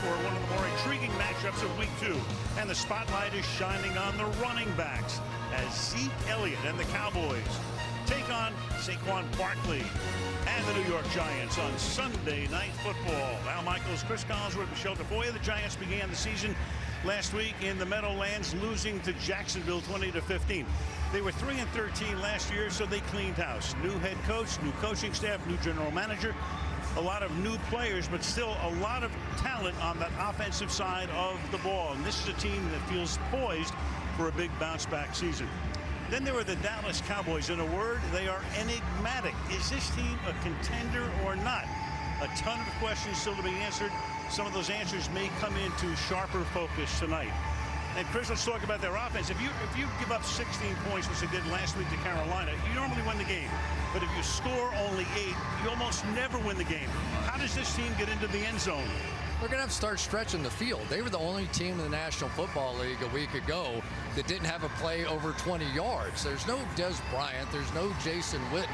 for one of the more intriguing matchups of Week 2. And the spotlight is shining on the running backs as Zeke Elliott and the Cowboys take on Saquon Barkley and the New York Giants on Sunday Night Football. Al Michaels, Chris Collinsworth, Michelle Tafoya. The Giants began the season last week in the Meadowlands, losing to Jacksonville 20-15. They were 3-13 last year, so they cleaned house. New head coach, new coaching staff, new general manager, a lot of new players, but still a lot of talent on that offensive side of the ball. And this is a team that feels poised for a big bounce-back season. Then there were the Dallas Cowboys. In a word, they are enigmatic. Is this team a contender or not? A ton of questions still to be answered. Some of those answers may come into sharper focus tonight. And Chris, let's talk about their offense. If you give up 16 points, which they did last week to Carolina, you normally win the game. But if you score only 8, you almost never win the game. How does this team get into the end zone? They're going to have to start stretching the field. They were the only team in the National Football League a week ago that didn't have a play over 20 yards. There's no Des Bryant. There's no Jason Witten.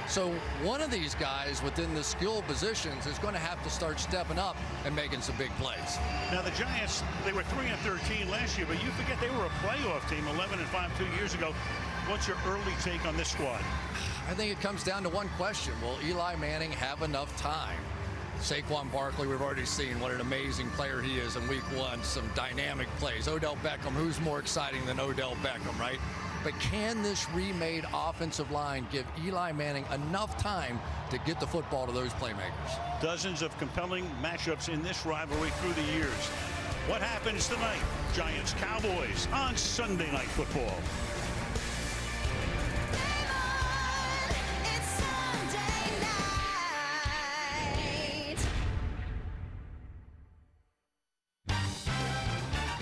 So one of these guys within the skill positions is going to have to start stepping up and making some big plays. Now the Giants, they were 3-13 last year, but you forget they were a playoff team, 11-5 2 years ago. What's your early take on this squad? I think it comes down to one question. Will Eli Manning have enough time? Saquon Barkley, we've already seen what an amazing player he is in week 1. Some dynamic plays. Odell Beckham, who's more exciting than Odell Beckham, right? But can this remade offensive line give Eli Manning enough time to get the football to those playmakers? Dozens of compelling matchups in this rivalry through the years. What happens tonight? Giants Cowboys on Sunday Night Football.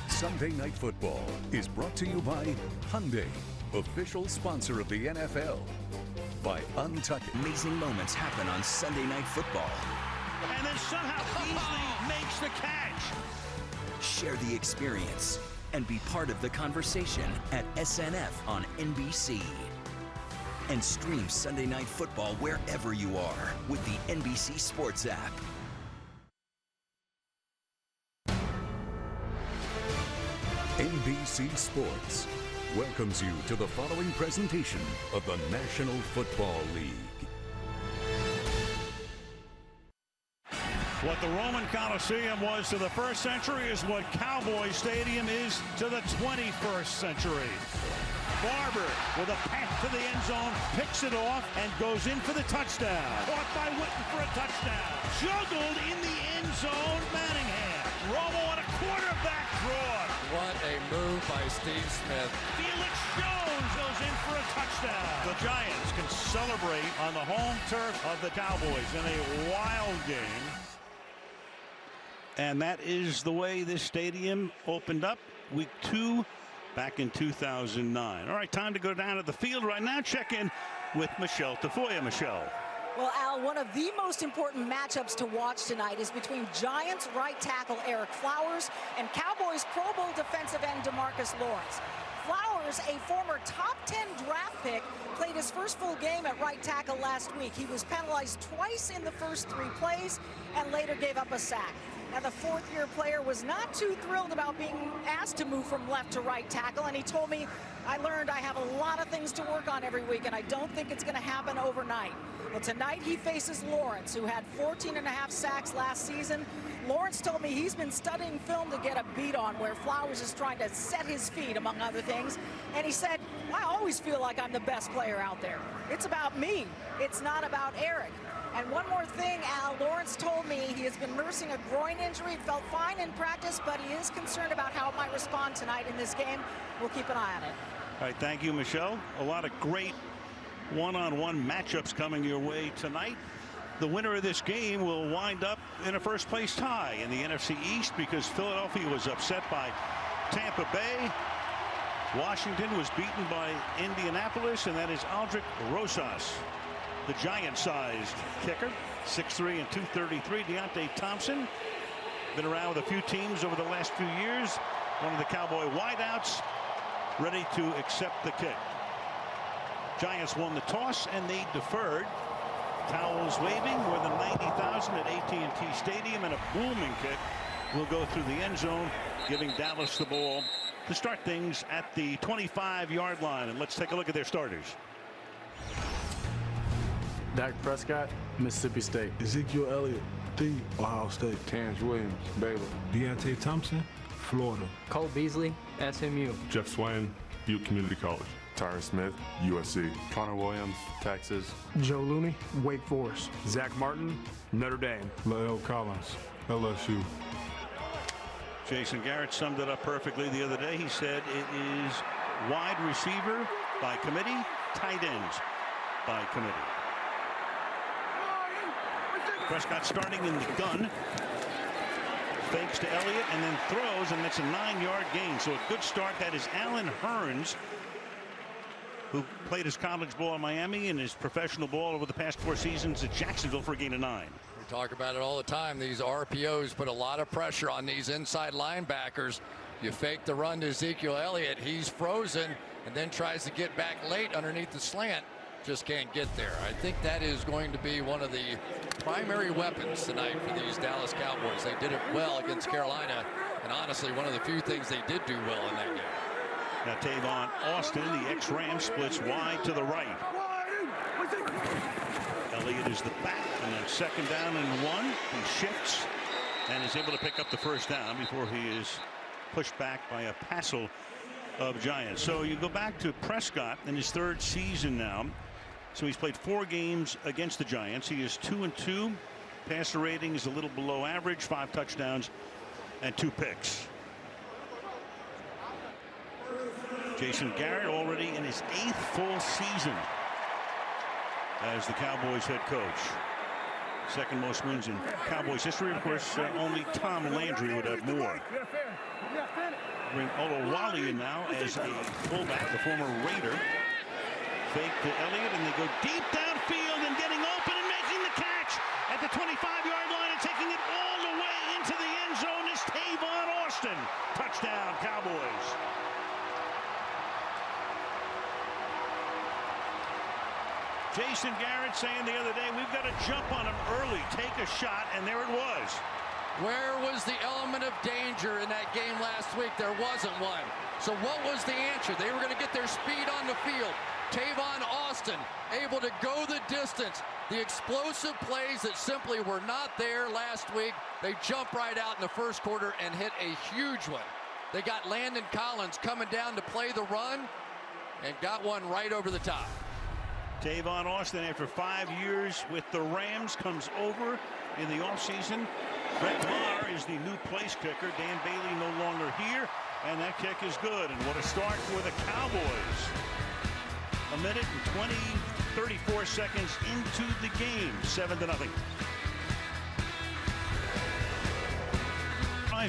Sunday Night Football is brought to you by Hyundai, official sponsor of the NFL. By Untuckit. Amazing moments happen on Sunday Night Football. And then somehow Beasley makes the catch. Share the experience and be part of the conversation at SNF on NBC. And stream Sunday Night Football wherever you are with the NBC Sports app. NBC Sports welcomes you to the following presentation of the National Football League. What the Roman Coliseum was to the 1st century is what Cowboys Stadium is to the 21st century. Barber with a pass to the end zone, picks it off, and goes in for the touchdown. Caught by Witten for a touchdown. Juggled in the end zone, Manningham. Romo on a quarterback draw. What a move by Steve Smith. Felix Jones goes in for a touchdown. The Giants can celebrate on the home turf of the Cowboys in a wild game. And that is the way this stadium opened up week 2 back in 2009. All right, time to go down to the field right now. Check in with Michelle Tafoya. Michelle. Well, Al, one of the most important matchups to watch tonight is between Giants right tackle Eric Flowers and Cowboys Pro Bowl defensive end DeMarcus Lawrence. Flowers, a former top 10 draft pick, played his first full game at right tackle last week. He was penalized twice in the first 3 plays and later gave up a sack. Now, the 4th-year player was not too thrilled about being asked to move from left to right tackle, and he told me, I learned I have a lot of things to work on every week, and I don't think it's going to happen overnight. Well, tonight he faces Lawrence, who had 14.5 sacks last season. Lawrence told me he's been studying film to get a beat on where Flowers is trying to set his feet, among other things. And he said, I always feel like I'm the best player out there. It's about me. It's not about Eric. And one more thing, Al, Lawrence told me he has been nursing a groin injury, felt fine in practice, but he is concerned about how it might respond tonight in this game. We'll keep an eye on it. All right, thank you, Michelle. A lot of great one-on-one matchups coming your way tonight. The winner of this game will wind up in a first-place tie in the NFC East because Philadelphia was upset by Tampa Bay. Washington was beaten by Indianapolis, and that is Aldrick Rosas, the giant-sized kicker, 6'3" and 233. Deontay Thompson, been around with a few teams over the last few years. One of the Cowboy wideouts, ready to accept the kick. Giants won the toss and they deferred. Towels waving, more than 90,000 at AT&T Stadium, and a booming kick will go through the end zone, giving Dallas the ball to start things at the 25-yard line. And let's take a look at their starters. Dak Prescott, Mississippi State. Ezekiel Elliott, Ohio State. Terrence Williams, Baylor. Deontay Thompson, Florida. Cole Beasley, SMU. Jeff Swain, Butte Community College. Tyron Smith, USC. Connor Williams, Texas. Joe Looney, Wake Forest. Zach Martin, Notre Dame. Lael Collins, LSU. Jason Garrett summed it up perfectly the other day. He said it is wide receiver by committee, tight ends by committee. Prescott starting in the gun. Fakes to Elliott and then throws, and it's a 9-yard gain. So a good start. That is Allen Hurns, who played his college ball in Miami and his professional ball over the past 4 seasons at Jacksonville for a gain of 9. We talk about it all the time. These RPOs put a lot of pressure on these inside linebackers. You fake the run to Ezekiel Elliott. He's frozen and then tries to get back late underneath the slant. Just can't get there. I think that is going to be one of the primary weapons tonight for these Dallas Cowboys. They did it well against Carolina, and honestly, one of the few things they did do well in that game. Now Tavon Austin, the ex-Ram, splits wide to the right. Elliott is the back, and then 2nd down and 1. He shifts and is able to pick up the 1st down before he is pushed back by a passel of Giants. So you go back to Prescott in his 3rd season now. So he's played 4 games against the Giants. He is 2-2. Passer rating is a little below average. 5 touchdowns and 2 picks. Jason Garrett already in his 8th full season as the Cowboys head coach. 2nd most wins in Cowboys history. Of course, only Tom Landry would have more. Bring Olawale in now as a fullback, the former Raider. Fake to Elliott, and they go deep downfield, and getting open and making the catch at the 25-yard line and taking it all the way into the end zone is Tavon Austin. Touchdown, Cowboys. Jason Garrett saying the other day, we've got to jump on him early, take a shot, and there it was. Where was the element of danger in that game last week? There wasn't one. So what was the answer? They were going to get their speed on the field. Tavon Austin able to go the distance. The explosive plays that simply were not there last week. They jump right out in the 1st quarter and hit a huge one. They got Landon Collins coming down to play the run and got one right over the top. Tavon Austin, after 5 years with the Rams, comes over in the offseason. Brett Maher is the new place kicker. Dan Bailey no longer here, and that kick is good. And what a start for the Cowboys. 1 minute and 34 seconds into the game, 7-0.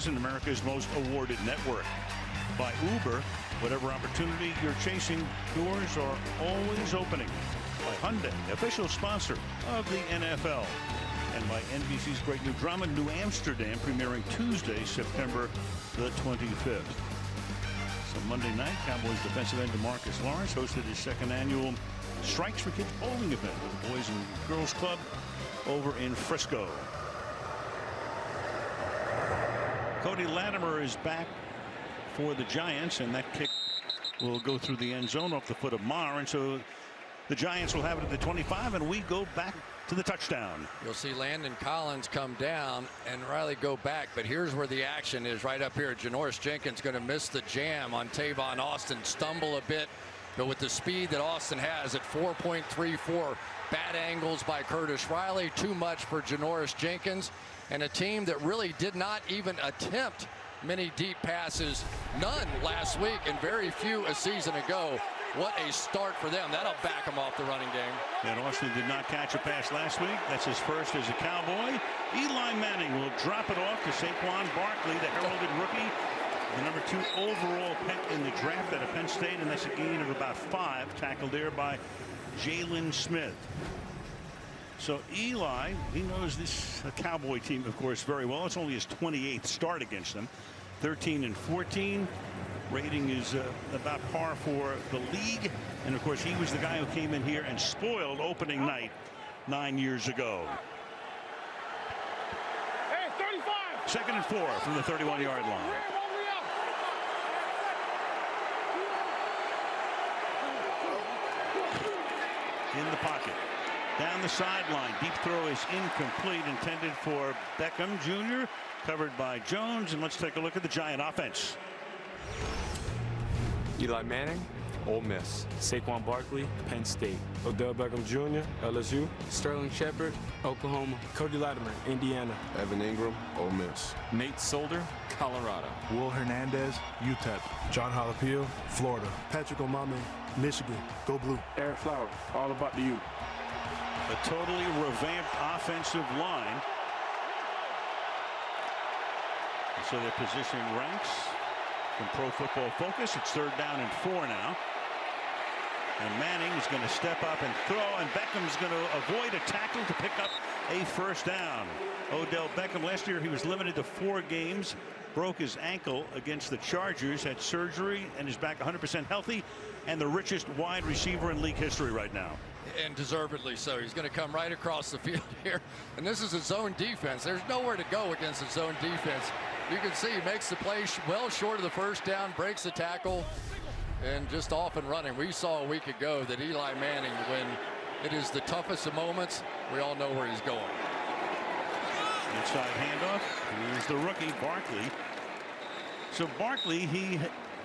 In America's most awarded network. By Uber, whatever opportunity you're chasing, doors are always opening. By Hyundai, official sponsor of the NFL. And by NBC's great new drama, New Amsterdam, premiering Tuesday, September the 25th. So Monday night, Cowboys defensive end DeMarcus Lawrence hosted his 2nd annual Strikes for Kids bowling event with the Boys and Girls Club over in Frisco. Cody Latimer is back for the Giants, and that kick will go through the end zone off the foot of Maher, and so the Giants will have it at the 25, and we go back to the touchdown. You'll see Landon Collins come down and Riley go back, but here's where the action is right up here. Janoris Jenkins going to miss the jam on Tavon Austin, stumble a bit, but with the speed that Austin has at 4.34, bad angles by Curtis Riley, too much for Janoris Jenkins, and a team that really did not even attempt many deep passes, none last week and very few a season ago. What a start for them. That'll back them off the running game. And Austin did not catch a pass last week. That's his 1st as a Cowboy. Eli Manning will drop it off to Saquon Barkley, the heralded rookie, the number 2 overall pick in the draft out of Penn State, and that's a gain of about 5, tackled there by Jalen Smith. So Eli, he knows this Cowboy team, of course, very well. It's only his 28th start against them. 13-14. Rating is about par for the league. And, of course, he was the guy who came in here and spoiled opening night 9 years ago. Hey, 35! 2nd and 4 from the 31-yard line. In the pocket. Down the sideline. Deep throw is incomplete. Intended for Beckham Jr. Covered by Jones. And let's take a look at the Giant offense. Eli Manning, Ole Miss. Saquon Barkley, Penn State. Odell Beckham Jr., LSU. Sterling Shepard, Oklahoma. Cody Latimer, Indiana. Evan Ingram, Ole Miss. Nate Solder, Colorado. Will Hernandez, UTEP. John Jalapeno, Florida. Patrick Omame, Michigan. Go Blue. Eric Flowers, all about the U. A totally revamped offensive line. So their position ranks from Pro Football Focus. It's 3rd down and 4 now. And Manning is going to step up and throw, and Beckham's going to avoid a tackle to pick up a 1st down. Odell Beckham, last year he was limited to 4 games, broke his ankle against the Chargers, had surgery, and is back 100% healthy, and the richest wide receiver in league history right now. And deservedly so. He's going to come right across the field here. And this is a zone defense. There's nowhere to go against a zone defense. You can see he makes the play well short of the 1st down, breaks the tackle, and just off and running. We saw a week ago that Eli Manning, when it is the toughest of moments, we all know where he's going. Inside handoff. Here's the rookie, Barkley. So Barkley, he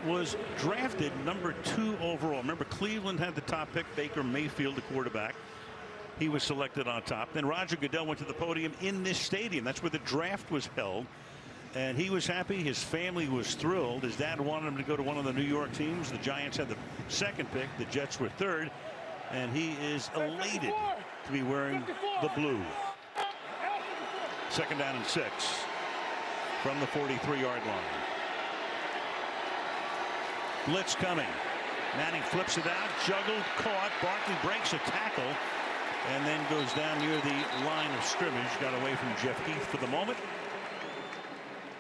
was drafted number 2 overall. Remember, Cleveland had the top pick, Baker Mayfield, the quarterback. He was selected on top. Then Roger Goodell went to the podium in this stadium. That's where the draft was held. And he was happy. His family was thrilled. His dad wanted him to go to one of the New York teams. The Giants had the 2nd pick. The Jets were 3rd. And he is elated to be wearing the blue. 2nd down and 6 from the 43-yard line. Blitz coming. Manning flips it out, juggled, caught. Barkley breaks a tackle and then goes down near the line of scrimmage. Got away from Jeff Heath for the moment.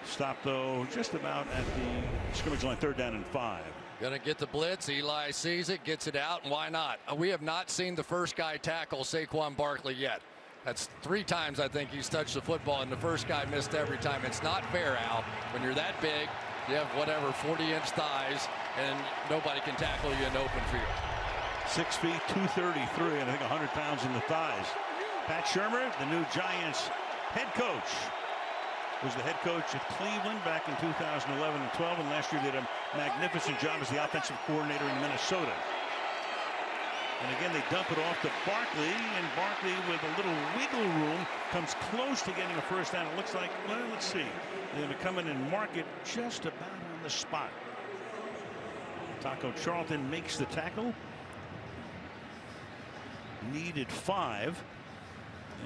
Stopped, though, just about at the scrimmage line, 3rd down and 5. Gonna get the blitz. Eli sees it, gets it out, and why not? We have not seen the first guy tackle Saquon Barkley yet. That's 3 times I think he's touched the football, and the first guy missed every time. It's not fair, Al. When you're that big, you have whatever 40-inch thighs, and nobody can tackle you in open field. 6 feet, 233, and I think 100 pounds in the thighs. Pat Shurmur, the new Giants head coach, was the head coach at Cleveland back in 2011 and 12, and last year did a magnificent job as the offensive coordinator in Minnesota. And again, they dump it off to Barkley, and Barkley, with a little wiggle room, comes close to getting a 1st down. It looks like, well, let's see. They're going to come in and mark it just about on the spot. Taco Charlton makes the tackle. Needed 5.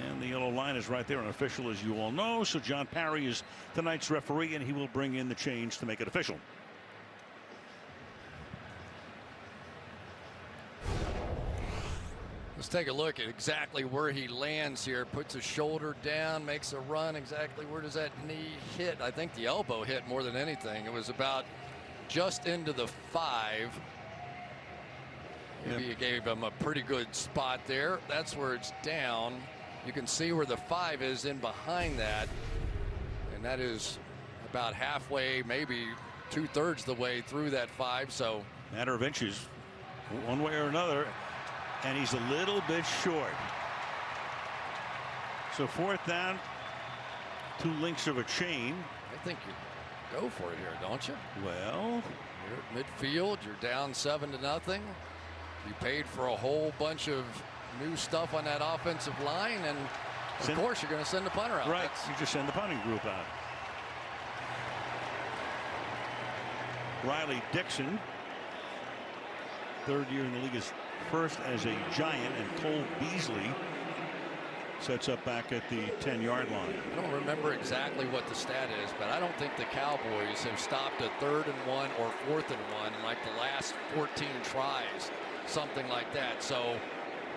And the yellow line is right there, an official, as you all know. So John Parry is tonight's referee, and he will bring in the change to make it official. Let's take a look at exactly where he lands here. Puts his shoulder down, makes a run. Exactly where does that knee hit? I think the elbow hit more than anything. It was about just into the 5. Maybe you gave him a pretty good spot there. That's where it's down. You can see where the 5 is in behind that. And that is about halfway, maybe 2/3 the way through that 5. So matter of inches, one way or another. And he's a little bit short. So 4th down, 2 links of a chain. I think you go for it here, don't you? Well, you're at midfield. You're down 7-0. You paid for a whole bunch of new stuff on that offensive line, and of course you're going to send the punter out. Right, you just send the punting group out. Riley Dixon, 3rd year in the league, is first as a Giant, and Cole Beasley sets up back at the 10-yard line. I don't remember exactly what the stat is, but I don't think the Cowboys have stopped a 3rd and 1 or 4th and 1 in like the last 14 tries, something like that. So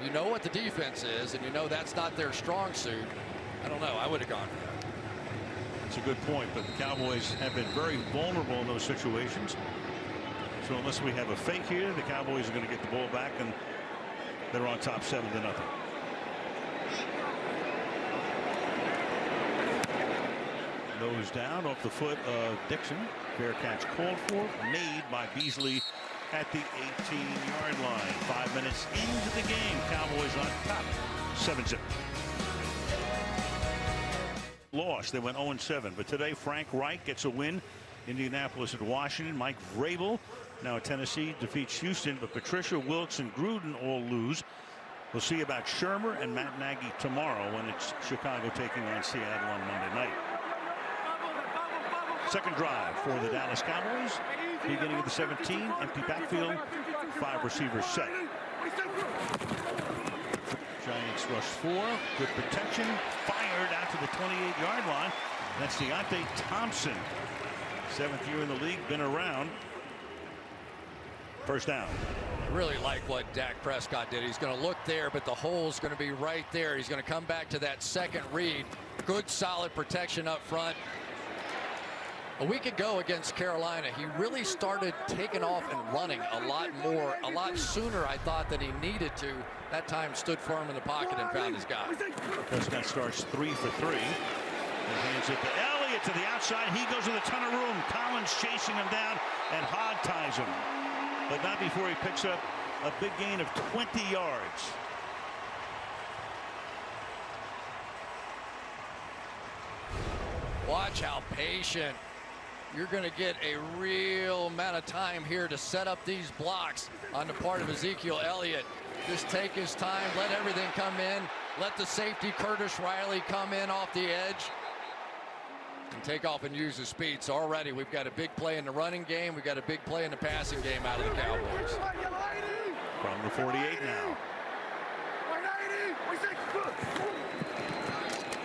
you know what the defense is, and you know that's not their strong suit. I don't know. I would have gone for that. That's a good point, but the Cowboys have been very vulnerable in those situations. So unless we have a fake here, the Cowboys are going to get the ball back, and they're on top 7-0. Nose down off the foot of Dixon. Fair catch called for, made by Beasley at the 18-yard line. 5 minutes into the game, Cowboys on top, 7-zip. Lost, they went 0-7, but today Frank Reich gets a win. Indianapolis at Washington. Mike Vrabel now at Tennessee defeats Houston, but Patricia, Wilkes, and Gruden all lose. We'll see about Shermer and Matt Nagy tomorrow when it's Chicago taking on Seattle on Monday night. Second drive for the Dallas Cowboys. Beginning of the 17, empty backfield, 5 receivers set. Giants rush 4, good protection, fired out to the 28-yard line. That's Deontay Thompson. 7th year in the league, been around. First down. I really like what Dak Prescott did. He's going to look there, but the hole's going to be right there. He's going to come back to that second read. Good, solid protection up front. A week ago against Carolina, he really started taking off and running a lot more, a lot sooner, I thought, than he needed to. That time stood firm in the pocket and found his guy. Prescott starts 3 for 3. And hands it to Elliott to the outside. He goes with a ton of room. Collins chasing him down and hog ties him. But not before he picks up a big gain of 20 yards. Watch how patient. You're going to get a real amount of time here to set up these blocks on the part of Ezekiel Elliott. Just take his time, let everything come in, let the safety Curtis Riley come in off the edge and take off and use his speed. So already we've got a big play in the running game. We've got a big play in the passing game out of the Cowboys. From the 48 now.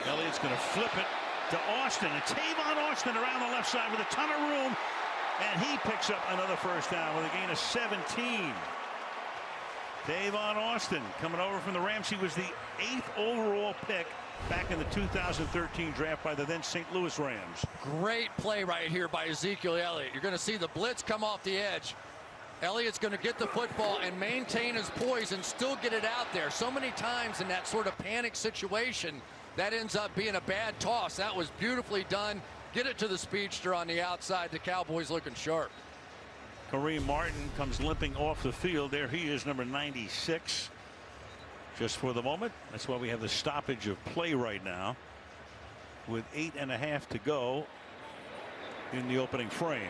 Elliott's going to flip it to Austin, and Tavon Austin around the left side with a ton of room, and he picks up another first down with a gain of 17. Tavon Austin coming over from the Rams. He was the 8th overall pick back in the 2013 draft by the then St. Louis Rams. Great play right here by Ezekiel Elliott. You're going to see the blitz come off the edge. Elliott's going to get the football and maintain his poise and still get it out there. So many times in that sort of panic situation, that ends up being a bad toss. That was beautifully done. Get it to the speedster on the outside. The Cowboys looking sharp. Kareem Martin comes limping off the field. There he is, number 96. Just for the moment. That's why we have the stoppage of play right now with 8.5 to go in the opening frame.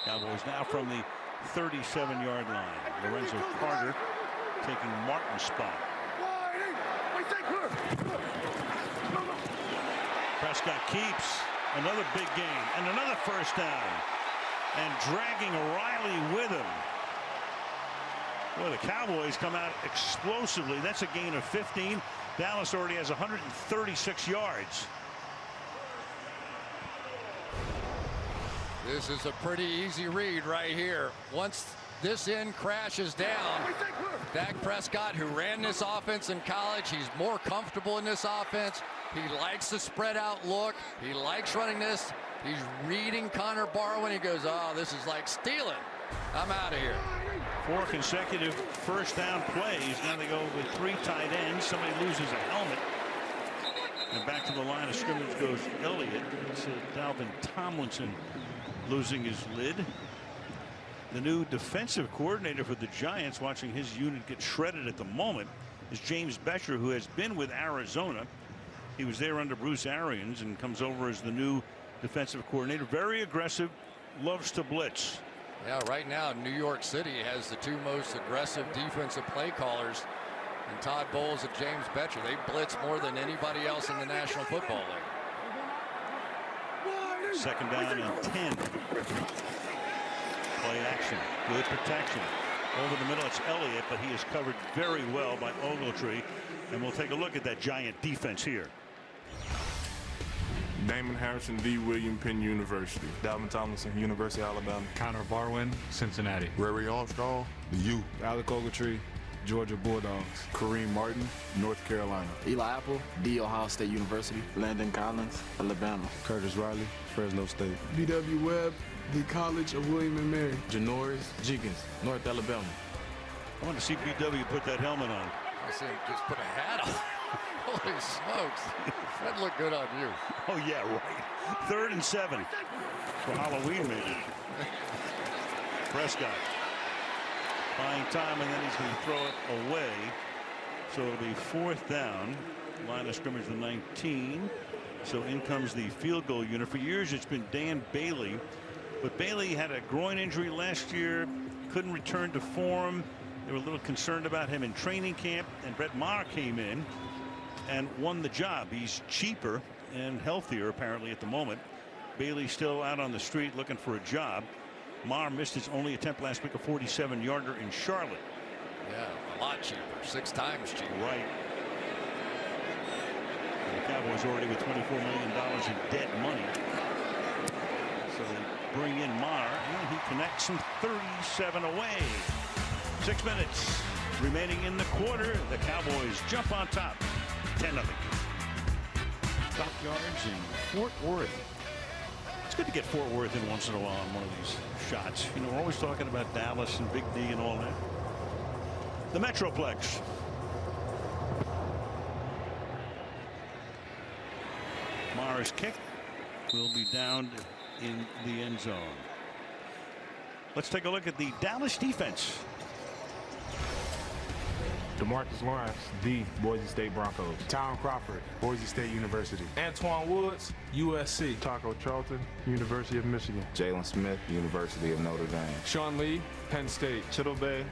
Cowboys now from the 37-yard line. Lorenzo Carter taking Martin's spot. Prescott keeps another big gain and another first down, and dragging Riley with him. Well, the Cowboys come out explosively. That's a gain of 15. Dallas already has 136 yards. This is a pretty easy read right here. Once this end crashes down, Dak Prescott, who ran this offense in college, he's more comfortable in this offense. He likes the spread out look. He likes running this. He's reading Connor Barwin. He goes, oh, this is like stealing. I'm out of here. 4 consecutive first down plays. Now they go with 3 tight ends. Somebody loses a helmet. And back to the line of scrimmage goes Elliott. It's Dalvin Tomlinson losing his lid. The new defensive coordinator for the Giants, watching his unit get shredded at the moment, is James Bettcher, who has been with Arizona. He was there under Bruce Arians and comes over as the new defensive coordinator. Very aggressive, loves to blitz. Yeah, right now New York City has the 2 most aggressive defensive play callers, and Todd Bowles and James Bettcher. They blitz more than anybody else in the National Football League. Second down and 10. Play action, good protection. Over the middle, it's Elliott, but he is covered very well by Ogletree. And we'll take a look at that Giant defense here. Damon Harrison, D. William Penn University. Dalvin Tomlinson, University of Alabama. Connor Barwin, Cincinnati. Ray Armstrong, the U. Alec Ogletree, Georgia Bulldogs. Kareem Martin, North Carolina. Eli Apple, D. Ohio State University. Landon Collins, Alabama. Curtis Riley, Fresno State. B.W. Webb, the College of William and Mary. Janoris Jenkins, North Alabama. I want to see BW put that helmet on. I see him just put a hat on. Holy smokes. That looked good on you. Oh, yeah, right. 3rd and 7 for Halloween, maybe. Prescott buying time, and then he's going to throw it away. So it'll be 4th down. Line of scrimmage the 19. So in comes the field goal unit. For years, it's been Dan Bailey. But Bailey had a groin injury last year. Couldn't return to form. They were a little concerned about him in training camp. And Brett Maher came in and won the job. He's cheaper and healthier, apparently, at the moment. Bailey still out on the street looking for a job. Maher missed his only attempt last week, a 47-yarder in Charlotte. Yeah, a lot cheaper. 6 times cheaper. Right. And the Cowboys already with $24 million in dead money. So they bring in Maher, and he connects from 37 away. 6 minutes remaining in the quarter. The Cowboys jump on top. 10-0. Stockyards in Fort Worth. It's good to get Fort Worth in once in a while on one of these shots. You know, we're always talking about Dallas and Big D and all that. The Metroplex. Maher's kick will be downed in the end zone. Let's take a look at the Dallas defense. DeMarcus Lawrence, the Boise State Broncos. Tom Crawford, Boise State University. Antoine Woods, USC. Taco Charlton, University of Michigan. Jalen Smith, University of Notre Dame. Sean Lee, Penn State. Chittle Bay,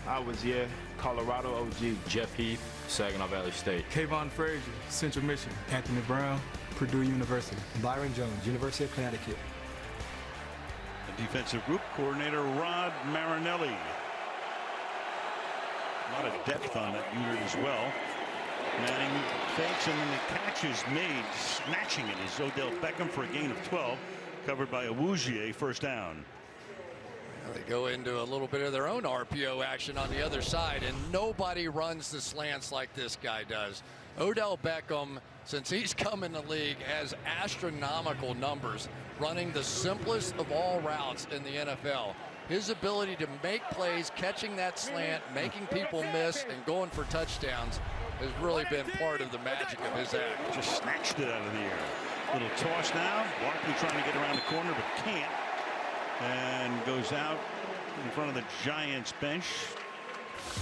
Colorado OG. Jeff Heath, Saginaw Valley State. Kayvon Frazier, Central Michigan. Anthony Brown, Purdue University. Byron Jones, University of Connecticut. The defensive group coordinator Rod Marinelli. A lot of depth on that unit as well. Manning fakes, and then the catch is made. Snatching it is Odell Beckham for a gain of 12. Covered by Awuzie, first down. They go into a little bit of their own RPO action on the other side, and nobody runs the slants like this guy does. Odell Beckham, since he's come in the league, has astronomical numbers running the simplest of all routes in the NFL. His ability to make plays, catching that slant, making people miss, and going for touchdowns has really been part of the magic of his act. Just snatched it out of the air. Little toss now. Barkley trying to get around the corner, but can't. And goes out in front of the Giants bench.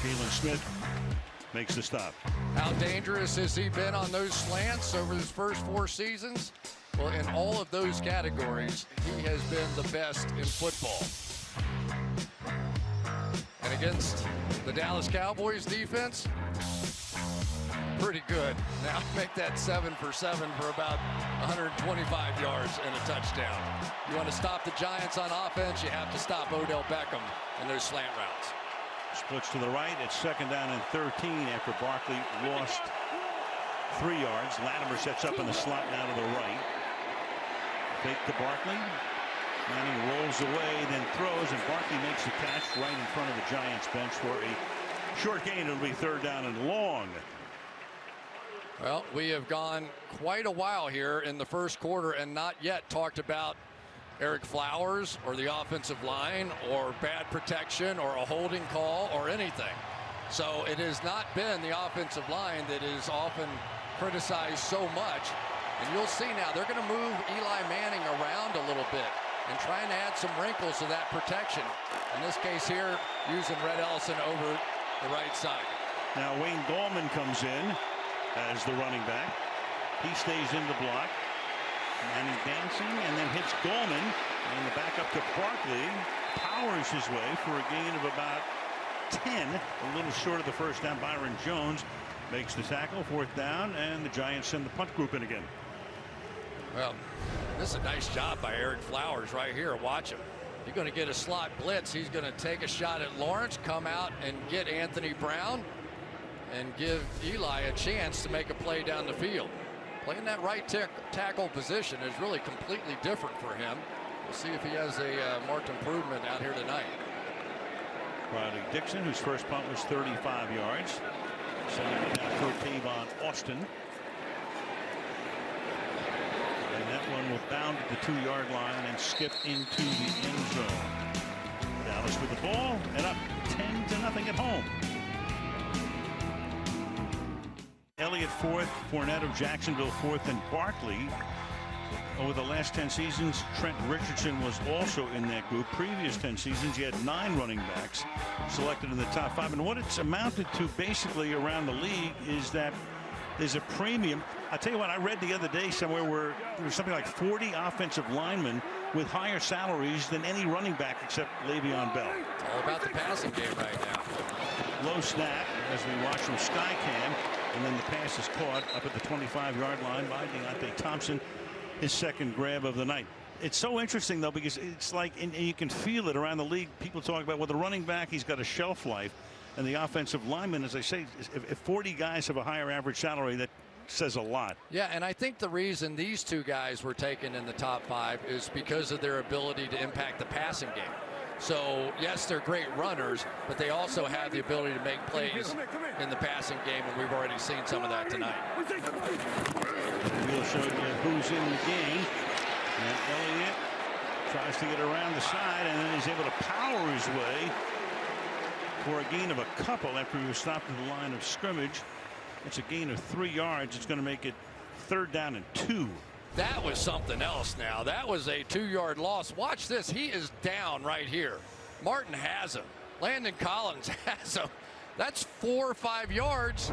Jalen Smith makes the stop. How dangerous has he been on those slants over his first 4 seasons? Well, in all of those categories, he has been the best in football. And against the Dallas Cowboys defense, pretty good. Now make that 7 for 7 for about 125 yards and a touchdown. You want to stop the Giants on offense, you have to stop Odell Beckham in those slant routes. Splits to the right. It's 2nd down and 13 after Barkley lost 3 yards. Latimer sets up in the slot now to the right. Fake to Barkley. Manning rolls away, then throws, and Barkley makes the catch right in front of the Giants bench for a short gain. It'll be 3rd down and long. Well, we have gone quite a while here in the first quarter and not yet talked about Eric Flowers or the offensive line or bad protection or a holding call or anything. So it has not been the offensive line that is often criticized so much. And you'll see now they're going to move Eli Manning around a little bit and trying to add some wrinkles to that protection. In this case here, using Red Ellison over the right side. Now Wayne Gallman comes in as the running back. He stays in the block. Manning dancing and then hits Gallman. And the backup to Barkley powers his way for a gain of about 10. A little short of the first down. Byron Jones makes the tackle. 4th down, and the Giants send the punt group in again. Well, this is a nice job by Eric Flowers right here. Watch him. You're going to get a slot blitz. He's going to take a shot at Lawrence, come out and get Anthony Brown, and give Eli a chance to make a play down the field. Playing that right tackle position is really completely different for him. We'll see if he has a marked improvement out here tonight. Riley Dixon, whose first punt was 35 yards. Sending it down for Tavon Austin. And that one will bound at the 2-yard line and skip into the end zone. Dallas with the ball and up 10-0 at home. Elliott fourth, Fournette of Jacksonville fourth, and Barkley. Over the last 10 seasons, Trent Richardson was also in that group. Previous 10 seasons, you had 9 running backs selected in the top 5. And what it's amounted to basically around the league is that there's a premium. I'll tell you what, I read the other day somewhere where there was something like 40 offensive linemen with higher salaries than any running back except Le'Veon Bell. It's all about the passing game right now. Low snap as we watch from Skycam, and then the pass is caught up at the 25-yard line by Deontay Thompson. His second grab of the night. It's so interesting, though, because it's like, and you can feel it around the league. People talk about, well, the running back, he's got a shelf life. And the offensive lineman, as I say, if 40 guys have a higher average salary, that says a lot. Yeah, and I think the reason these two guys were taken in the top 5 is because of their ability to impact the passing game. So, yes, they're great runners, but they also have the ability to make plays in the passing game, and we've already seen some of that tonight. We'll show you who's in the game. And Elliott tries to get around the side, and then he's able to power his way for a gain of a couple after he was stopped at the line of scrimmage. It's a gain of 3 yards. It's going to make it 3rd down and 2. That was something else now. That was a 2-yard loss. Watch this. He is down right here. Martin has him. Landon Collins has him. That's 4 or 5 yards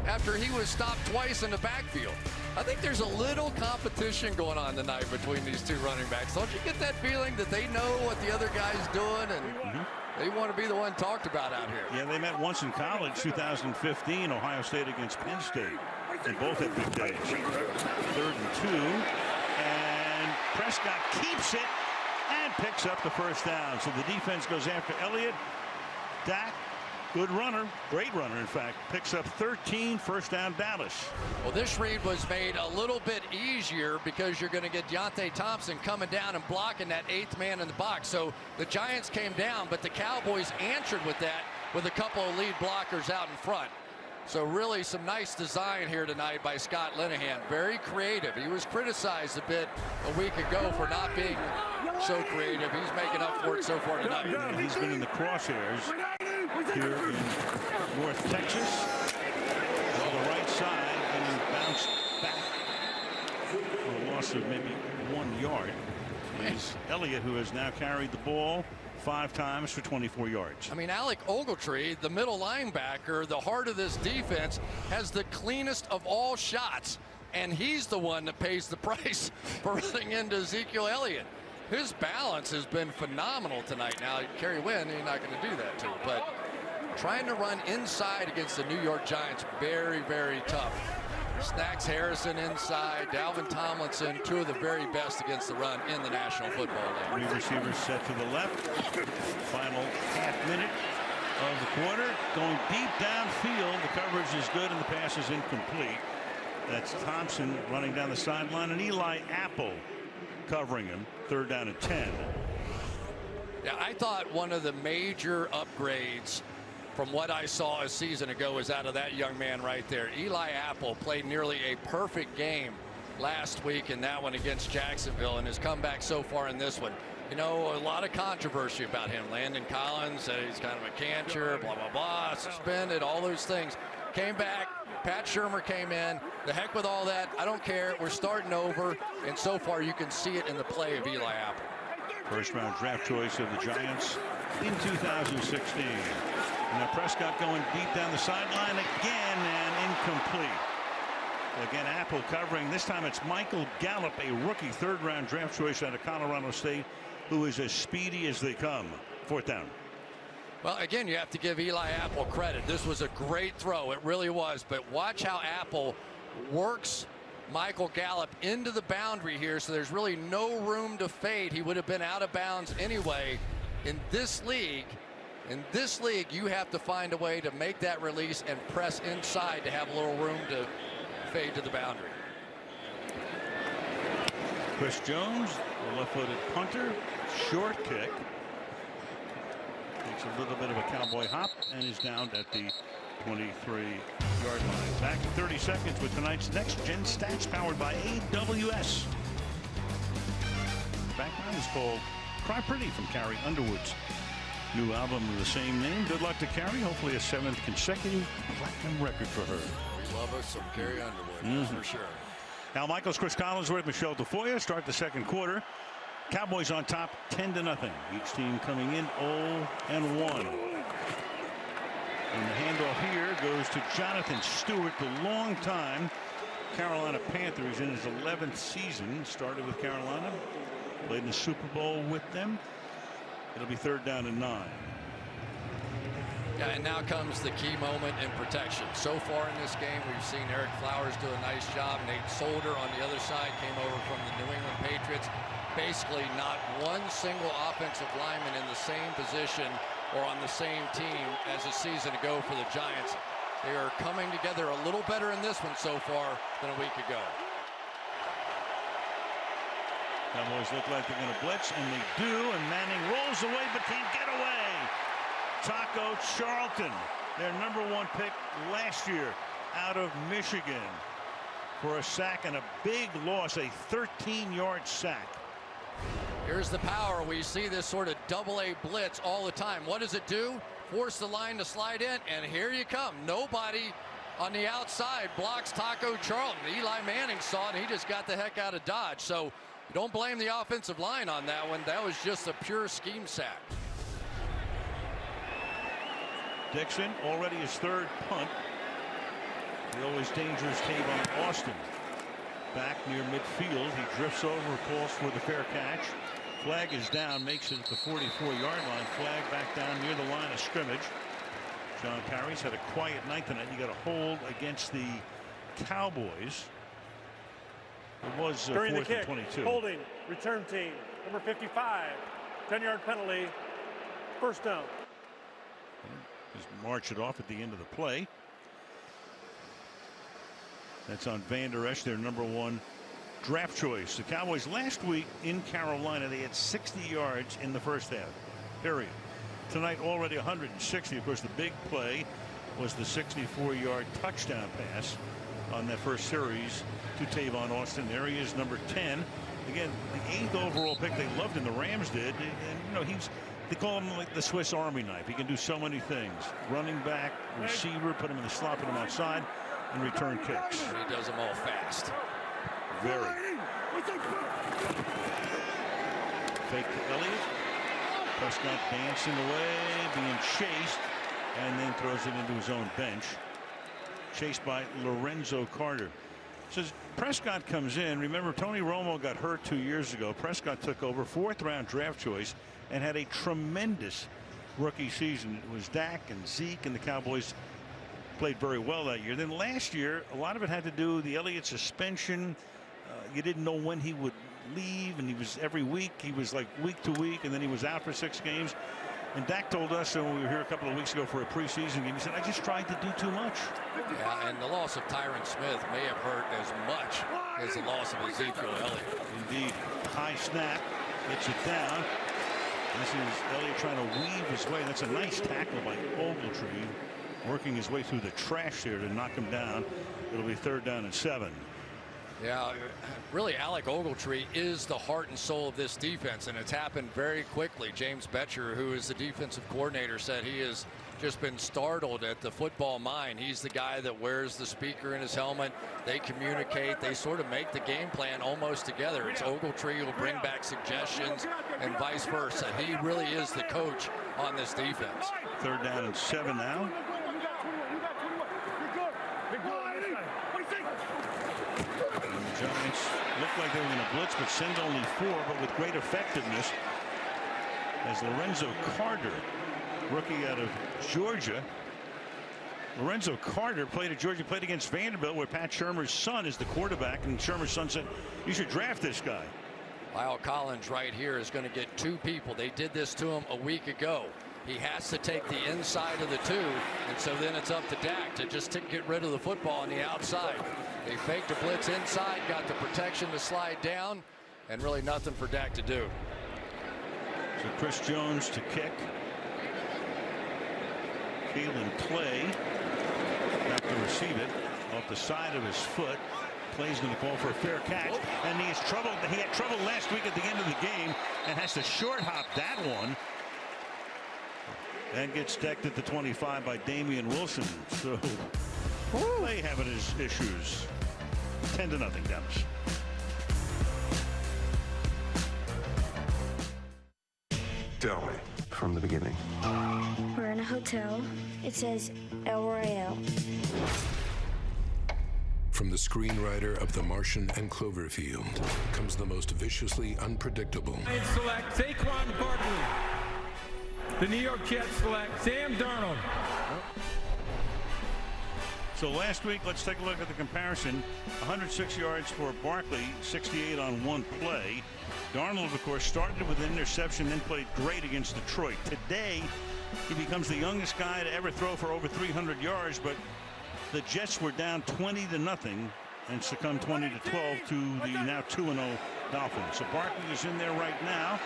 after he was stopped twice in the backfield. I think there's a little competition going on tonight between these two running backs. Don't you get that feeling that they know what the other guy's doing and they want to be the one talked about out here? Yeah, they met once in college, 2015, Ohio State against Penn State. They both had big days. 3rd and 2. And Prescott keeps it and picks up the first down. So the defense goes after Elliott. Dak, good runner, great runner, in fact, picks up 13, first down Dallas. Well, this read was made a little bit easier because you're going to get Deontay Thompson coming down and blocking that 8th man in the box. So the Giants came down, but the Cowboys answered with that with a couple of lead blockers out in front. So really some nice design here tonight by Scott Linehan. Very creative. He was criticized a bit a week ago for not being so creative. He's making up for it so far tonight. He's been in the crosshairs here in North Texas on the right side, and then bounced back for a loss of maybe 1 yard. Is Elliott, who has now carried the ball 5 times for 24 yards. I mean, Alec Ogletree, the middle linebacker, the heart of this defense, has the cleanest of all shots, and he's the one that pays the price for running into Ezekiel Elliott. His balance has been phenomenal tonight. Now, Kerry Wynn, he's not going to do that too, but trying to run inside against the New York Giants, very, very tough. Snacks Harrison inside, Dalvin Tomlinson, 2 of the very best against the run in the National Football League. 3 receivers set to the left. Final half minute of the quarter. Going deep downfield. The coverage is good and the pass is incomplete. That's Thompson running down the sideline, and Eli Apple covering him. 3rd down and 10. Yeah, I thought one of the major upgrades from what I saw a season ago was out of that young man right there. Eli Apple played nearly a perfect game last week in that one against Jacksonville, and has come back so far in this one. You know, a lot of controversy about him. Landon Collins said he's kind of a cancer, blah, blah, blah, suspended, all those things. Came back. Pat Shurmur came in. The heck with all that. I don't care. We're starting over. And so far, you can see it in the play of Eli Apple. First-round draft choice of the Giants in 2016. Now Prescott going deep down the sideline again and incomplete. Again, Apple covering. This time it's Michael Gallup, a rookie 3rd-round draft choice out of Colorado State, who is as speedy as they come. 4th down. Well, again, you have to give Eli Apple credit. This was a great throw. It really was. But watch how Apple works Michael Gallup into the boundary here, so there's really no room to fade. He would have been out of bounds anyway. In this league, you have to find a way to make that release and press inside to have a little room to fade to the boundary. Chris Jones, the left-footed punter, short kick. Takes a little bit of a cowboy hop and is down at the 23-yard line. Back in 30 seconds with tonight's Next Gen Stats powered by AWS. The background is called Cry Pretty from Carrie Underwood's new album of the same name. Good luck to Carrie. Hopefully a 7th consecutive platinum record for her. Love us some Carrie Underwood, that's for sure. Al Michaels, Chris Collinsworth, Michelle Tafoya start the second quarter. Cowboys on top 10-0. Each team coming in 0-1. And the handoff here goes to Jonathan Stewart, the long-time Carolina Panther. He's in his 11th season. Started with Carolina, played in the Super Bowl with them. It'll be 3rd down and 9. Yeah, and now comes the key moment in protection. So far in this game, we've seen Eric Flowers do a nice job. Nate Solder on the other side came over from the New England Patriots. Basically not one single offensive lineman in the same position or on the same team as a season ago for the Giants. They are coming together a little better in this one so far than a week ago. Cowboys look like they're going to blitz, and they do, and Manning rolls away but can't get away. Taco Charlton, their #1 pick last year out of Michigan, for a sack and a big loss, a 13-yard sack. Here's the power. We see this sort of double-A blitz all the time. What does it do? Force the line to slide in, and here you come. Nobody on the outside blocks Taco Charlton. Eli Manning saw it, and he just got the heck out of Dodge. So don't blame the offensive line on that one. That was just a pure scheme sack. Dixon, already his 3rd punt. The always dangerous Tavon Austin. Back near midfield. He drifts over, calls for the fair catch. Flag is down, makes it at the 44-yard line. Flag back down near the line of scrimmage. John Parry's had a quiet night tonight. You got a hold against the Cowboys. It was 4th and 22. Holding, return team, number 55. 10-yard penalty, 1st down. Just march it off at the end of the play. That's on Van Der Esch, their #1 draft choice. The Cowboys last week in Carolina, they had 60 yards in the first half, period. Tonight already 160. Of course, the big play was the 64-yard touchdown pass on that first series to Tavon Austin. There he is, #10. Again, the 8th overall pick. They loved him, the Rams did. And you know, they call him like the Swiss Army knife. He can do so many things. Running back, receiver, put him in the slot, put him outside, and return kicks. And he does them all fast. Very. Fake to Elliott. Prescott dancing away, being chased, and then throws it into his own bench. Chased by Lorenzo Carter. So Prescott comes in. Remember, Tony Romo got hurt 2 years ago. Prescott took over, 4th-round draft choice, and had a tremendous rookie season. It was Dak and Zeke, and the Cowboys played very well that year. Then last year, a lot of it had to do with the Elliott suspension. You didn't know when he would leave, and he was every week. He was like week to week, and then he was out for 6 games. And Dak told us when we were here a couple of weeks ago for a preseason game, he said, I just tried to do too much. Yeah, and the loss of Tyron Smith may have hurt as much as the loss of Ezekiel Elliott. Indeed. High snap, gets it down. This is Elliott trying to weave his way. That's a nice tackle by Ogletree, working his way through the trash there to knock him down. It'll be 3rd down and 7. Yeah, really, Alec Ogletree is the heart and soul of this defense, and it's happened very quickly. James Betcher, who is the defensive coordinator, said he has just been startled at the football mind. He's the guy that wears the speaker in his helmet. They communicate. They sort of make the game plan almost together. It's Ogletree who will bring back suggestions and vice versa. He really is the coach on this defense. 3rd down and 7 now. The Giants looked like they were going to blitz, but send only 4, but with great effectiveness as Lorenzo Carter, rookie out of Georgia. Lorenzo Carter played at Georgia, played against Vanderbilt, where Pat Shurmur's son is the quarterback, and Shurmur's son said, you should draft this guy. Lyle Collins right here is going to get 2 people. They did this to him a week ago. He has to take the inside of the 2, and so then it's up to Dak to just get rid of the football on the outside. They faked a blitz inside, got the protection to slide down, and really nothing for Dak to do. So Chris Jones to kick. Kalen Clay back to receive it off the side of his foot. Clay's going to call for a fair catch, and he had trouble last week at the end of the game and has to short hop that one. And gets decked at the 25 by Damian Wilson. So Clay having his issues. 10-0 Dallas. Tell me from the beginning. We're in a hotel. It says El Royale. From the screenwriter of The Martian and Cloverfield comes the most viciously unpredictable. Giants select Saquon Barkley. The New York Jets select Sam Darnold. So last week, let's take a look at the comparison. 106 yards for Barkley, 68 on one play. Darnold, of course, started with an interception, then played great against Detroit. Today, he becomes the youngest guy to ever throw for over 300 yards, but the Jets were down 20-0 and succumbed 20-12 to the now 2-0 Dolphins. So Barkley is in there right now.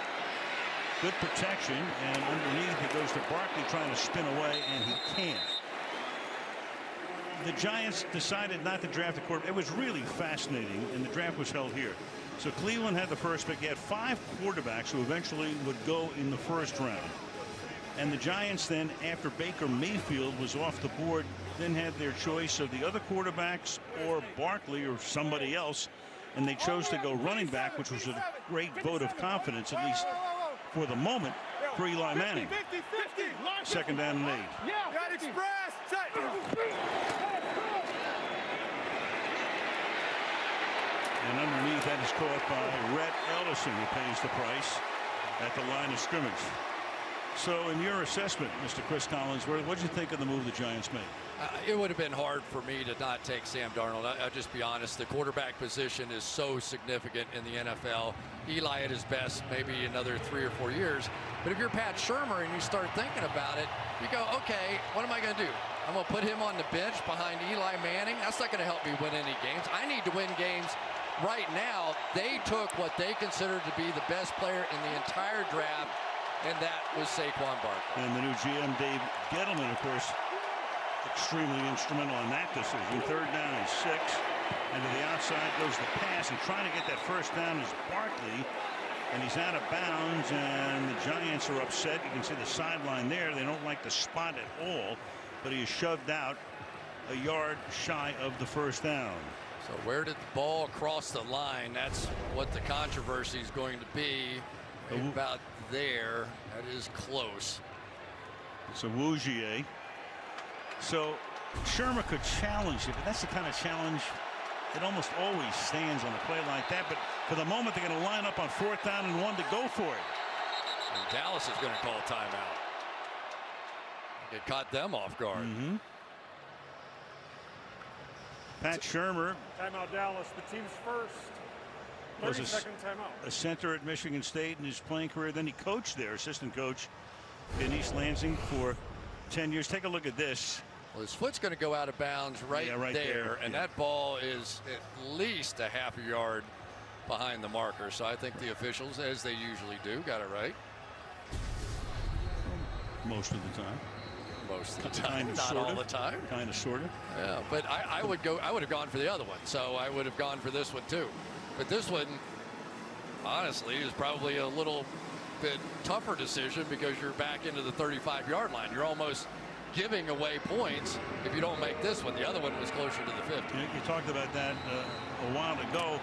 Good protection, and underneath it goes to Barkley trying to spin away, and he can't. The Giants decided not to draft a quarterback. It was really fascinating, and the draft was held here. So Cleveland had the first pick. You had 5 quarterbacks who eventually would go in the first round. And the Giants then, after Baker Mayfield was off the board, then had their choice of the other quarterbacks or Barkley or somebody else. And they chose to go running back, which was a great vote of confidence, at least for the moment, for Eli Manning. 2nd down and 8. Got express. And underneath that is caught by Rhett Ellison, who pays the price at the line of scrimmage. So in your assessment, Mr. Chris Collins, what did you think of the move the Giants made? It would have been hard for me to not take Sam Darnold. I'll just be honest. The quarterback position is so significant in the NFL. Eli at his best, maybe another 3 or 4 years. But if you're Pat Shurmur and you start thinking about it, you go, okay, what am I going to do? I'm going to put him on the bench behind Eli Manning. That's not going to help me win any games. I need to win games right now. They took what they considered to be the best player in the entire draft, and that was Saquon Barkley. And the new GM, Dave Gettleman, of course, extremely instrumental in that decision. 3rd down and 6. And to the outside goes the pass, and trying to get that first down is Barkley. And he's out of bounds, and the Giants are upset. You can see the sideline there. They don't like the spot at all, but he is shoved out a yard shy of the first down. So where did the ball cross the line? That's what the controversy is going to be. About there. That is close. It's a Wougier. So Shurmur could challenge it, but that's the kind of challenge that almost always stands on a play like that. But for the moment, they're going to line up on 4th down and 1 to go for it. And Dallas is going to call timeout. It caught them off guard. Pat Shurmur. Timeout Dallas, the team's first. 30-second timeout. A center at Michigan State in his playing career. Then he coached there, assistant coach in East Lansing for 10 years. Take a look at this. Well, his foot's going to go out of bounds right there. And that ball is at least a half a yard behind the marker. So I think the officials, as they usually do, got it right. Most of the time. Most of the time, not all the time. Kind of, sort of. Yeah, but I would have gone for the other one. So I would have gone for this one too. But this one, honestly, is probably a little bit tougher decision because you're back into the 35-yard line. You're almost giving away points if you don't make this one. The other one was closer to the 50. You talked about that a while ago.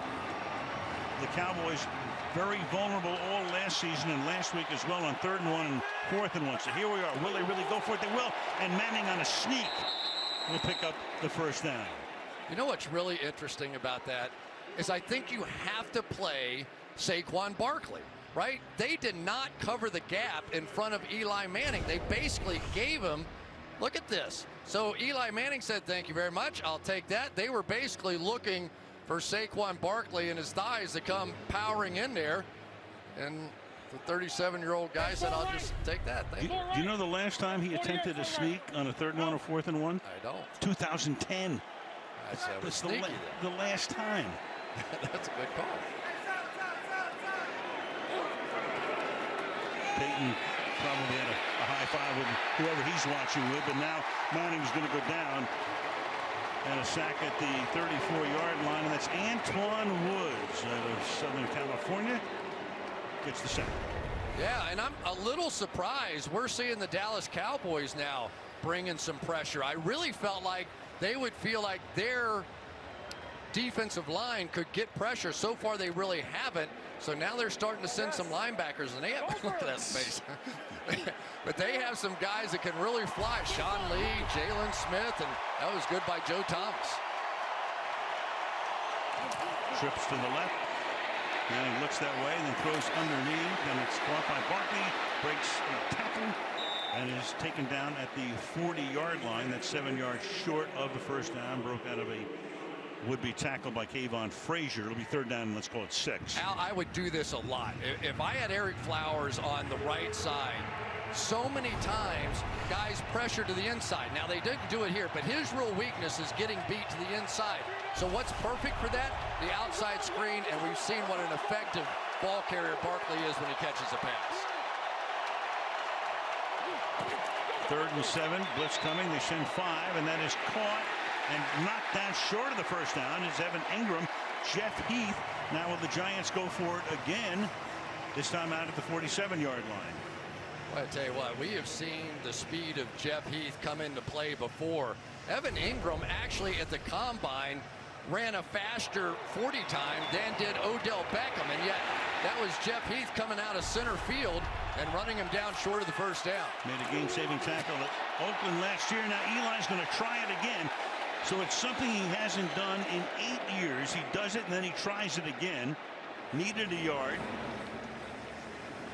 The Cowboys very vulnerable all last season and last week as well on 3rd and 1 and 4th and 1. So here we are. Will they really go for it? They will. And Manning on a sneak will pick up the first down. You know what's really interesting about that is I think you have to play Saquon Barkley, right? They did not cover the gap in front of Eli Manning. They basically gave him, look at this. So Eli Manning said, thank you very much. I'll take that. They were basically looking for Saquon Barkley and his thighs to come powering in there. And the 37-year-old guy said, I'll just take that. Thank you. Do you know the last time he attempted a sneak on a 3rd and 1 or 4th and 1? I don't. 2010. That's the last time. That's a good call. Peyton probably had a high five with whoever he's watching with, but now Manning's going to go down. And a sack at the 34-yard line, and that's Antoine Woods out of Southern California. Gets the sack. Yeah, and I'm a little surprised. We're seeing the Dallas Cowboys now bringing some pressure. I really felt like they would feel like their defensive line could get pressure. So far, they really haven't. So now they're starting to send some linebackers, and they have, look at that space. But they have some guys that can really fly. Sean Lee, Jalen Smith, and that was good by Joe Thomas. Trips to the left. And he looks that way and then throws underneath, and it's caught by Barkley, breaks a tackle, and is taken down at the 40-yard line. That's 7 yards short of the first down. Broke out of a would-be tackle by Kayvon Frazier. It'll be third down, let's call it 6. Al, I would do this a lot. If I had Eric Flowers on the right side, so many times guys pressure to the inside. Now, they didn't do it here, but his real weakness is getting beat to the inside. So what's perfect for that? The outside screen, and we've seen what an effective ball carrier Barkley is when he catches a pass. 3rd and 7, blitz coming. They send 5, and that is caught and knocked down short of the first down is Evan Ingram. Jeff Heath. Now will the Giants go for it again, this time out at the 47-yard line. Well, I tell you what, we have seen the speed of Jeff Heath come into play before. Evan Ingram actually at the combine ran a faster 40 time than did Odell Beckham, and yet that was Jeff Heath coming out of center field and running him down short of the first down. Made a game-saving tackle at Oakland last year. Now Eli's going to try it again. So it's something he hasn't done in 8 years. He does it and then he tries it again. Needed a yard.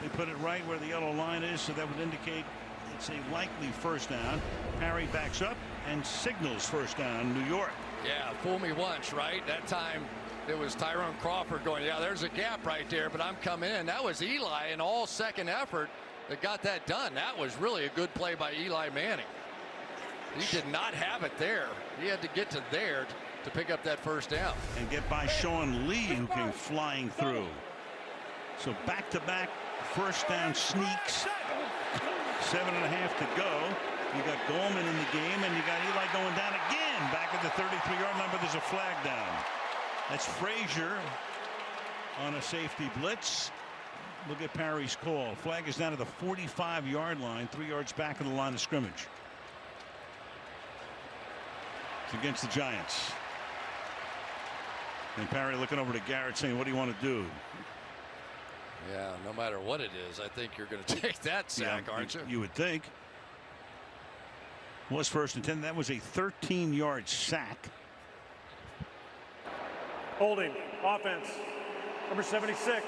They put it right where the yellow line is, so that would indicate it's a likely first down. Parry backs up and signals first down, New York. Yeah, fool me once, right? That time it was Tyrone Crawford going, yeah, there's a gap right there, but I'm coming in. That was Eli in all second effort that got that done. That was really a good play by Eli Manning. He did not have it there. He had to get to there to pick up that first down. And get by Sean Lee, who came flying through. So back-to-back first down sneaks. 7.5 to go. You got Goldman in the game, and you got Eli going down again back at the 33-yard line, but there's a flag down. That's Frazier on a safety blitz. Look at Parry's call. Flag is down to the 45-yard line, 3 yards back of the line of scrimmage. It's against the Giants. And Parry looking over to Garrett saying, what do you want to do? Yeah, no matter what it is, I think you're going to take that sack, aren't you? You would think. Was 1st and 10. That was a 13-yard sack. Holding. Offense. Number 76.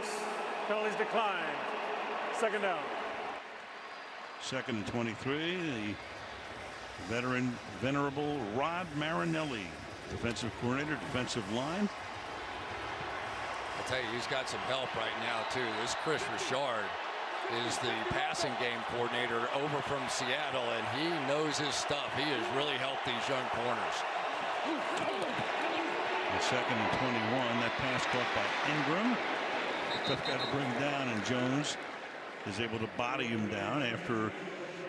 Penalties declined. 2nd down. 2nd and 23. The venerable Rod Marinelli, defensive coordinator, defensive line. I tell you, he's got some help right now too. This Chris Richard is the passing game coordinator over from Seattle, and he knows his stuff. He has really helped these young corners. The 2nd and 21. That pass caught by Ingram. Tough guy to bring down, and Jones is able to body him down after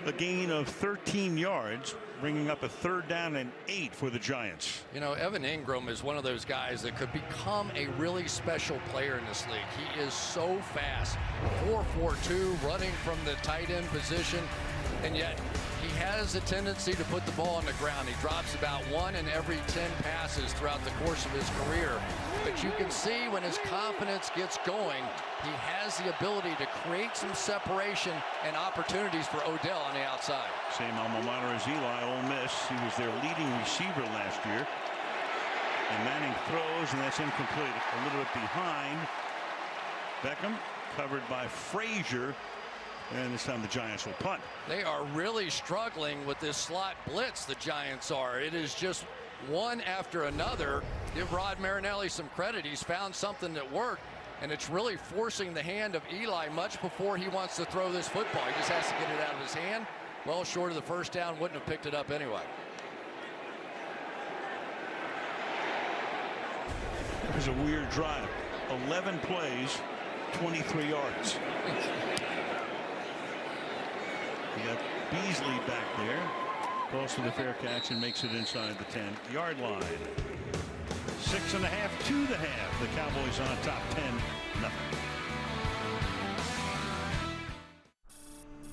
a gain of 13 yards, bringing up a 3rd down and 8 for the Giants. You know, Evan Ingram is one of those guys that could become a really special player in this league. He is so fast, 4.42, running from the tight end position, and yet he has a tendency to put the ball on the ground. He drops about 1 in every 10 passes throughout the course of his career. But you can see when his confidence gets going, he has the ability to create some separation and opportunities for Odell on the outside. Same alma mater as Eli, Ole Miss. He was their leading receiver last year. And Manning throws, and that's incomplete. A little bit behind. Beckham covered by Frazier. And this time the Giants will punt. They are really struggling with this slot blitz, the Giants are. It is just one after another. Give Rod Marinelli some credit. He's found something that worked, and it's really forcing the hand of Eli much before he wants to throw this football. He just has to get it out of his hand. Well short of the first down, wouldn't have picked it up anyway. It was a weird drive. 11 plays, 23 yards. You got Beasley back there. Calls for the fair catch and makes it inside the 10-yard line. 6.5 to the half. The Cowboys on top 10-0.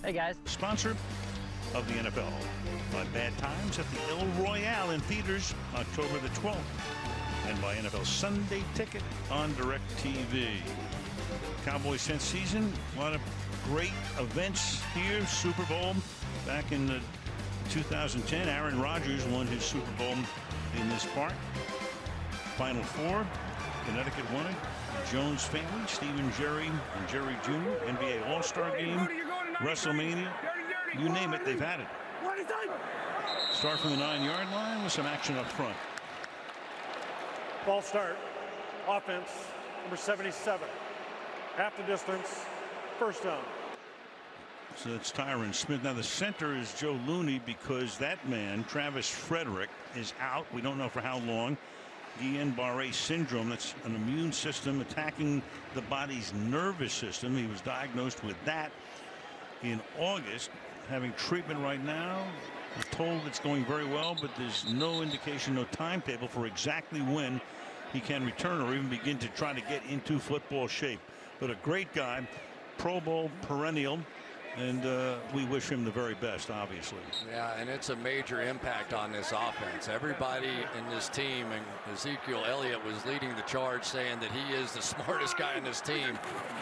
Hey guys. Sponsored of the NFL. By Bad Times at the El Royale in theaters October the 12th. And by NFL Sunday Ticket on DirecTV. Cowboys 10th season. A lot of great events here. Super Bowl back in 2010. Aaron Rodgers won his Super Bowl in this park. Final Four. Connecticut won it. The Jones family, Stephen, Jerry, and Jerry Jr. NBA All-Star Game. WrestleMania. You name it, they've had it. Start from the 9-yard line with some action up front. Ball start. Offense, number 77. Half the distance. First down. So it's Tyron Smith. Now the center is Joe Looney because that man, Travis Frederick, is out. We don't know for how long. Guillain-Barré syndrome. That's an immune system attacking the body's nervous system. He was diagnosed with that in August. Having treatment right now. We're told it's going very well, but there's no indication, no timetable for exactly when he can return or even begin to try to get into football shape. But a great guy, Pro Bowl perennial, and we wish him the very best, obviously. Yeah, and it's a major impact on this offense. Everybody in this team, and Ezekiel Elliott was leading the charge, saying that he is the smartest guy in this team,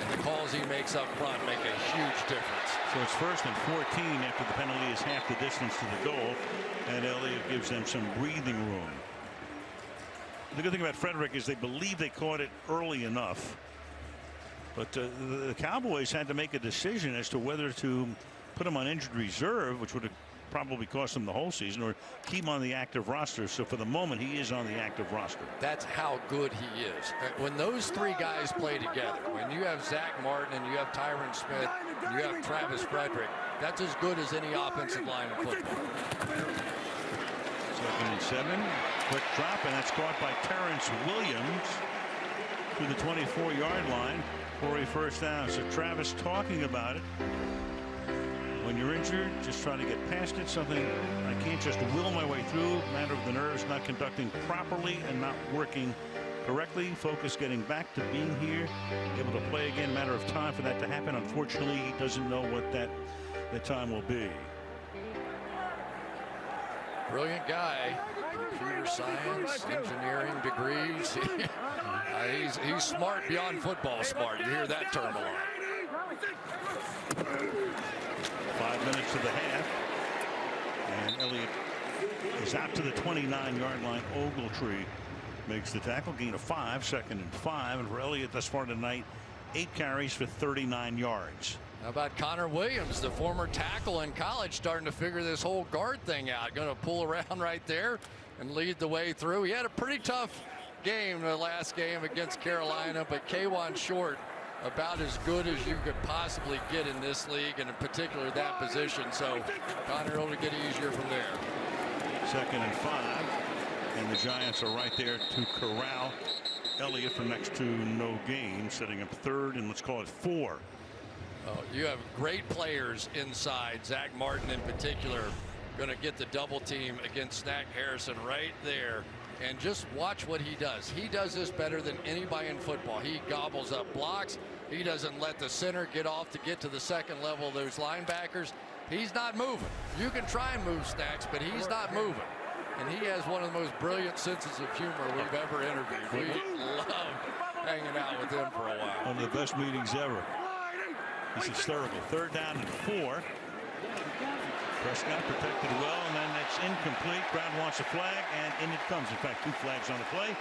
and the calls he makes up front make a huge difference. So it's 1st and 14 after the penalty is half the distance to the goal, and Elliott gives them some breathing room. The good thing about Frederick is they believe they caught it early enough. But the Cowboys had to make a decision as to whether to put him on injured reserve, which would have probably cost him the whole season, or keep him on the active roster. So for the moment, he is on the active roster. That's how good he is. When those three guys play together, when you have Zach Martin and you have Tyron Smith and you have Travis Frederick, that's as good as any offensive line in football. 2nd and 7. Quick drop, and that's caught by Terrence Williams to the 24-yard line for a first down. So Travis talking about it. When you're injured, just try to get past it. Something I can't just will my way through. Matter of the nerves, not conducting properly and not working correctly. Focus getting back to being here, able to play again. Matter of time for that to happen. Unfortunately, he doesn't know what that time will be. Brilliant guy. Computer science, engineering degrees. He's smart beyond football smart. You hear that term a lot. 5 minutes of the half. And Elliott is out to the 29-yard line. Ogletree makes the tackle. Gain of 5. 2nd and 5. And for Elliott thus far tonight, 8 carries for 39 yards. How about Connor Williams, the former tackle in college, starting to figure this whole guard thing out. Going to pull around right there and lead the way through. He had a pretty tough game the last game against Carolina, but K'Wan Short about as good as you could possibly get in this league, and in particular that position. So Connor able to get easier from there. 2nd and 5, and the Giants are right there to corral Elliott for next to no gain, setting up 3rd and let's call it 4. Oh, you have great players inside. Zach Martin in particular going to get the double team against Snack Harrison right there. And just watch what he does. He does this better than anybody in football. He gobbles up blocks. He doesn't let the center get off to get to the second level of those linebackers. He's not moving. You can try and move Snacks, but he's not moving. And he has one of the most brilliant senses of humor we've ever interviewed. We love hanging out with him for a while. One of the best meetings ever. He's hysterical. 3rd down and 4. Prescott protected well, and then it's incomplete. Brown wants a flag, and in it comes. In fact, 2 flags on the play.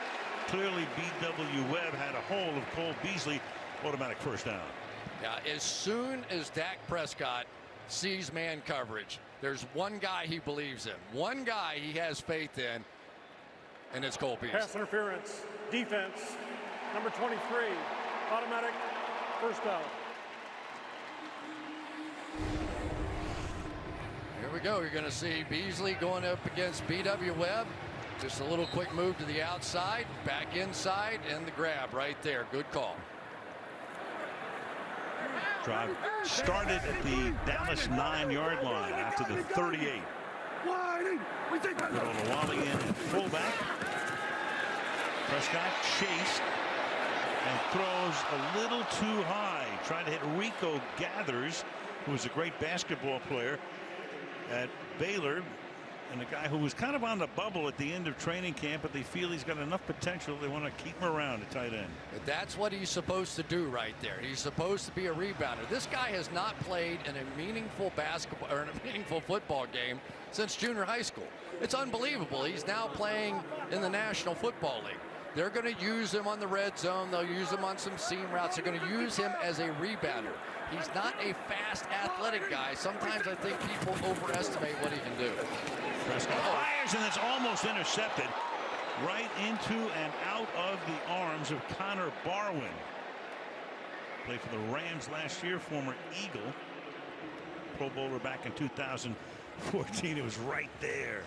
Clearly, B.W. Webb had a hold of Cole Beasley. Automatic first down. Yeah, as soon as Dak Prescott sees man coverage, there's one guy he believes in. One guy he has faith in, and it's Cole Beasley. Pass interference. Defense. Number 23. Automatic first down. Here we go. You're going to see Beasley going up against B.W. Webb. Just a little quick move to the outside, back inside, and the grab right there. Good call. Drive started at the Dallas 9-yard line out to the 38. Wally in at fullback. Prescott chased and throws a little too high. Trying to hit Rico Gathers, who was a great basketball player at Baylor, and a guy who was kind of on the bubble at the end of training camp, but they feel he's got enough potential. They want to keep him around at tight end. But that's what he's supposed to do right there. He's supposed to be a rebounder. This guy has not played in a meaningful basketball or in a meaningful football game since junior high school. It's unbelievable. He's now playing in the National Football League. They're going to use him on the red zone. They'll use him on some seam routes. They're going to use him as a rebounder. He's not a fast, athletic guy. Sometimes I think people overestimate what he can do. Prescott fires, and it's almost intercepted right into and out of the arms of Connor Barwin. Played for the Rams last year, former Eagle. Pro Bowler back in 2014. It was right there.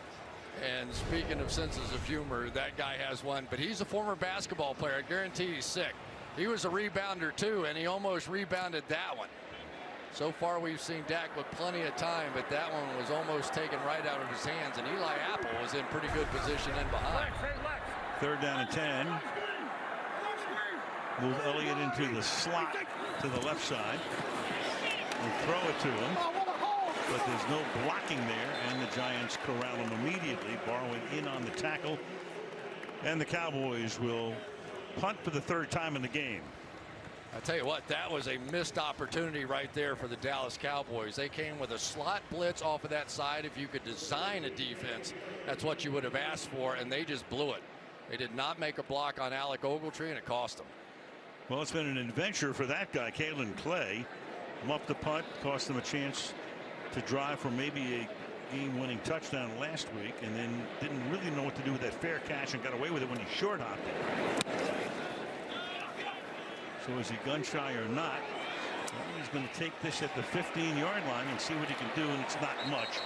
And speaking of senses of humor, that guy has one, but he's a former basketball player. I guarantee he's sick. He was a rebounder too, and he almost rebounded that one. So far we've seen Dak with plenty of time, but that one was almost taken right out of his hands, and Eli Apple was in pretty good position in behind. 3rd down and 10. Move Elliott into the slot to the left side and throw it to him. But there's no blocking there, and the Giants corral him immediately. Barwin in on the tackle, and the Cowboys will punt for the 3rd time in the game. I tell you what, that was a missed opportunity right there for the Dallas Cowboys. They came with a slot blitz off of that side. If you could design a defense, that's what you would have asked for, and they just blew it. They did not make a block on Alec Ogletree, and it cost them. Well, it's been an adventure for that guy, Kalen Clay. Muffed the punt, cost them a chance to drive for maybe a game-winning touchdown last week, and then didn't really know what to do with that fair catch and got away with it when he short hopped it. So is he gun shy or not? Well, he's going to take this at the 15-yard line and see what he can do, and it's not much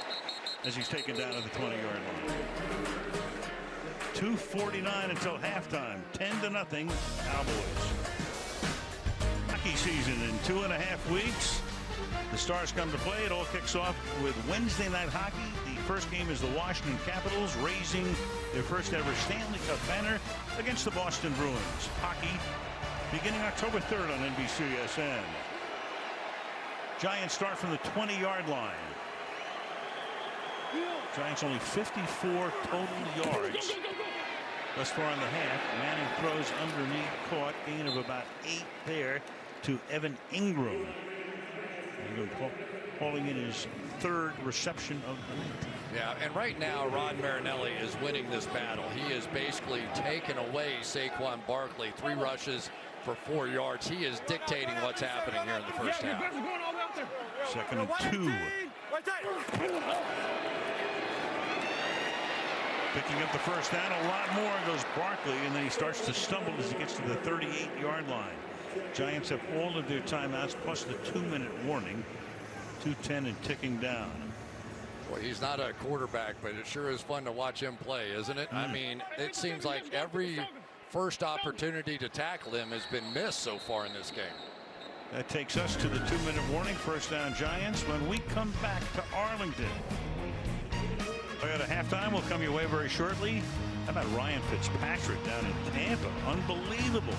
as he's taken down at the 20-yard line. 2:49 until halftime. 10-0 Cowboys. Hockey season in 2.5 weeks. The Stars come to play. It all kicks off with Wednesday night hockey. The first game is the Washington Capitals raising their first ever Stanley Cup banner against the Boston Bruins. Hockey beginning October 3rd on NBCSN. Giants start from the 20-yard line. Giants only 54 total yards thus far in the half. Manning throws underneath, caught, gain of about 8 there to Evan Ingram. Calling in his 3rd reception of the night. Yeah, and right now Rod Marinelli is winning this battle. He has basically taken away Saquon Barkley. 3 rushes for 4 yards. He is dictating what's happening here in the first half. 2nd and 2. Picking up the first down, a lot more goes Barkley, and then he starts to stumble as he gets to the 38-yard line. Giants have all of their timeouts plus the 2-minute warning. 2:10 and ticking down. Well, he's not a quarterback, but it sure is fun to watch him play, isn't it? I mean, it seems like every first opportunity to tackle him has been missed so far in this game. That takes us to the 2-minute warning. First down Giants. When we come back to Arlington. At a halftime, we'll come your way very shortly. How about Ryan Fitzpatrick down in Tampa? Unbelievable.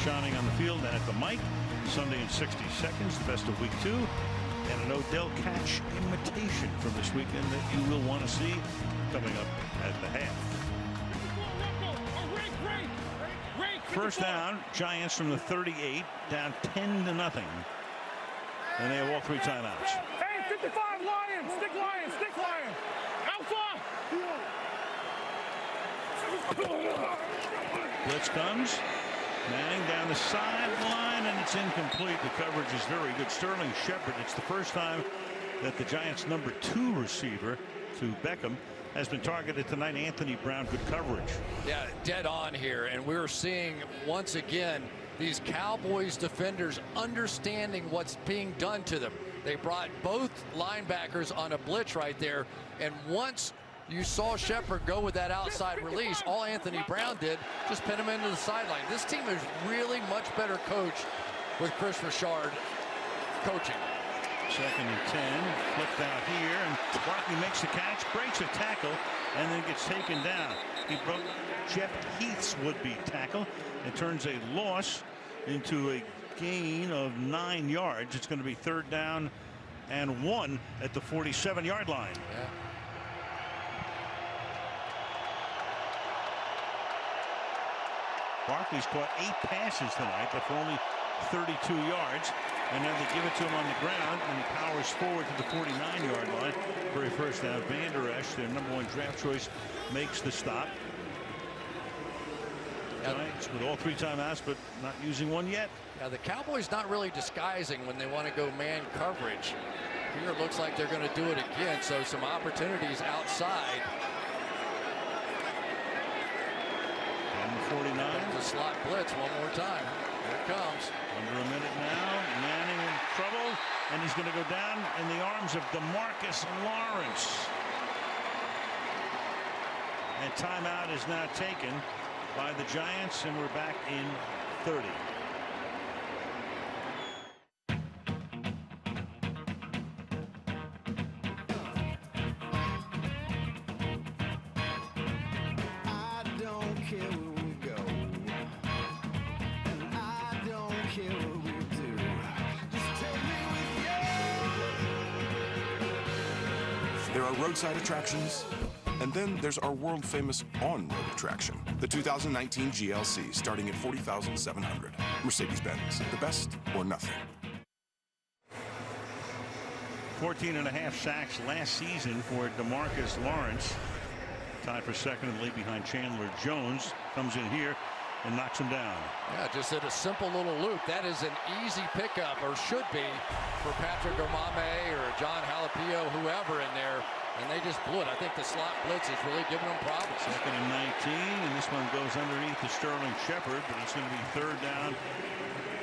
Shining on the field and at the mic. Sunday in 60 seconds, the best of week 2. And an Odell catch imitation from this weekend that you will want to see coming up at the half. First down, Giants from the 38, down 10-0. And they have all 3 timeouts. Hey, 55 Lions, stick Lions, stick Lions. Alpha. Blitz comes. Manning down the sideline, and it's incomplete. The coverage is very good. Sterling Shepard, it's the first time that the Giants' number 2 receiver, to Beckham, has been targeted tonight. Anthony Brown, good coverage. Yeah, dead on here. And we're seeing once again these Cowboys defenders understanding what's being done to them. They brought both linebackers on a blitz right there. And once you saw Shepard go with that outside release, all Anthony Brown did, just pin him into the sideline. This team is really much better coached with Chris Richard coaching. 2nd and 10, flipped out here, and Barkley makes the catch, breaks a tackle, and then gets taken down. He broke Jeff Heath's would-be tackle and turns a loss into a gain of 9 yards. It's going to be 3rd down and 1 at the 47-yard line. Yeah. Barkley's caught 8 passes tonight, but for only 32 yards. And then they give it to him on the ground, and he powers forward to the 49-yard line. Very first down, Van Der Esch, their #1 draft choice, makes the stop. Giants with all 3 timeouts, but not using one yet. Yeah, the Cowboys not really disguising when they want to go man coverage. Here it looks like they're going to do it again, so some opportunities outside. And the 49. The slot blitz one more time. Here it comes. Under a minute now. Manning in trouble, and he's going to go down in the arms of DeMarcus Lawrence. And timeout is now taken by the Giants, and we're back in 30. There are roadside attractions, and then there's our world-famous on-road attraction, the 2019 GLC, starting at $40,700. Mercedes-Benz, the best or nothing. 14.5 sacks last season for DeMarcus Lawrence. Tied for second in the league behind Chandler Jones. Comes in here and knocks him down. Yeah, just hit a simple little loop. That is an easy pickup, or should be, for Patrick Omame or John Jalapeno, whoever in there, and they just blew it. I think the slot blitz is really giving them problems. Second and 19, and this one goes underneath to Sterling Shepard, but it's going to be third down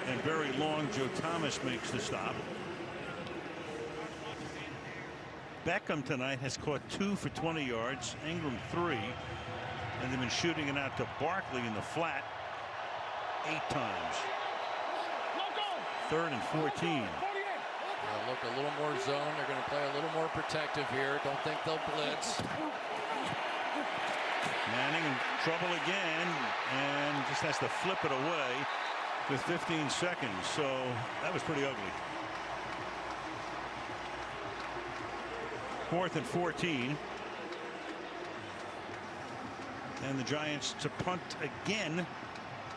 and very long. Joe Thomas makes the stop. Beckham tonight has caught 2 for 20 yards, Ingram 3. And they've been shooting it out to Barkley in the flat 8 times. Third and 14. Look a little more zone. They're going to play a little more protective here. Don't think they'll blitz. Manning in trouble again, and just has to flip it away with 15 seconds. So that was pretty ugly. 4th and 14. And the Giants to punt again,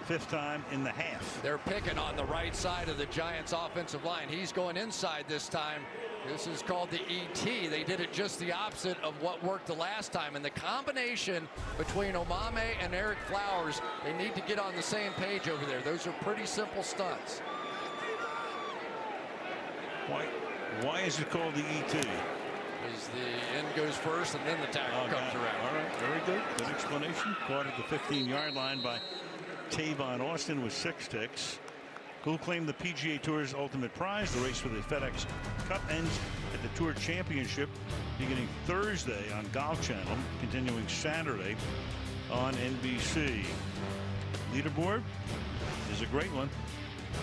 5th time in the half. They're picking on the right side of the Giants offensive line. He's going inside this time. This is called the ET. They did it just the opposite of what worked the last time. And the combination between Omame and Eric Flowers, they need to get on the same page over there. Those are pretty simple stunts. Why is it called the ET? Because the end goes first and then the tackle comes around. All right, very good. Good explanation. Caught at the 15-yard line by Tavon Austin with 6 ticks. Who claimed the PGA Tour's ultimate prize. The race for the FedEx Cup ends at the Tour Championship beginning Thursday on Golf Channel, continuing Saturday on NBC. Leaderboard is a great one.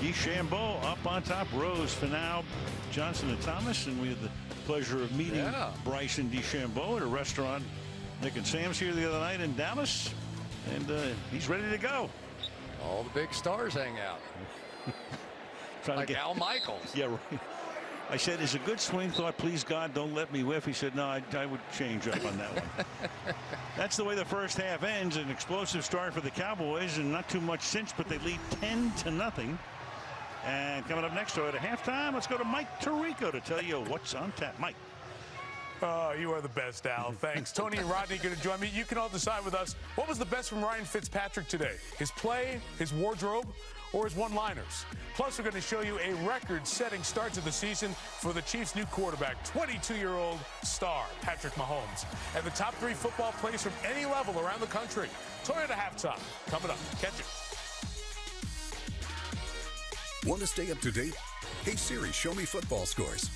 DeChambeau up on top. Rose, Finau, Johnson, and Thomas. And we had the pleasure of meeting Bryson DeChambeau at a restaurant Nick and Sam's here the other night in Dallas, and he's ready to go. All the big stars hang out. Like Al Michaels. Yeah, right. I said, is a good swing thought, please God don't let me whiff. He said, no, I would change up on that one. That's the way the first half ends. An explosive start for the Cowboys, and not too much cinch, but they lead 10-0. And coming up next at halftime, let's go to Mike Tirico to tell you what's on tap. Mike. Oh, you are the best, Al. Thanks. Tony and Rodney are going to join me. You can all decide with us, what was the best from Ryan Fitzpatrick today? His play, his wardrobe, or his one-liners? Plus, we're going to show you a record-setting start to the season for the Chiefs' new quarterback, 22-year-old star, Patrick Mahomes. And the top 3 football plays from any level around the country. Tony at halftime. Coming up. Catch it. Want to stay up to date? Hey Siri, show me football scores.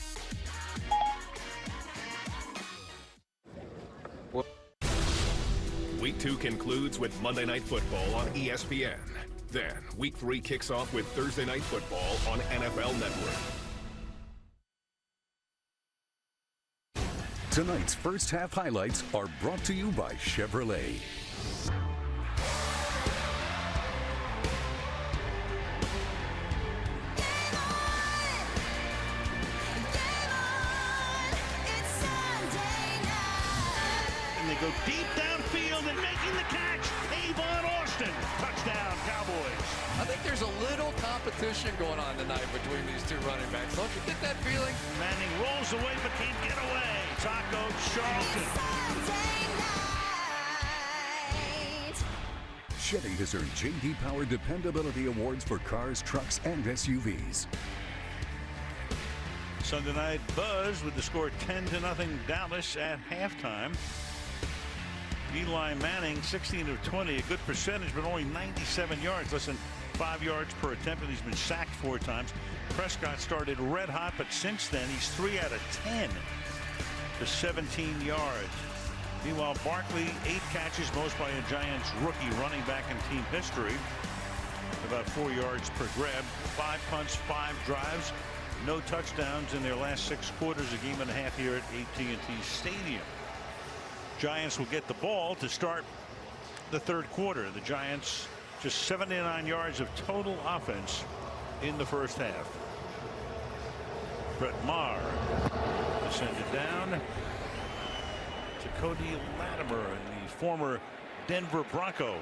Week 2 concludes with Monday Night Football on ESPN. Then, Week 3 kicks off with Thursday Night Football on NFL Network. Tonight's first half highlights are brought to you by Chevrolet. they go deep downfield and making the catch. Avon Austin. Touchdown, Cowboys. I think there's a little competition going on tonight between these two running backs. Don't you get that feeling? Manning rolls away but can't get away. Taco Charlton. Chevy has earned J.D. Power Dependability Awards for cars, trucks, and SUVs. Sunday night buzz with the score 10-0 Dallas at halftime. Eli Manning, 16 of 20, a good percentage, but only 97 yards, less than 5 yards per attempt, and he's been sacked 4 times. Prescott started red hot, but since then he's 3 out of 10 to 17 yards. Meanwhile, Barkley, 8 catches, most by a Giants rookie running back in team history. About 4 yards per grab, 5 punts, 5 drives, no touchdowns in their last 6 quarters, a game and a half here at AT&T Stadium. Giants will get the ball to start the 3rd quarter. The Giants just 79 yards of total offense in the first half. Brett Maher descended down to Cody Latimer, the former Denver Bronco,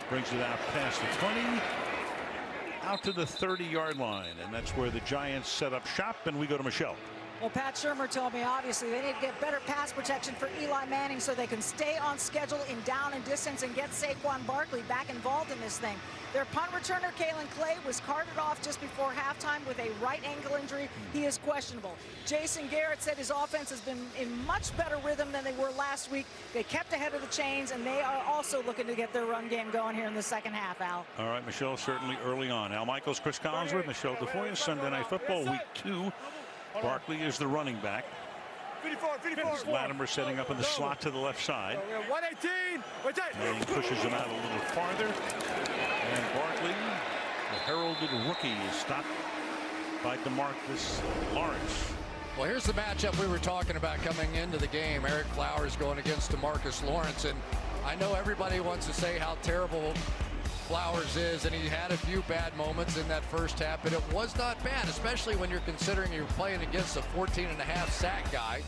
brings it out past the 20, out to the 30-yard line, and that's where the Giants set up shop, and we go to Michelle. Well, Pat Shurmur told me, obviously, they need to get better pass protection for Eli Manning so they can stay on schedule in down and distance and get Saquon Barkley back involved in this thing. Their punt returner, Kalen Clay, was carted off just before halftime with a right ankle injury. He is questionable. Jason Garrett said his offense has been in much better rhythm than they were last week. They kept ahead of the chains, and they are also looking to get their run game going here in the second half, Al. All right, Michelle, certainly early on. Al Michaels, Chris Collinsworth, Michelle DeFoy, Sunday Night Football, Week 2. Barkley is the running back. Latimer setting up in the slot to the left side. 118. Manning pushes him out a little farther. And Barkley, the heralded rookie, is stopped by DeMarcus Lawrence. Well, here's the matchup we were talking about coming into the game. Eric Flowers going against DeMarcus Lawrence. And I know everybody wants to say how terrible Flowers is, and he had a few bad moments in that first half, but it was not bad, especially when you're considering you're playing against a 14.5 sack guy.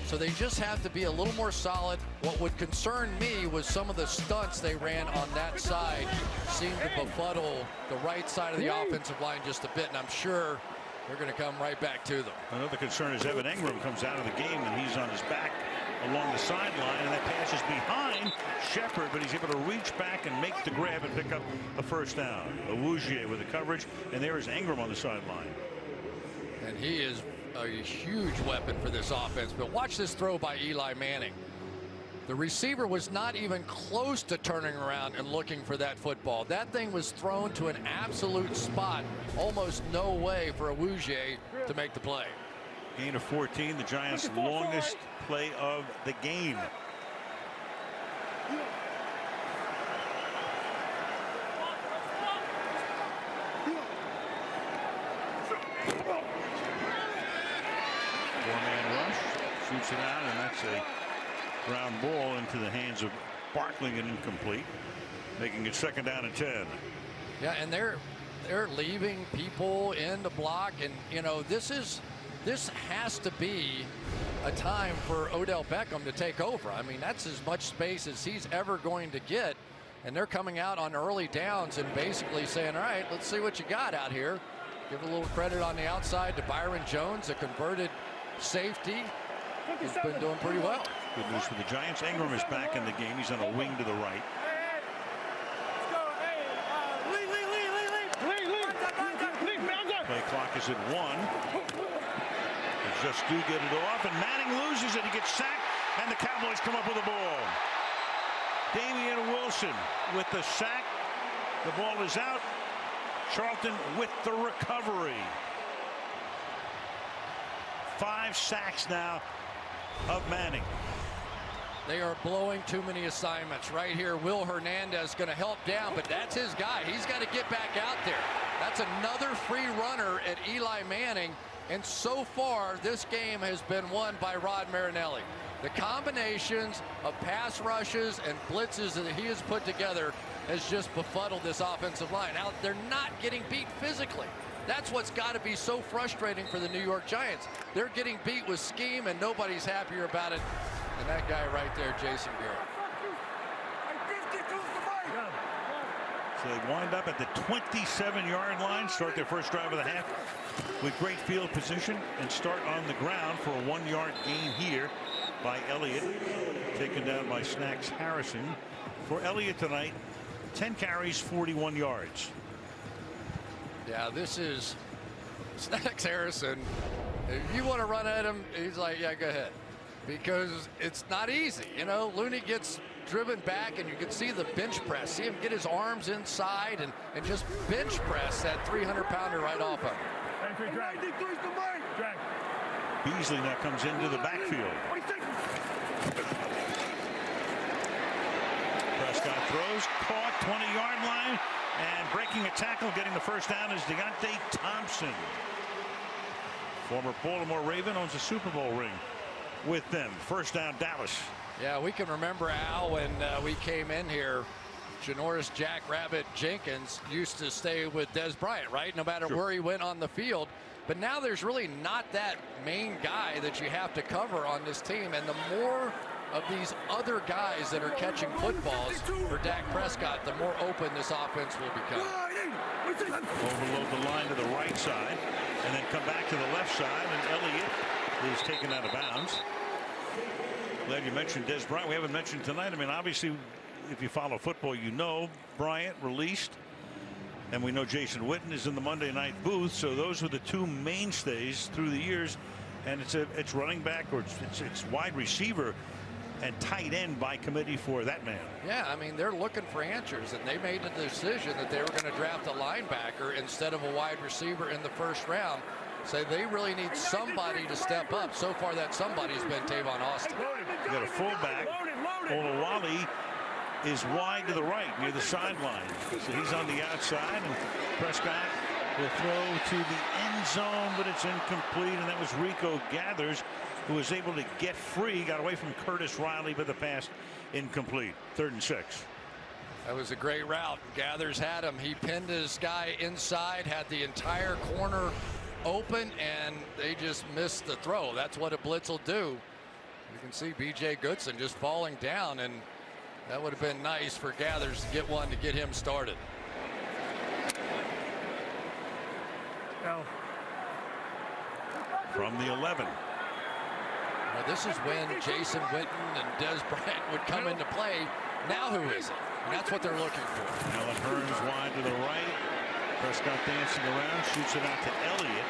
So they just have to be a little more solid. What would concern me was some of the stunts they ran on that side seemed to befuddle the right side of the offensive line just a bit, and I'm sure they're going to come right back to them. Another concern is Evan Engram comes out of the game, and he's on his back along the sideline, and that pass is behind Shepard, but he's able to reach back and make the grab and pick up the first down. Awuzie with the coverage, and there is Engram on the sideline. And he is a huge weapon for this offense. But watch this throw by Eli Manning. The receiver was not even close to turning around and looking for that football. That thing was thrown to an absolute spot. Almost no way for Awuzie to make the play. Gain of 14, the Giants' longest play of the game. Four-man rush, shoots it out, and that's a ground ball into the hands of Barkley and incomplete, making it 2nd down and 10. Yeah, and they're leaving people in the block, and you know this has to be a time for Odell Beckham to take over. I mean, that's as much space as he's ever going to get, and they're coming out on early downs and basically saying, all right, let's see what you got out here. Give a little credit on the outside to Byron Jones, a converted safety. He's been doing pretty well. Good news for the Giants. Engram is back in the game. He's on a wing to the right. Play clock is at 1. They just do get it off, and Manning loses it. He gets sacked, and the Cowboys come up with the ball. Damian Wilson with the sack. The ball is out. Charlton with the recovery. 5 sacks now of Manning. They are blowing too many assignments right here. Will Hernandez going to help down, but that's his guy. He's got to get back out there. That's another free runner at Eli Manning, and so far this game has been won by Rod Marinelli. The combinations of pass rushes and blitzes that he has put together has just befuddled this offensive line. Now, they're not getting beat physically. That's what's got to be so frustrating for the New York Giants. They're getting beat with scheme, and nobody's happier about it than that guy right there, Jason Garrett. So they wind up at the 27-yard line, start their first drive of the half with great field position, and start on the ground for a 1-yard gain here by Elliott, taken down by Snacks Harrison. For Elliott tonight, 10 carries, 41 yards. Yeah, this is Snacks Harrison. If you want to run at him, he's like, yeah, go ahead. Because it's not easy. You know, Looney gets driven back, and you can see the bench press. See him get his arms inside and just bench press that 300-pounder right off of him. Beasley now comes into the backfield. Prescott throws, caught, 20-yard line, and breaking a tackle, getting the first down is Deontay Thompson. Former Baltimore Raven owns a Super Bowl ring with them. First down, Dallas. Yeah, we can remember, Al, when we came in here, Janoris Jackrabbit Jenkins used to stay with Des Bryant, right? No matter where he went on the field. But now there's really not that main guy that you have to cover on this team. And the more of these other guys that are catching footballs for Dak Prescott, the more open this offense will become. Overload the line to the right side and then come back to the left side, and Elliott is taken out of bounds. Glad you mentioned Des Bryant. We haven't mentioned tonight. I mean, obviously, if you follow football, you know Bryant released, and we know Jason Witten is in the Monday night booth. So those were the two mainstays through the years, and it's running back, or it's wide receiver and tight end by committee for that man. Yeah, I mean, they're looking for answers, and they made the decision that they were going to draft a linebacker instead of a wide receiver in the first round. So they really need somebody to step up. So far, that somebody's been Tavon Austin. You got a fullback. Olawale is wide to the right near the sideline. So he's on the outside, and Prescott will throw to the end zone, but it's incomplete, and that was Rico Gathers, who was able to get free, got away from Curtis Riley, but the pass incomplete. 3rd and 6. That was a great route. Gathers had him. He pinned his guy inside, had the entire corner open, and they just missed the throw. That's what a blitz will do. You can see B.J. Goodson just falling down, and that would have been nice for Gathers to get one to get him started. From the 11. Now this is when Jason Witten and Des Bryant would come into play. Now who is it? And that's what they're looking for. Alan Hearns wide to the right. Prescott dancing around, shoots it out to Elliott,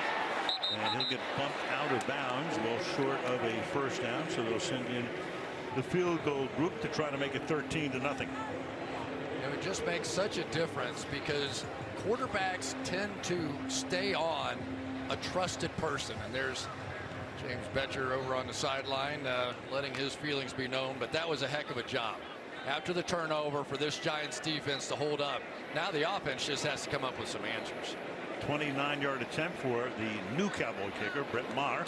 and he'll get bumped out of bounds, well short of a first down. So they'll send in the field goal group to try to make it 13-0. It would just make such a difference, because quarterbacks tend to stay on a trusted person, and there's James Betcher over on the sideline letting his feelings be known. But that was a heck of a job after the turnover for this Giants defense to hold up. Now the offense just has to come up with some answers. 29-yard attempt for the new Cowboy kicker, Brett Maher.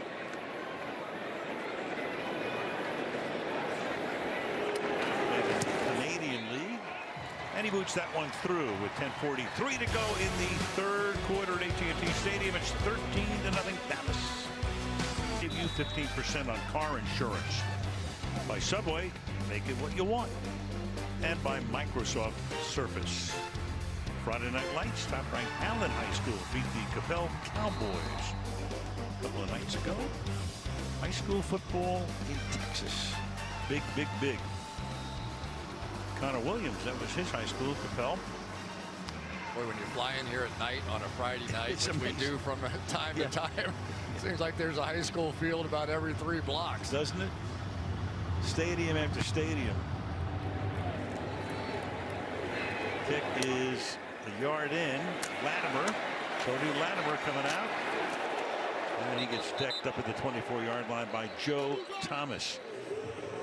Canadian League, and he boots that one through with 10:43 to go in the third quarter at AT&T Stadium. It's 13-0 Dallas. Give you 15% on car insurance. By Subway, make it what you want. And by Microsoft Surface. Friday Night Lights, top-ranked Allen High School beat the Capel Cowboys a couple of nights ago. High school football in Texas. Big, big, big. Connor Williams, that was his high school, Capel. Boy, when you fly in here at night on a Friday night, which we do from time to time, it seems like there's a high school field about every 3 blocks. Doesn't it? Stadium after stadium. Kick is a yard in. Latimer. Cody Latimer coming out. And he gets decked up at the 24-yard line by Joe Thomas.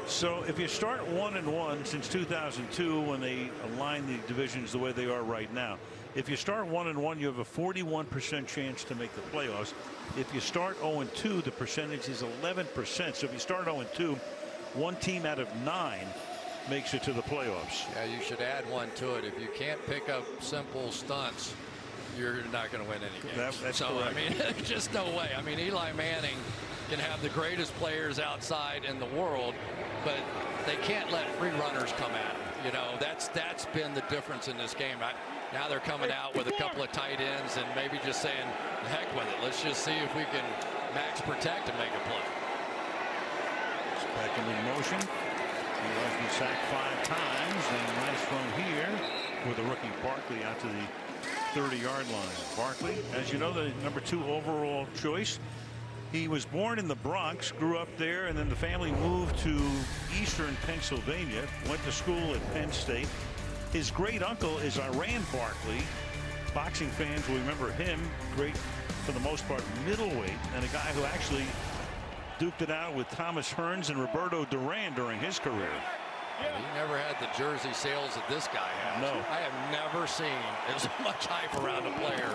So if you start 1-1 since 2002, when they align the divisions the way they are right now, if you start 1-1, you have a 41% chance to make the playoffs. If you start 0-2, the percentage is 11%. So if you start 0-2, one team out of 9 makes it to the playoffs. Yeah, you should add one to it. If you can't pick up simple stunts, you're not going to win any games. That's so, correct. I mean, there's just no way. I mean, Eli Manning can have the greatest players outside in the world, but they can't let free runners come at them. You know, that's been the difference in this game. Now they're coming out with a couple of tight ends and maybe just saying, the heck with it. Let's just see if we can max protect and make a play. Beckham in motion. He has been sacked 5 times. And nice run here with the rookie Barkley out to the 30-yard line. Barkley, as you know, the number 2 overall choice. He was born in the Bronx, grew up there, and then the family moved to eastern Pennsylvania, went to school at Penn State. His great uncle is Iran Barkley. Boxing fans will remember him. Great, for the most part, middleweight, and a guy who actually duked it out with Thomas Hearns and Roberto Duran during his career. He never had the jersey sales that this guy has. No. I have never seen as much hype around a player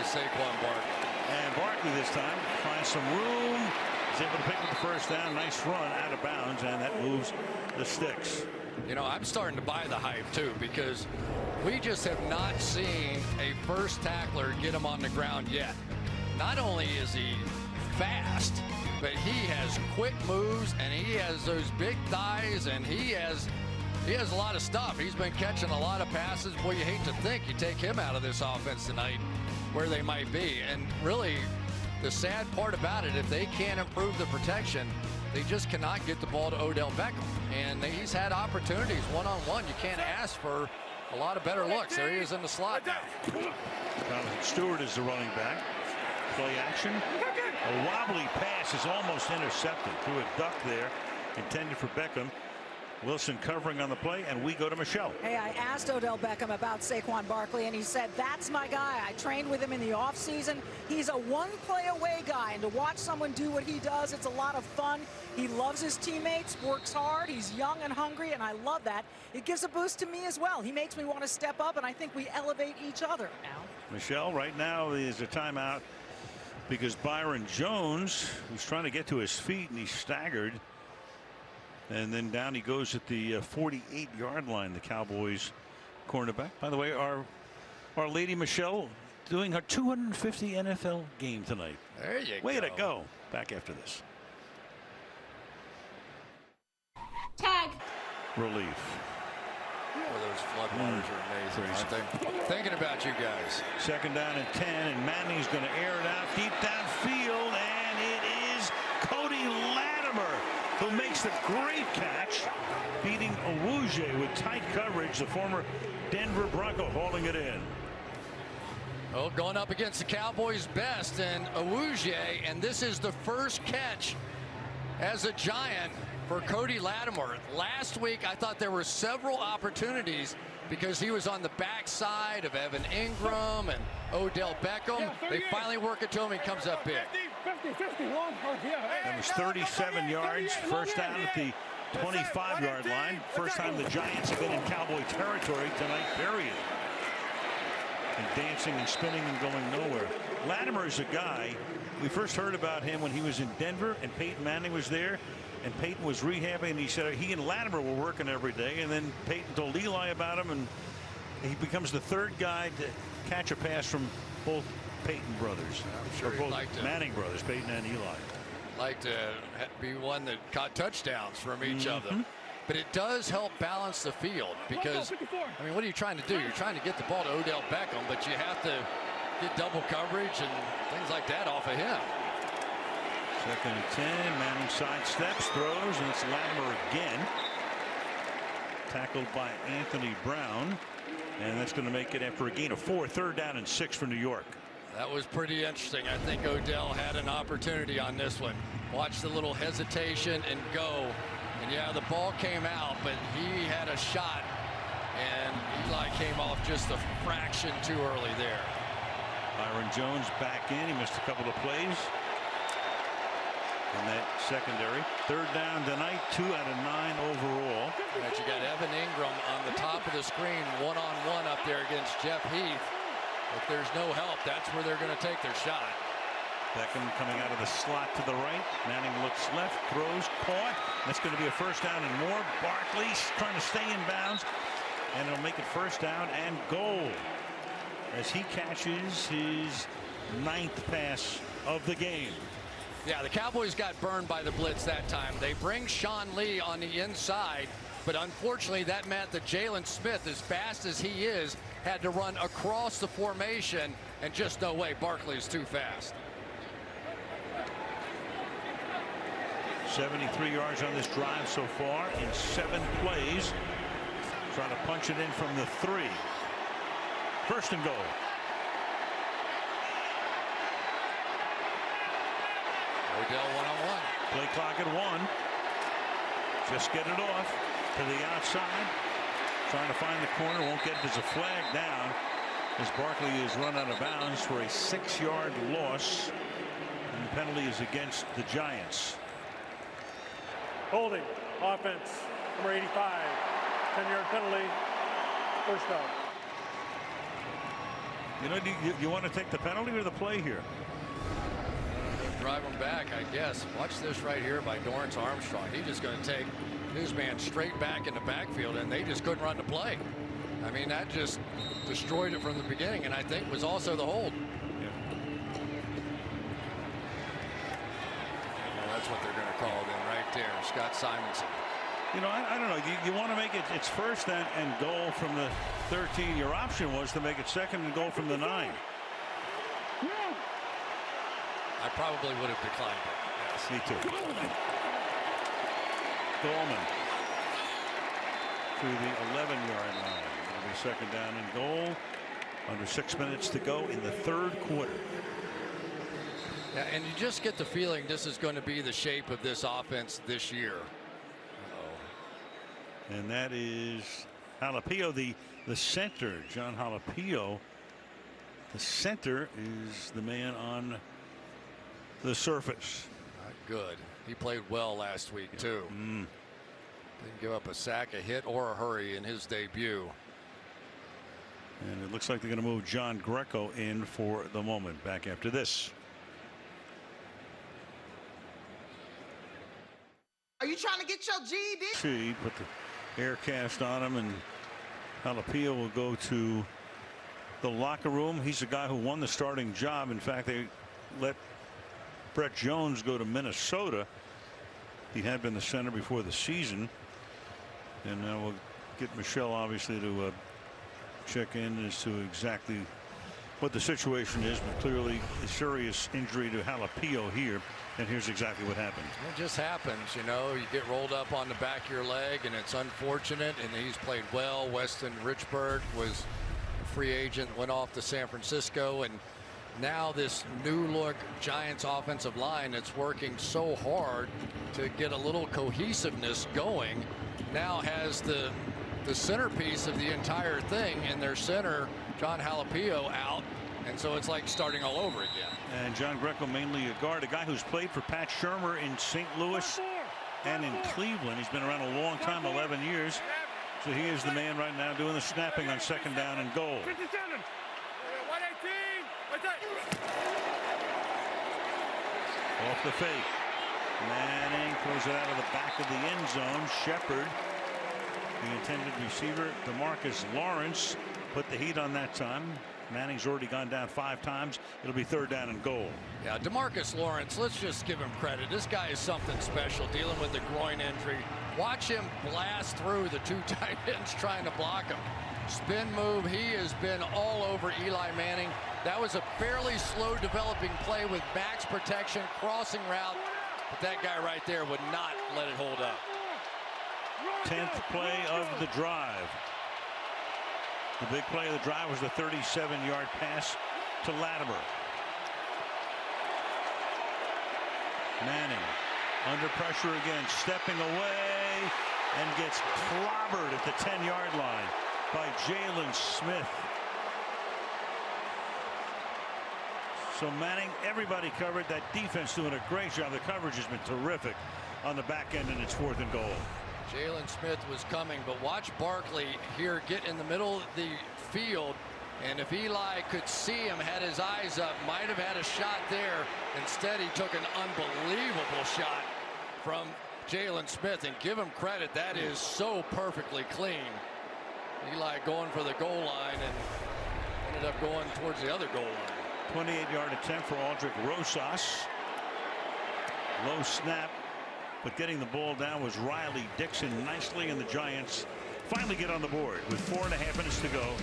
as Saquon Barkley. And Barkley this time finds some room. He's able to pick up the first down. Nice run out of bounds, and that moves the sticks. You know, I'm starting to buy the hype too, because we just have not seen a first tackler get him on the ground yet. Not only is he fast, but he has quick moves, and he has those big thighs, and he has a lot of stuff. He's been catching a lot of passes. Boy, you hate to think you take him out of this offense tonight, where they might be. And really, the sad part about it, if they can't improve the protection, they just cannot get the ball to Odell Beckham. And he's had opportunities one-on-one. You can't ask for a lot of better looks. There he is in the slot now. Jonathan Stewart is the running back. Play action. A wobbly pass is almost intercepted through a duck there, intended for Beckham. Wilson covering on the play, and we go to Michelle. Hey, I asked Odell Beckham about Saquon Barkley, and he said, that's my guy. I trained with him in the offseason. He's a one-play-away guy, and to watch someone do what he does, it's a lot of fun. He loves his teammates, works hard. He's young and hungry, and I love that. It gives a boost to me as well. He makes me want to step up, and I think we elevate each other now. Michelle, right now is a timeout because Byron Jones, who's trying to get to his feet, and he's staggered. And then down he goes at the 48-yard line, the Cowboys cornerback. By the way, our lady Michelle doing her 250 NFL game tonight. There you go. Way to go. Back after this. Tag. Relief. Oh, those floodwaters are amazing, aren't they? Thinking about you guys. 2nd down and 10, and Manning's going to air it out deep downfield, and it is Cody Latimer who makes the great catch, beating Awuje with tight coverage, the former Denver Bronco hauling it in. Oh, going up against the Cowboys' best, and Awuje, and this is the first catch as a Giant for Cody Latimer. Last week, I thought there were several opportunities because he was on the backside of Evan Ingram and Odell Beckham. They finally work it to him. He comes up big. That was 37 yards. First down at the 25-yard line. First time the Giants have been in Cowboy territory tonight, period. And dancing and spinning and going nowhere. Latimer is a guy, we first heard about him when he was in Denver and Peyton Manning was there. And Peyton was rehabbing, and he said he and Latimer were working every day. And then Peyton told Eli about him, and he becomes the 3rd guy to catch a pass from both Peyton brothers. I'm sure or both like Manning brothers, Peyton and Eli. Like to be one that caught touchdowns from each of them. But it does help balance the field because, I mean, what are you trying to do? You're trying to get the ball to Odell Beckham, but you have to get double coverage and things like that off of him. 2nd and 10. Manning sidesteps, throws, and it's Latimer again. Tackled by Anthony Brown. And that's going to make it after a gain of 4. 3rd down and 6 for New York. That was pretty interesting. I think Odell had an opportunity on this one. Watch the little hesitation and go. And yeah, the ball came out, but he had a shot. And Eli came off just a fraction too early there. Byron Jones back in. He missed a couple of plays in that secondary. 3rd down tonight, 2 out of 9 overall. But you got Evan Ingram on the top of the screen, one-on-one up there against Jeff Heath. If there's no help, that's where they're going to take their shot. Beckham coming out of the slot to the right. Manning looks left, throws, caught. That's going to be a 1st down and more. Barkley trying to stay in bounds, and it'll make it 1st down and goal. as he catches his 9th pass of the game. Yeah, the Cowboys got burned by the blitz that time. They bring Sean Lee on the inside, but unfortunately that meant that Jalen Smith, as fast as he is, had to run across the formation, and just no way. Barkley is too fast. 73 yards on this drive so far in 7 plays. Trying to punch it in from the 3. First and goal. Odell one-on-one. Play clock at 1. Just get it off to the outside. Trying to find the corner. Won't get it. There's a flag down as Barkley is run out of bounds for a 6-yard loss. And the penalty is against the Giants. Holding. Offense. Number 85. 10-yard penalty. First down. You know, you want to take the penalty or the play here? Drive him back, I guess. Watch this right here by Dorrance Armstrong. He's just going to take his man straight back in the backfield, and they just couldn't run the play. I mean, that just destroyed it from the beginning, and I think was also the hold. Yeah. Well, that's what they're going to call it in right there. Scott Simonson. You know, I don't know. You want to make it, it's first and goal from the 13. Your option was to make it second and goal from the 9. I probably would have declined it. Yes. Me too. Goldman to the 11-yard line. It'll be second down and goal. Under 6 minutes to go in the 3rd quarter. Yeah, and you just get the feeling this is going to be the shape of this offense this year. And that is Jalapeno, the center. John Jalapeno, the center, is the man on the surface. Not good. He played well last week too. Didn't give up a sack, a hit, or a hurry in his debut. And it looks like they're going to move John Greco in for the moment. Back after this. Are you trying to get your GED? Put the air cast on him, and Jalapeno will go to the locker room. He's the guy who won the starting job. In fact, they let Brett Jones go to Minnesota. He had been the center before the season, and now we'll get Michelle obviously to check in as to exactly what the situation is, but clearly a serious injury to Jalapeno here. And here's exactly what happened. It just happens, you know. You get rolled up on the back of your leg, and it's unfortunate. And he's played well. Weston Richburg was a free agent, went off to San Francisco, and now this new look Giants offensive line that's working so hard to get a little cohesiveness going now has the centerpiece of the entire thing, and their center John Jalapeno out, and so it's like starting all over again. And John Greco mainly a guard, a guy who's played for Pat Shurmur in St. Louis and in Cleveland. He's been around a long time, 11 years. So he is the man right now doing the snapping on second down and goal. 57. 118. Off the fake. Manning throws it out of the back of the end zone. Shepard, the intended receiver, DeMarcus Lawrence, put the heat on that time. Manning's already gone down 5 times. It'll be third down and goal. Yeah, DeMarcus Lawrence, let's just give him credit. This guy is something special, dealing with the groin injury. Watch him blast through the 2 tight ends trying to block him. Spin move. He has been all over Eli Manning. That was a fairly slow developing play with max protection, crossing route. But that guy right there would not let it hold up. 10th play of the drive. The big play of the drive was the 37-yard pass to Latimer. Manning under pressure again, stepping away, and gets clobbered at the 10-yard line by Jalen Smith. So Manning, everybody covered. That defense doing a great job. The coverage has been terrific on the back end, and it's 4th and goal. Jalen Smith was coming, but watch Barkley here get in the middle of the field, and if Eli could see him, had his eyes up, might have had a shot there. Instead, he took an unbelievable shot from Jalen Smith, and give him credit, that is so perfectly clean. Eli going for the goal line, and ended up going towards the other goal line. 28-yard attempt for Aldrich Rosas. Low snap, but getting the ball down was Riley Dixon nicely, and the Giants finally get on the board with 4.5 minutes to go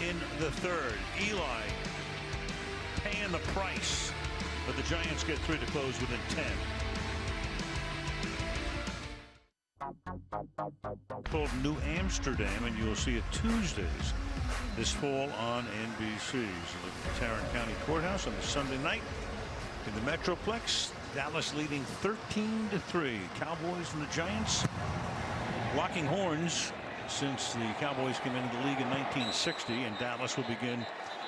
in the third. Eli paying the price, but the Giants get through to close within 10. Called New Amsterdam, and you'll see it Tuesdays this fall on NBC. So the Tarrant County Courthouse on the Sunday night in the Metroplex. Dallas leading 13-3. Cowboys and the Giants locking horns since the Cowboys came into the league in 1960, and Dallas will begin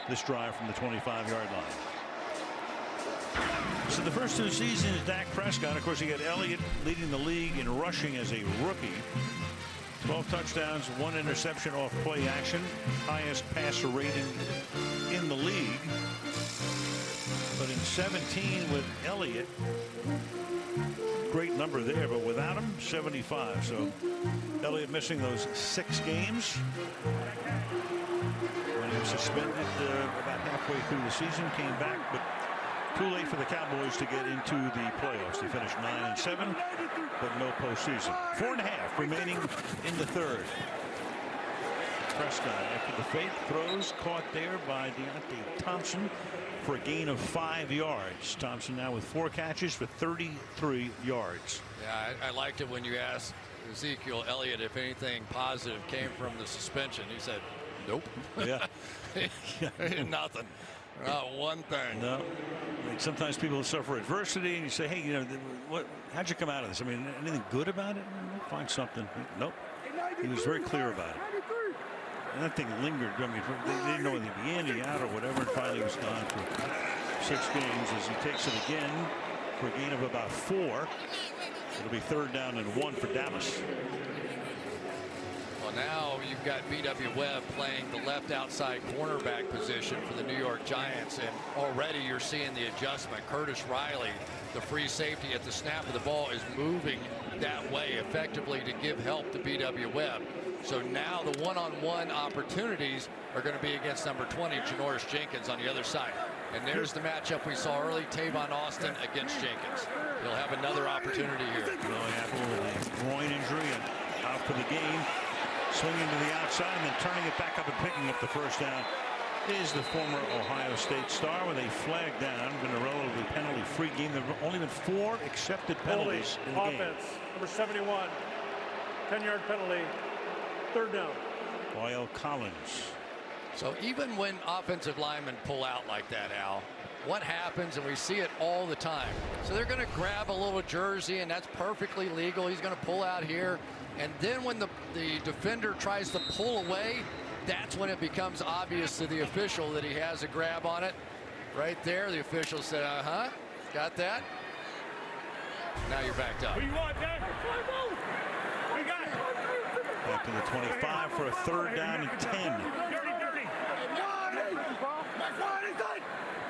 this drive from the 25-yard line. So the first two seasons, Dak Prescott, of course, he had Elliott leading the league in rushing as a rookie. 12 touchdowns, 1 interception off play action, highest passer rating in the league. But in 17 with Elliott, great number there, but without him, 75. So Elliott missing those 6 games when he was suspended about halfway through the season, came back, but too late for the Cowboys to get into the playoffs. They finished 9-7, but no postseason. 4.5 remaining in the third. Prescott, after the fake, throws caught there by Deontay Thompson for a gain of 5 yards. Thompson now with 4 catches for 33 yards. Yeah, I liked it when you asked Ezekiel Elliott if anything positive came from the suspension. He said, nope. Yeah. Nothing. Not one thing. No. Like sometimes people suffer adversity, and you say, hey, you know, how'd you come out of this? I mean, anything good about it? Find something. Nope. He was very clear about it. And that thing lingered. I mean, they didn't know whether he'd be in, he out, or whatever, and finally he was gone for 6 games as he takes it again for a gain of about 4. It'll be 3rd down and 1 for Dallas. Well, now you've got B.W. Webb playing the left outside cornerback position for the New York Giants, and already you're seeing the adjustment. Curtis Riley, the free safety at the snap of the ball, is moving that way effectively to give help to B.W. Webb. So now the one-on-one opportunities are going to be against number 20, Janoris Jenkins, on the other side. And there's the matchup we saw early, Tavon Austin against Jenkins. He'll have another opportunity here. Really Apple with a groin injury and out for the game. Swinging to the outside and then turning it back up and picking up the first down is the former Ohio State star with a flag down. Been a relatively penalty-free game. There have only been 4 accepted penalties in the game. Offense, number 71, 10-yard penalty, 3rd down. Lyle Collins. So even when offensive linemen pull out like that, Al, what happens, and we see it all the time. So they're going to grab a little jersey, and that's perfectly legal. He's going to pull out here. And then when the defender tries to pull away, that's when it becomes obvious to the official that he has a grab on it. Right there, the official said, got that. Now you're backed up. What do you want, Dad? We got it. Back to the 25 for a 3rd down and 10. Dirty.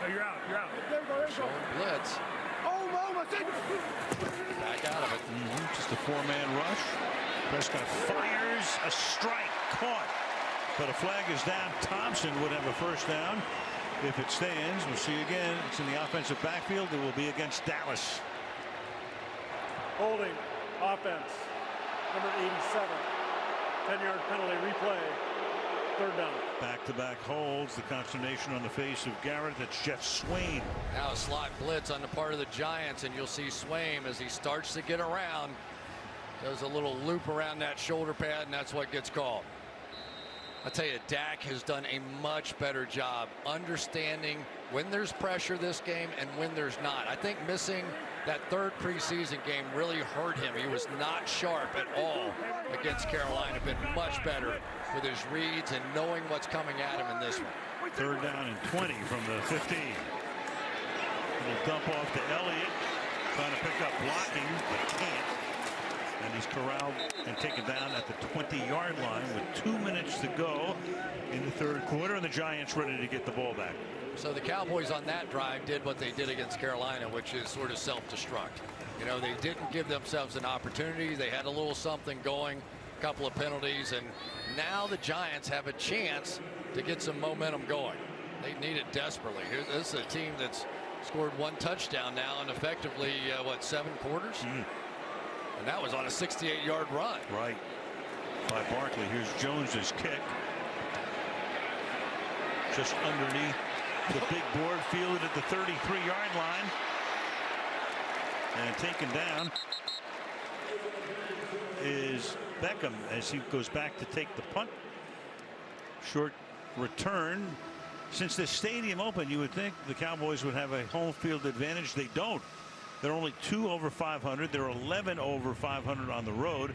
No, you're out. Showing blitz. Back out of it. Just a 4-man rush. Prescott fires a strike, caught, but a flag is down. Thompson would have a first down if it stands. We'll see again. It's in the offensive backfield. It will be against Dallas. Holding, offense, number 87, 10-yard penalty, replay, 3rd down. Back-to-back holds. The consternation on the face of Garrett. That's Jeff Swain. Now a slot blitz on the part of the Giants, and you'll see Swain as he starts to get around. Does a little loop around that shoulder pad, and that's what gets called. I tell you, Dak has done a much better job understanding when there's pressure this game and when there's not. I think missing that 3rd preseason game really hurt him. He was not sharp at all against Carolina. Been much better with his reads and knowing what's coming at him in this one. 3rd down and 20 from the 15. Little dump off to Elliott. Trying to pick up blocking, but can't. And he's corralled and taken down at the 20-yard line with 2 minutes to go in the 3rd quarter, and the Giants ready to get the ball back. So the Cowboys on that drive did what they did against Carolina, which is sort of self-destruct. You know, they didn't give themselves an opportunity. They had a little something going, a couple of penalties, and now the Giants have a chance to get some momentum going. They need it desperately. This is a team that's scored 1 touchdown now in effectively, 7 quarters? And that was on a 68-yard run. Right. By Barkley. Here's Jones's kick. Just underneath the big board, fielded at the 33-yard line. And taken down is Beckham as he goes back to take the punt. Short return. Since the stadium opened, you would think the Cowboys would have a home field advantage. They don't. They're only 2 over 500. They're 11 over 500 on the road.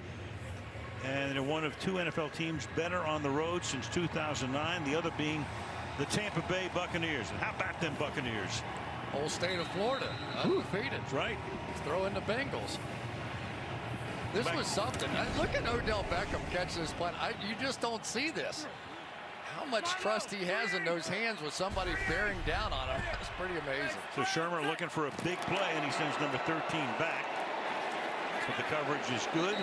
And they're one of 2 NFL teams better on the road since 2009. The other being the Tampa Bay Buccaneers. And how about them Buccaneers? Whole state of Florida, undefeated. That's right. Throw in the Bengals. This was something. Look at Odell Beckham catch this punt. You just don't see this. How much trust he has in those hands with somebody bearing down on him. That's pretty amazing. So Shermer looking for a big play, and he sends number 13 back. But the coverage is good,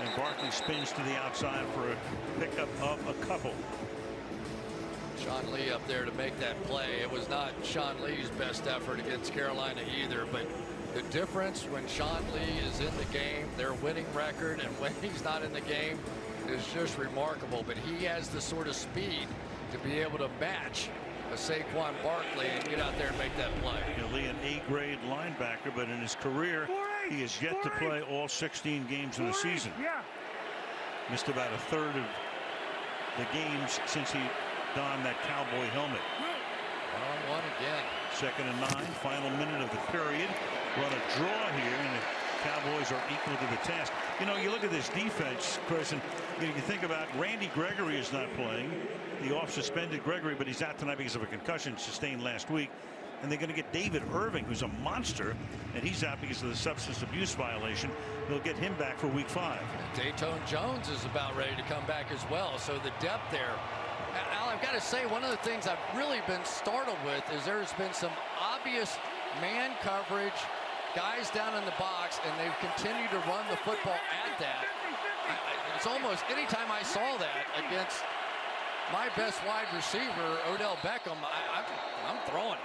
and Barkley spins to the outside for a pickup of a couple. Sean Lee up there to make that play. It was not Sean Lee's best effort against Carolina either, but the difference when Sean Lee is in the game, their winning record, and when he's not in the game is just remarkable. But he has the sort of speed to be able to match a Saquon Barkley and get out there and make that play. Lee, an A-grade linebacker, but in his career, he has yet to play all 16 games in the season. Missed about a third of the games since he donned that Cowboy helmet. 1-on-1 again. 2nd and 9, final minute of the period. Run a draw here, and the Cowboys are equal to the task. You know, you look at this defense, Chris, and you think about Randy Gregory is not playing. The off-suspended Gregory, but he's out tonight because of a concussion sustained last week. And they're going to get David Irving, who's a monster, and he's out because of the substance abuse violation. They'll get him back for week 5. Dayton Jones is about ready to come back as well. So the depth there. Al, I've got to say, one of the things I've really been startled with is there's been some obvious man coverage, guys down in the box, and they've continued to run the football at that. It's almost anytime I saw that against my best wide receiver, Odell Beckham, I'm throwing.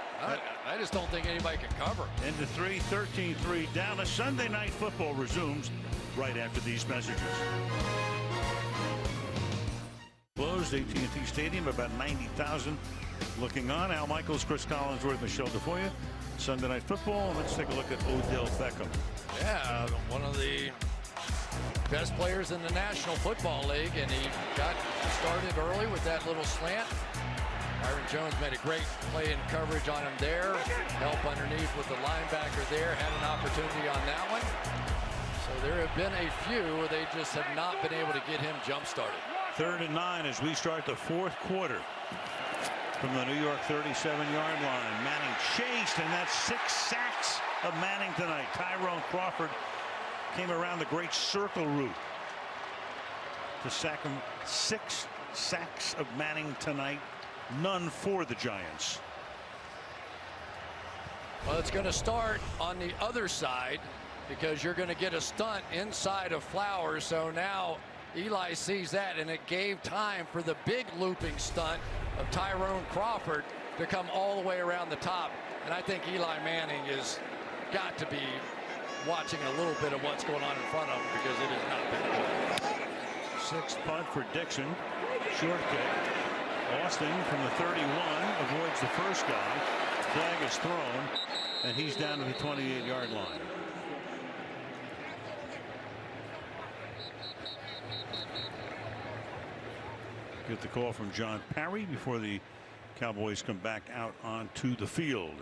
I just don't think anybody can cover. Into 3, 13-3 Dallas. Sunday Night Football resumes right after these messages. Closed AT&T Stadium, about 90,000 looking on. Al Michaels, Chris Collinsworth, Michelle DeFoya. Sunday Night Football. Let's take a look at Odell Beckham. Yeah, one of the best players in the National Football League, and he got started early with that little slant. Byron Jones made a great play in coverage on him there. Help underneath with the linebacker there. Had an opportunity on that one. So there have been a few where they just have not been able to get him jump-started. 3rd and 9 as we start the 4th quarter. From the New York 37-yard line. Manning chased, and that's 6 sacks of Manning tonight. Tyrone Crawford came around the great circle route to sack him. 6 sacks of Manning tonight. None for the Giants. Well, it's going to start on the other side because you're going to get a stunt inside of Flowers. So now Eli sees that, and it gave time for the big looping stunt of Tyrone Crawford to come all the way around the top. And I think Eli Manning has got to be watching a little bit of what's going on in front of him because it has not been good. 6th punt for Dixon. Short kick. Austin from the 31 avoids the first guy. Flag is thrown, and he's down to the 28-yard line. Get the call from John Parry before the Cowboys come back out onto the field.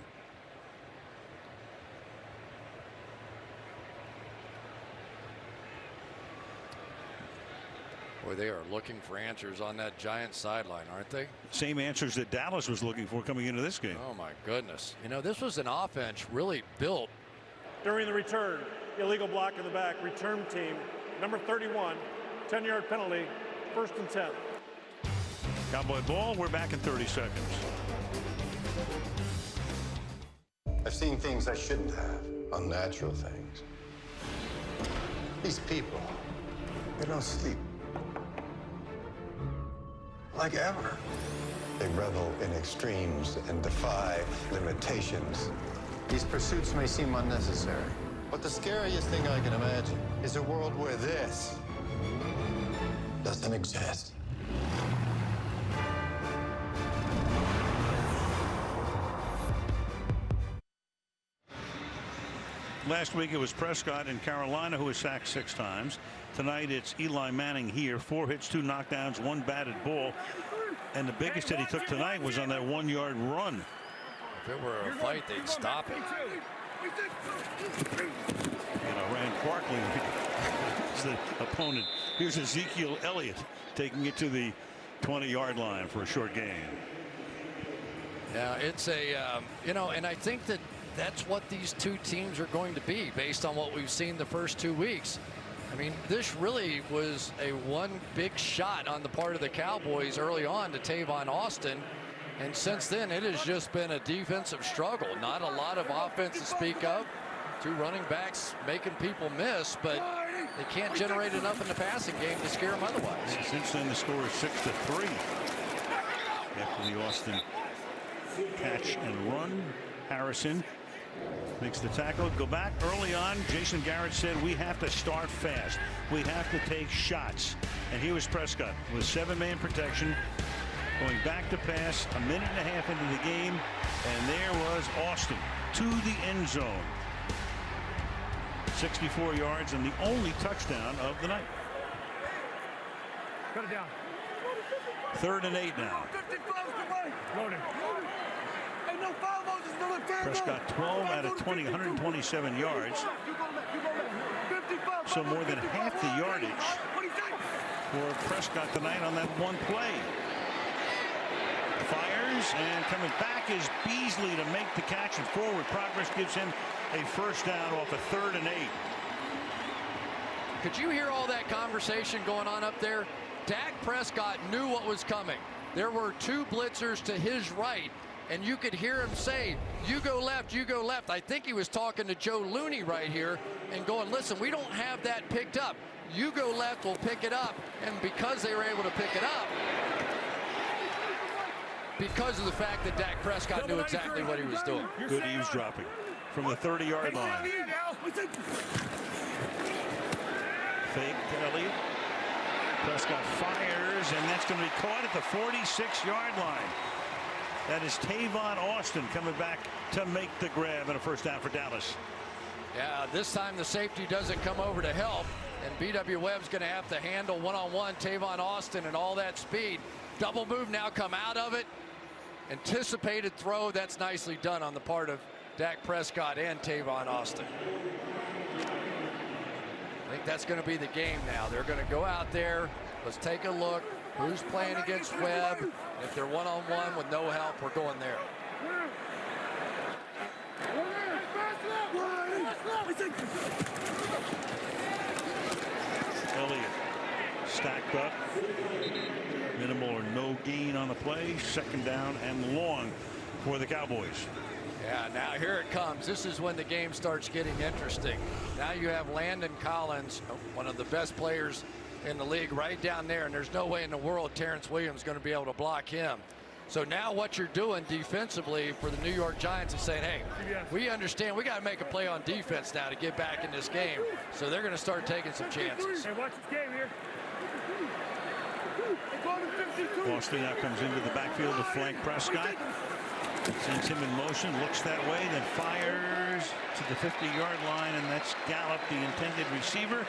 Boy, they are looking for answers on that Giants sideline, aren't they? Same answers that Dallas was looking for coming into this game. Oh, my goodness. You know, this was an offense really built. During the return, illegal block in the back, return team, number 31, 10-yard penalty, 1st and 10. Cowboy ball, we're back in 30 seconds. I've seen things I shouldn't have, unnatural things. These people, they don't sleep. Like ever. They revel in extremes and defy limitations. These pursuits may seem unnecessary, but the scariest thing I can imagine is a world where this doesn't exist. Last week it was Prescott in Carolina who was sacked 6 times. Tonight it's Eli Manning here. 4 hits, 2 knockdowns, 1 batted ball. And the biggest hit he took tonight was on that 1-yard run. If it were a fight, they'd stop it. Rand Barkley is the opponent. Here's Ezekiel Elliott taking it to the 20-yard line for a short gain. Yeah, it's a, and I think that's what these two teams are going to be based on what we've seen the first 2 weeks. I mean, this really was a one big shot on the part of the Cowboys early on to Tavon Austin. And since then, it has just been a defensive struggle. Not a lot of offense to speak of. 2 running backs making people miss, but they can't generate enough in the passing game to scare them otherwise. Since then, the score is 6-3 after the Austin catch and run. Harrison makes the tackle. Go back early on. Jason Garrett said we have to start fast. We have to take shots. And here was Prescott with 7-man protection, going back to pass, 1.5 minutes into the game, and there was Austin to the end zone. 64 yards and the only touchdown of the night. Cut it down. 3rd and 8 now. Prescott 12 out of 20, 127 yards. So more than half the yardage for Prescott tonight on that one play. Fires, and coming back is Beasley to make the catch, and forward progress gives him a first down off a 3rd and 8. Could you hear all that conversation going on up there? Dak Prescott knew what was coming. There were 2 blitzers to his right, and you could hear him say, you go left, you go left. I think he was talking to Joe Looney right here and going, listen, we don't have that picked up. You go left, we'll pick it up. And because they were able to pick it up, because of the fact that Dak Prescott knew exactly what he was doing. Good eavesdropping from the 30-yard line. Fake to Elliott. Prescott fires, and that's going to be caught at the 46-yard line. That is Tavon Austin coming back to make the grab and a first down for Dallas. Yeah, this time the safety doesn't come over to help, and B.W. Webb's going to have to handle one-on-one Tavon Austin and all that speed. Double move now, come out of it. Anticipated throw. That's nicely done on the part of Dak Prescott and Tavon Austin. I think that's going to be the game now. They're going to go out there. Let's take a look. Who's playing against Webb? If they're one-on-one with no help, we're going there. Elliott stacked up. Minimal or no gain on the play. 2nd down and long for the Cowboys. Yeah, now here it comes. This is when the game starts getting interesting. Now you have Landon Collins, one of the best players in the league, right down there, and there's no way in the world Terrence Williams is going to be able to block him. So now what you're doing defensively for the New York Giants is saying, hey, we understand we got to make a play on defense now to get back in this game. So they're going to start taking some chances. Hey, watch this game here. Austin now comes into the backfield to flank Prescott. Sends him in motion, looks that way, then fires to the 50-yard line, and that's Gallup, the intended receiver.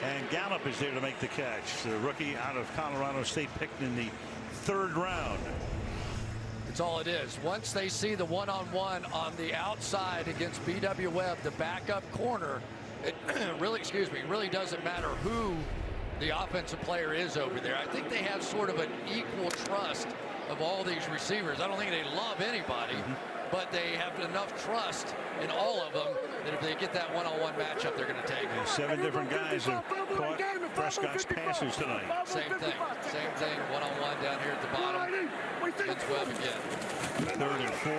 And Gallup is there to make the catch. The rookie out of Colorado State, picked in the 3rd round. That's all it is. Once they see the one-on-one on the outside against B.W. Webb, the backup corner, it really doesn't matter who the offensive player is over there. I think they have sort of an equal trust of all these receivers. I don't think they love anybody, but they have enough trust in all of them that if they get that one-on-one matchup, they're going to take it. 7 different guys have caught Prescott's passes tonight. Same thing, one-on-one down here at the bottom against Webb again. 3rd and 4.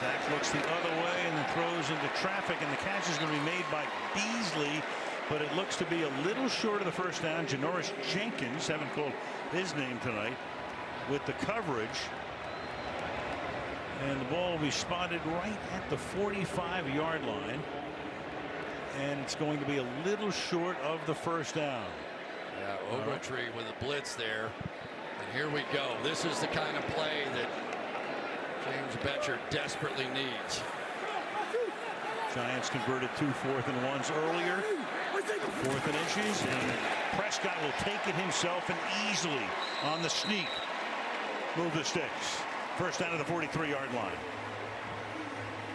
Dak looks the other way and then throws into traffic, and the catch is going to be made by Beasley, but it looks to be a little short of the first down. Janoris Jenkins, haven't called his name tonight, with the coverage. And the ball will be spotted right at the 45-yard line. And it's going to be a little short of the first down. Yeah, Ogletree with a blitz there. And here we go. This is the kind of play that James Betcher desperately needs. Giants converted 2 4th-and-1s earlier. 4th and inches, and Prescott will take it himself and easily on the sneak move the sticks. First down to the 43-yard line.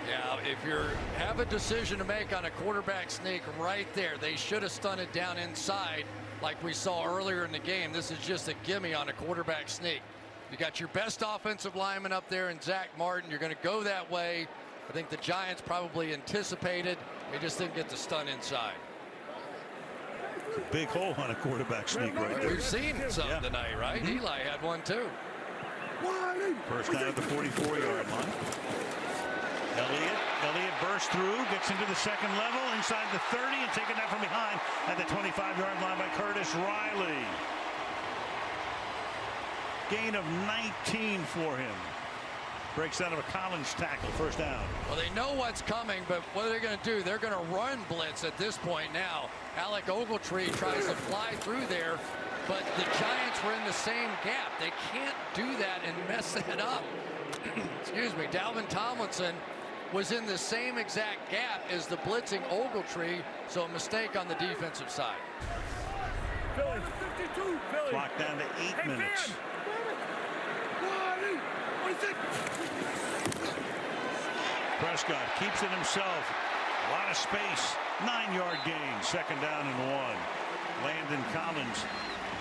Yeah, if you have a decision to make on a quarterback sneak right there, they should have stunted down inside like we saw earlier in the game. This is just a gimme on a quarterback sneak. You got your best offensive lineman up there in Zach Martin. You're going to go that way. I think the Giants probably anticipated. They just didn't get the stun inside. Big hole on a quarterback sneak right there. We've seen some tonight, right? Eli had one too. First down at the 44-yard line. Elliott bursts through, gets into the second level, inside the 30, and taken out from behind at the 25-yard line by Curtis Riley. Gain of 19 for him. Breaks out of a Collins tackle, first down. Well, they know what's coming, but what are they going to do? They're going to run blitz at this point now. Alec Ogletree tries to fly through there, but the Giants were in the same gap. They can't do that and mess that up. Excuse me. Dalvin Tomlinson was in the same exact gap as the blitzing Ogletree, so a mistake on the defensive side. Clock down to 8 minutes. Prescott keeps it himself. A lot of space. 9-yard gain. Second down and 1. Landon Collins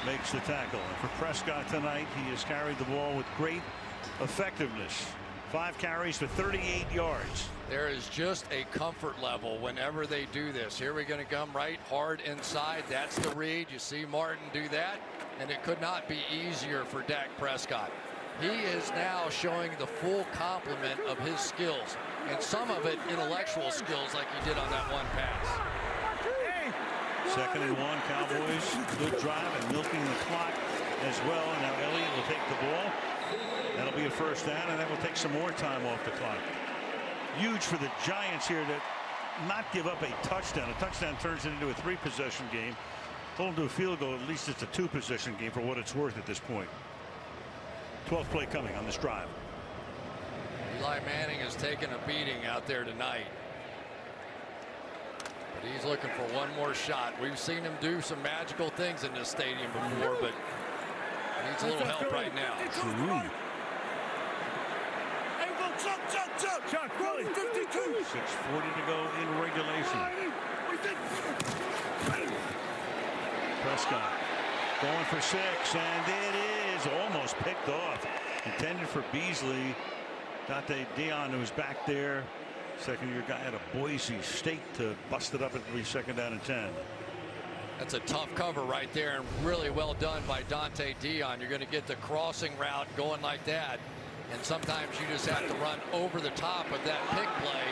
makes the tackle. And for Prescott tonight, he has carried the ball with great effectiveness. 5 carries for 38 yards. There is just a comfort level whenever they do this. Here we're going to come right hard inside. That's the read. You see Martin do that, and it could not be easier for Dak Prescott. He is now showing the full complement of his skills, and some of it intellectual skills like he did on that one pass. Second and 1, Cowboys. Good drive and milking the clock as well. Now Elliott will take the ball. That'll be a first down, and that will take some more time off the clock. Huge for the Giants here to not give up a touchdown. A touchdown turns it into a 3-possession game. Hold them to a field goal, at least it's a 2-possession game for what it's worth at this point. 12th play coming on this drive. Eli Manning has taken a beating out there tonight. But he's looking for one more shot. We've seen him do some magical things in this stadium before, but he needs a little help right now. 6:40 to go in regulation. Prescott going for 6, and it is almost picked off. Intended for Beasley. Dante Dion, who's back there, second-year guy out of Boise State, to bust it up at the 2nd down and 10. That's a tough cover right there, and really well done by Dante Dion. You're going to get the crossing route going like that, and sometimes you just have to run over the top of that pick play.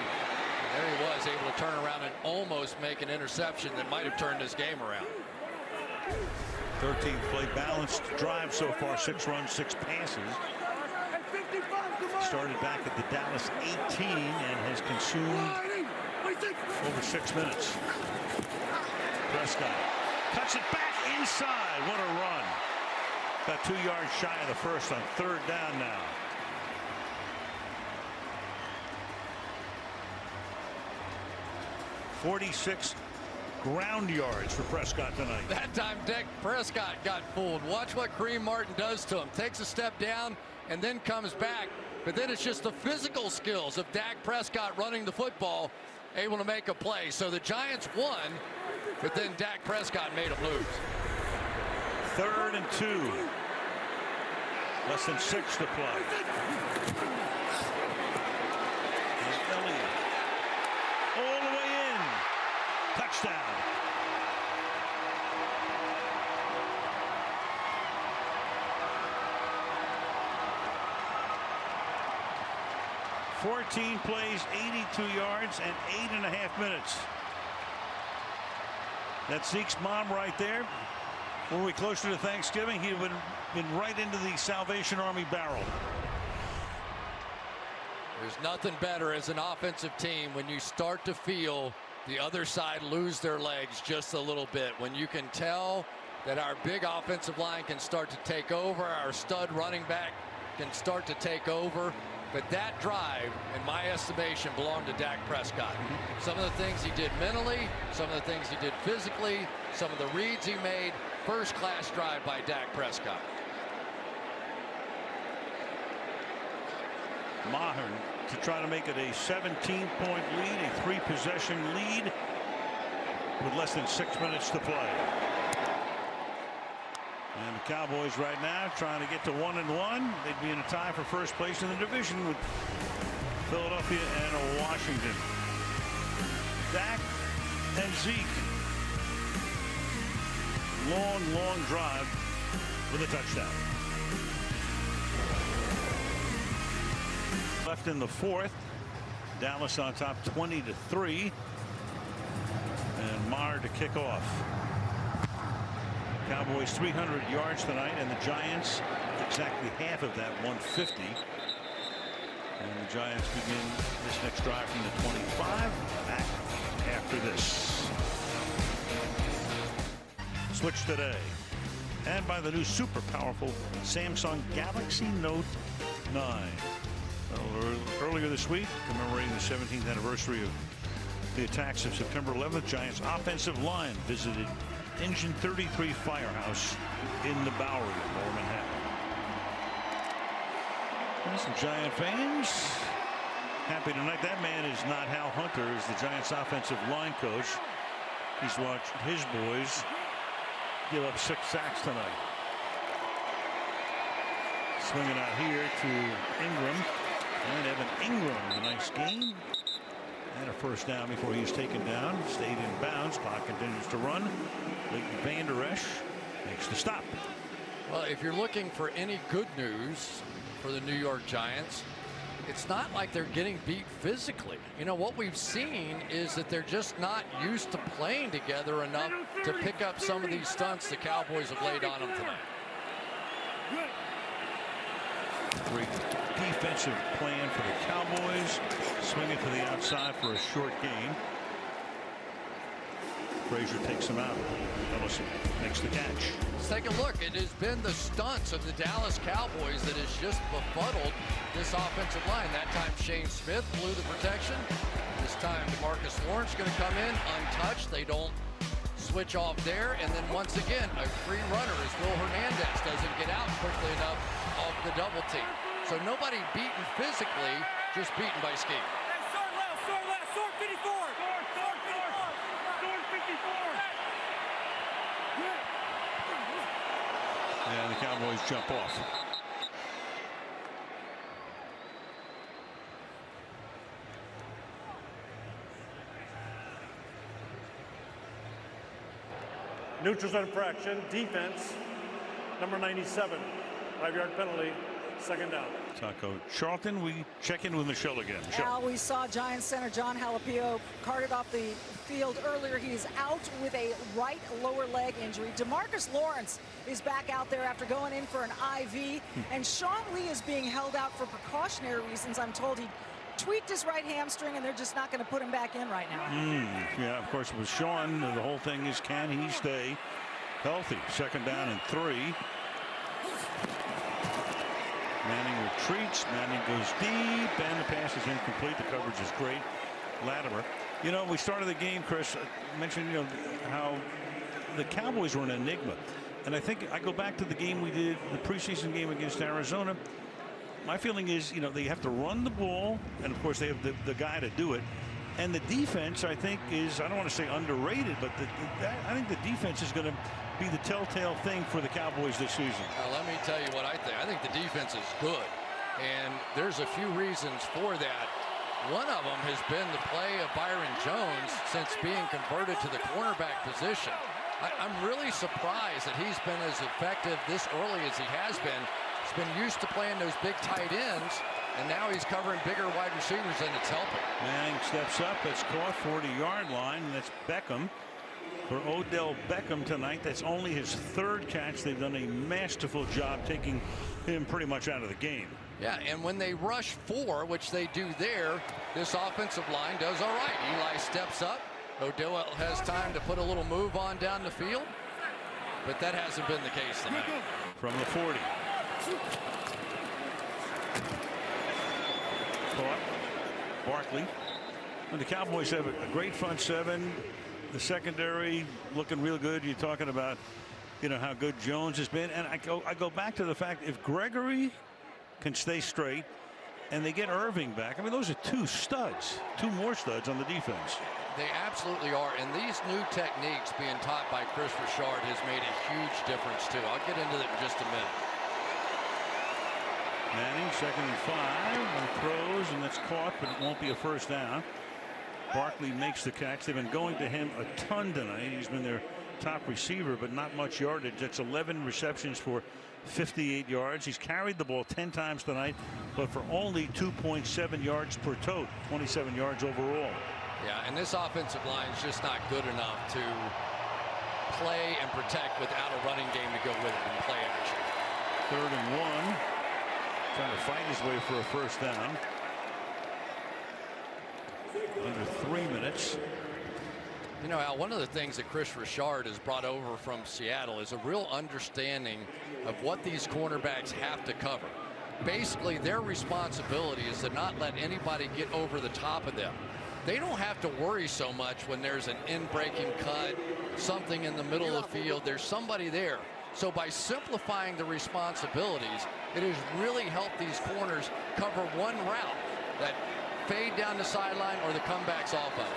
And there he was, able to turn around and almost make an interception that might have turned this game around. 13th play, balanced drive so far. 6 runs, 6 passes. Started back at the Dallas 18 and has consumed over 6 minutes. Prescott cuts it back inside. What a run. About 2 yards shy of the first on 3rd down now. .46 ground yards for Prescott tonight. That time Dak Prescott got fooled. Watch what Kareem Martin does to him. Takes a step down and then comes back. But then it's just the physical skills of Dak Prescott running the football, able to make a play. So the Giants won, but then Dak Prescott made them lose. 3rd and 2. Less than 6 to play. And Elliott all the way in. Touchdown. .14 plays, 82 yards, and 8.5 minutes. That's Zeke's mom right there. Were we closer to Thanksgiving, he would have been right into the Salvation Army barrel. There's nothing better as an offensive team when you start to feel the other side lose their legs just a little bit. When you can tell that our big offensive line can start to take over, our stud running back can start to take over. But that drive, in my estimation, belonged to Dak Prescott. Some of the things he did mentally, some of the things he did physically, some of the reads he made. First-class drive by Dak Prescott. Maher to try to make it a 17-point lead, a 3-possession lead with less than 6 minutes to play. And the Cowboys right now trying to get to 1-1. They'd be in a tie for first place in the division with Philadelphia and Washington. Dak and Zeke. Long drive with a touchdown. Left in the fourth. Dallas on top 20-3. And Maher to kick off. Cowboys 300 yards tonight, and the Giants exactly half of that, 150. And the Giants begin this next drive from the 25. Back after this. Switch today. And by the new super powerful Samsung Galaxy Note 9. Well, earlier this week, commemorating the 17th anniversary of the attacks of September 11th, Giants offensive line visited Engine 33 Firehouse in the Bowery of Lower Manhattan. And some Giant fans happy tonight. That man is not Hal Hunter, is the Giants offensive line coach. He's watched his boys give up 6 sacks tonight. Swinging out here to Ingram. And Evan Ingram with a nice game. And a first down before he was taken down. Stayed in bounds. Clock continues to run. Leighton Vander Esch makes the stop. Well, if you're looking for any good news for the New York Giants, it's not like they're getting beat physically. You know, what we've seen is that they're just not used to playing together enough to pick up some of these stunts the Cowboys have laid on them tonight. Great defensive plan for the Cowboys. Swinging to the outside for a short gain. Frazier takes him out. Ellison makes the catch. Let's take a look. It has been the stunts of the Dallas Cowboys that has just befuddled this offensive line. That time Shane Smith blew the protection. This time DeMarcus Lawrence going to come in untouched. They don't switch off there. And then once again, a free runner as Will Hernandez doesn't get out quickly enough off the double team. So nobody beaten physically, just beaten by scheme. Sword 54. Sword 54. And the Cowboys jump off. Neutral zone infraction, defense, number 97, 5-yard penalty, second down. Taco Charlton, we check in with Michelle again. Al, we saw Giants center John Jalapeno carted off the field earlier. He is out with a right lower leg injury. DeMarcus Lawrence is back out there after going in for an IV. And Sean Lee is being held out for precautionary reasons. I'm told he tweaked his right hamstring, and they're just not going to put him back in right now. Yeah, of course, with Sean, the whole thing is, can he stay healthy? Second down and 3. Manning retreats. Manning goes deep, and the pass is incomplete. The coverage is great. Latimer. You know, we started the game, Chris. I mentioned, you know, how the Cowboys were an enigma. And I think I go back to the game we did, the preseason game against Arizona. My feeling is, you know, they have to run the ball, and of course they have the guy to do it. And the defense, I think, is, I don't want to say underrated, but I think the defense is going to be the telltale thing for the Cowboys this season. Now, let me tell you what I think. I think the defense is good, and there's a few reasons for that. One of them has been the play of Byron Jones since being converted to the cornerback position. I'm really surprised that he's been as effective this early as he has been. He's been used to playing those big tight ends, and now he's covering bigger wide receivers, and it's helping. Manning steps up. It's caught 40-yard line. That's Beckham. for Odell Beckham tonight. That's only his third catch. They've done a masterful job taking him pretty much out of the game. Yeah, and when they rush 4, which they do there, this offensive line does all right. Eli steps up. Odell has time to put a little move on down the field, but that hasn't been the case tonight. From the 40. Caught. Barkley. And the Cowboys have a great front seven. The secondary looking real good. You're talking about, you know, how good Jones has been. And I go back to the fact, if Gregory can stay straight and they get Irving back, I mean, those are 2 studs, 2 more studs on the defense. They absolutely are, and these new techniques being taught by Chris Richard has made a huge difference too. I'll get into that in just a minute. Manning, 2nd and 5, and throws, and that's caught, but it won't be a first down. Barkley makes the catch. They've been going to him a ton tonight. He's been their top receiver, but not much yardage. That's 11 receptions for 58 yards. He's carried the ball 10 times tonight, but for only 2.7 yards per tote, 27 yards overall. Yeah, and this offensive line is just not good enough to play and protect without a running game to go with it in play action. 3rd and 1. Trying to fight his way for a first down. Under 3 minutes. You know, Al, one of the things that Chris Richard has brought over from Seattle is a real understanding of what these cornerbacks have to cover. Basically, their responsibility is to not let anybody get over the top of them. They don't have to worry so much when there's an in-breaking cut, something in the middle of the field. There's somebody there. So by simplifying the responsibilities, it has really helped these corners cover one route, that fade down the sideline or the comebacks off of.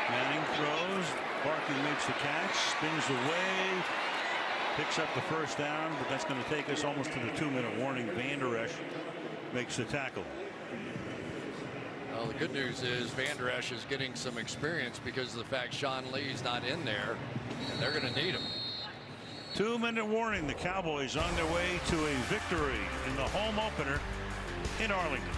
Manning throws. Barkley makes the catch, spins away, picks up the first down, but that's going to take us almost to the 2-minute warning. Van Der Esch makes the tackle. Well, the good news is Van Der Esch is getting some experience because of the fact Sean Lee's not in there, and they're going to need him. 2-minute warning. The Cowboys on their way to a victory in the home opener in Arlington.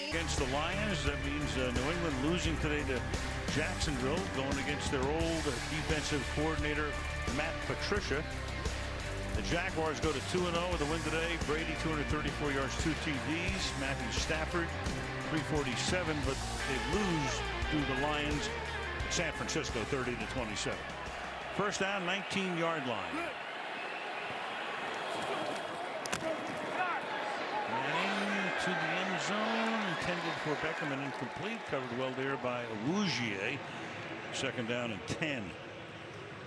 Against the Lions, that means New England losing today to Jacksonville, going against their old defensive coordinator Matt Patricia. The Jaguars go to 2-0 with a win today. Brady 234 yards, 2 TDs. Matthew Stafford 347, but they lose to the Lions. San Francisco 30-27. First down, 19-yard line. Manning to the end zone, intended for Beckham and incomplete. Covered well there by Rougier. 2nd down and 10.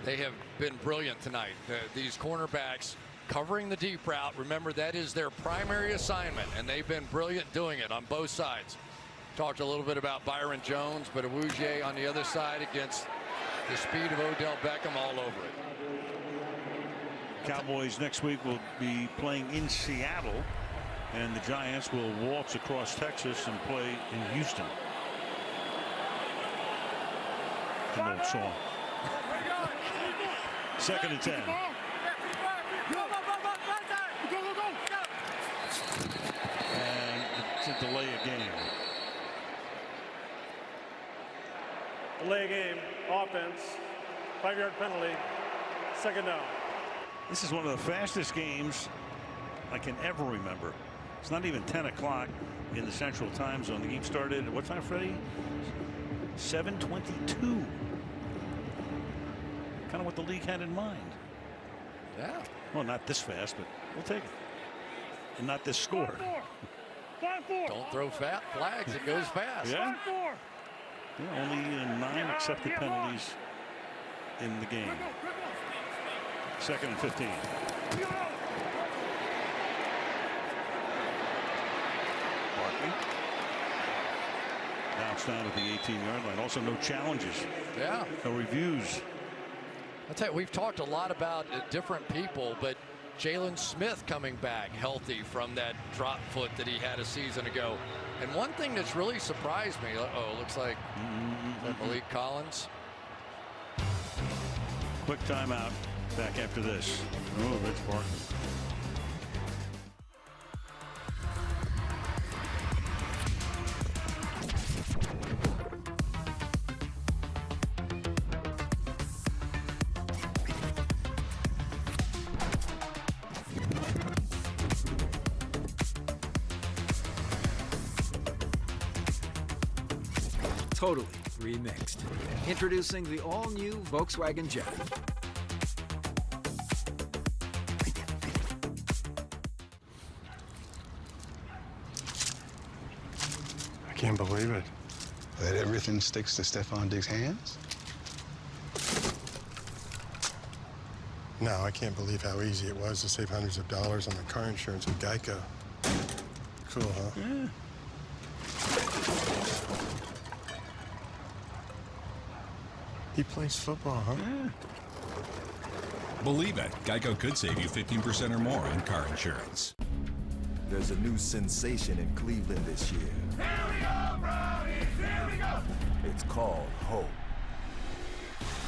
They have been brilliant tonight. These cornerbacks covering the deep route. Remember, that is their primary assignment, and they've been brilliant doing it on both sides. Talked a little bit about Byron Jones, but Rougier on the other side against the speed of Odell Beckham all over it. Cowboys next week will be playing in Seattle, and the Giants will waltz across Texas and play in Houston. An old song. 2nd and 10. And it's a delay of game. Delay game, offense, 5-yard penalty, 2nd down. This is one of the fastest games I can ever remember. It's not even 10 o'clock in the Central Time Zone. The game started at what time, Freddie? 7:22. Kind of what the league had in mind. Yeah. Well, not this fast, but we'll take it. And not this score. 5-4. Don't throw fat flags. It goes fast. Yeah. Yeah, only 9 accepted penalties in the game. 2nd and 15. Barkley. Now it's down at the 18-yard line. Also no challenges. Yeah. No reviews. I'll tell you, we've talked a lot about different people, but Jalen Smith coming back healthy from that drop foot that he had a season ago. And one thing that's really surprised me, looks like Malik Collins. Quick timeout. Back after this. Oh, that's Barkley. totally remixed. Introducing the all-new Volkswagen Jet. I can't believe it. That everything sticks to Stefon Diggs' hands? No, I can't believe how easy it was to save hundreds of dollars on the car insurance with Geico. Cool, huh? Yeah. He plays football, huh? Yeah. Believe it, Geico could save you 15% or more on car insurance. There's a new sensation in Cleveland this year. Here we go, Brownies! Here we go! It's called hope.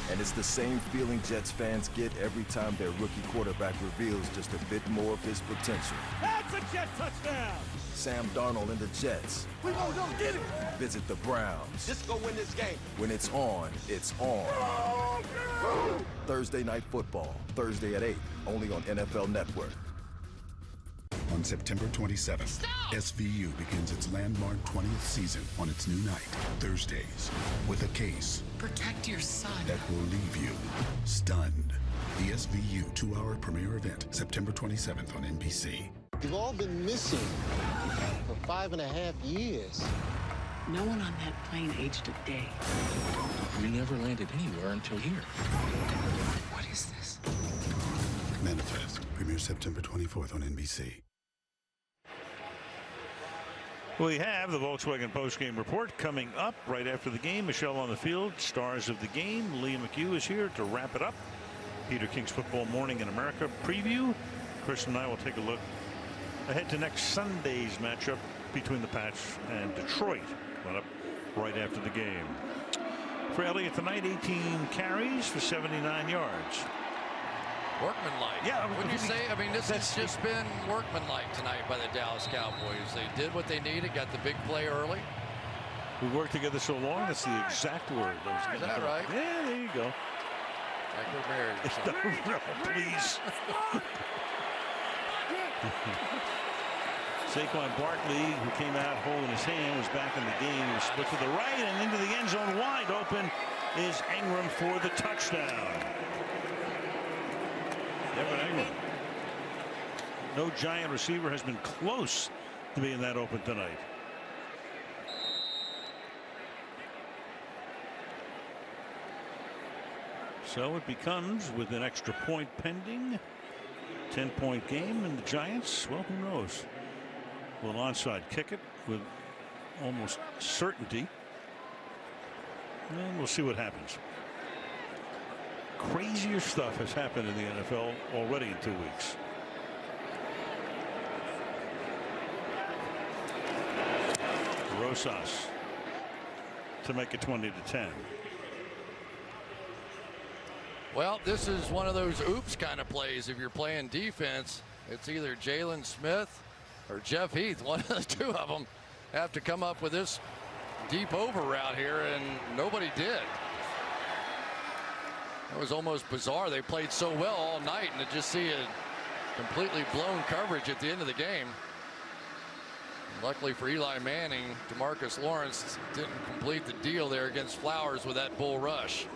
And it's the same feeling Jets fans get every time their rookie quarterback reveals just a bit more of his potential. That's a Jet touchdown! Sam Darnold and the Jets. We gonna go get it! Visit the Browns. Just go win this game. When it's on, it's on. Thursday Night Football, Thursday at 8, only on NFL Network. On September 27th, SVU begins its landmark 20th season on its new night, Thursdays, with a case Protect your son that will leave you stunned. The SVU 2-hour premiere event, September 27th on NBC. You've all been missing for 5.5 years. No one on that plane aged a day. We never landed anywhere until here. What is this? Manifest, premiere September 24th on NBC. We have the Volkswagen postgame report coming up right after the game. Michelle on the field, stars of the game. Liam McHugh is here to wrap it up. Peter King's Football Morning in America preview. Chris and I will take a look ahead to next Sunday's matchup between the Pats and Detroit. Coming up right after the game. For Elliott tonight, 18 carries for 79 yards. Workmanlike. Yeah. Wouldn't you say? I mean, this has just been workmanlike tonight by the Dallas Cowboys. They did what they needed, got the big play early. We worked together so long, that's the exact word. Is that right? Yeah, there you go. Like we're married or something. No, please. Saquon Barkley, who came out holding his hand, was back in the game. He was split to the right and into the end zone. Wide open is Ingram for the touchdown. Evan Ingram. No Giant receiver has been close to being that open tonight. So it becomes, with an extra point pending, 10-point game, and the Giants, well, who knows? Will onside kick it with almost certainty. And we'll see what happens. Crazier stuff has happened in the NFL already in 2 weeks. Rosas to make it 20-10. Well, this is one of those oops kind of plays. If you're playing defense, it's either Jalen Smith or Jeff Heath. One of the two of them have to come up with this deep over route here, and nobody did. That was almost bizarre. They played so well all night, and to just see a completely blown coverage at the end of the game. Luckily for Eli Manning, DeMarcus Lawrence didn't complete the deal there against Flowers with that bull rush.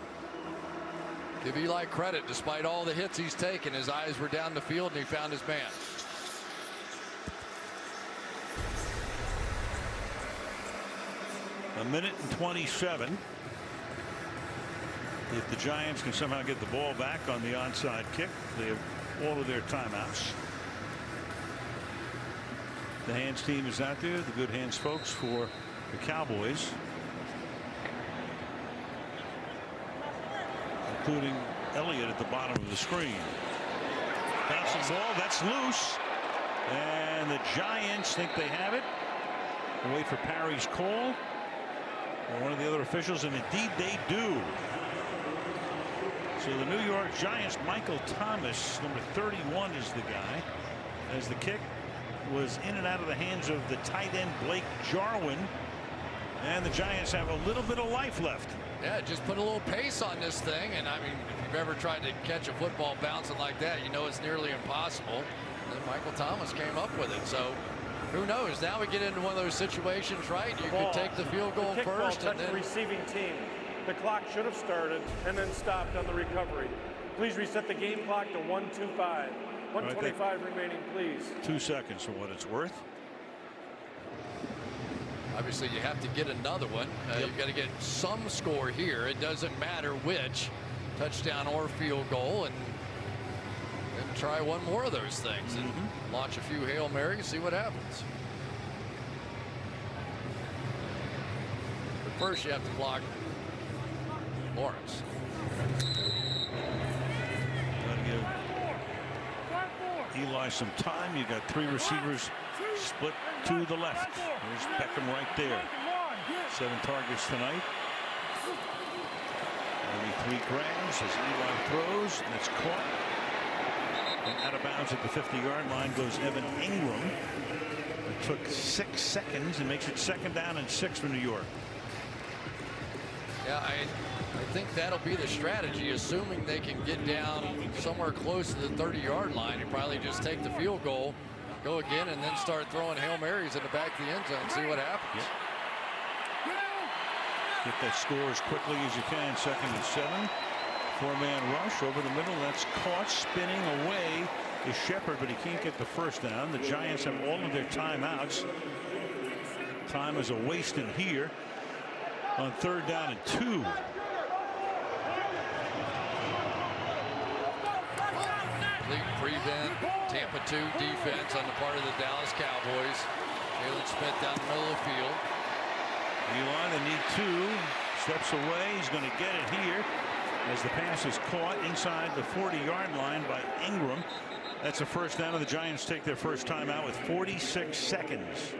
Give Eli credit. Despite all the hits he's taken, his eyes were down the field, and he found his man. A minute and 27. If the Giants can somehow get the ball back on the onside kick, they have all of their timeouts. The hands team is out there, the good hands folks for the Cowboys, including Elliott at the bottom of the screen. Bouncing ball, that's loose, and the Giants think they have it. We'll wait for Parry's call, or one of the other officials, and indeed they do. So the New York Giants, Michael Thomas, number 31 is the guy, as the kick was in and out of the hands of the tight end Blake Jarwin, and the Giants have a little bit of life left. Yeah, just put a little pace on this thing, and I mean, if you've ever tried to catch a football bouncing like that, you know it's nearly impossible. And then Michael Thomas came up with it, so Who knows? Now we get into one of those situations, right? You could take the field goal first and then the receiving team. The clock should have started and then stopped on the recovery. Please reset the game clock to 1:25. 1:25 remaining, please. 2 seconds for what it's worth. Obviously, you have to get another one. You've got to get some score here. It doesn't matter which, touchdown or field goal, and then try one more of those things and launch a few Hail Marys, see what happens. But first, you have to block Lawrence. Gotta give Eli some time. You got 3 receivers split to the left. There's Beckham right there. 7 targets tonight. Only 3 grabs as Eli throws, and it's caught. And out of bounds at the 50-yard line goes Evan Ingram. It took 6 seconds and makes it 2nd down and 6 for New York. Yeah, I think that'll be the strategy, assuming they can get down somewhere close to the 30-yard line. You probably just take the field goal, go again, and then start throwing Hail Marys in the back of the end zone, see what happens. Get that score as quickly as you can. 2nd and 7. 4-man rush over the middle. That's caught. Spinning away is Shepard, but he can't get the first down. The Giants have all of their timeouts. Time is a waste in here on 3rd down and 2. Prevent Tampa 2 defense on the part of the Dallas Cowboys. Jalen Smith down the middle of the field. Eli, they need 2. Steps away. He's going to get it here as the pass is caught inside the 40-yard line by Ingram. That's a first down, and the Giants take their first timeout with 46 seconds.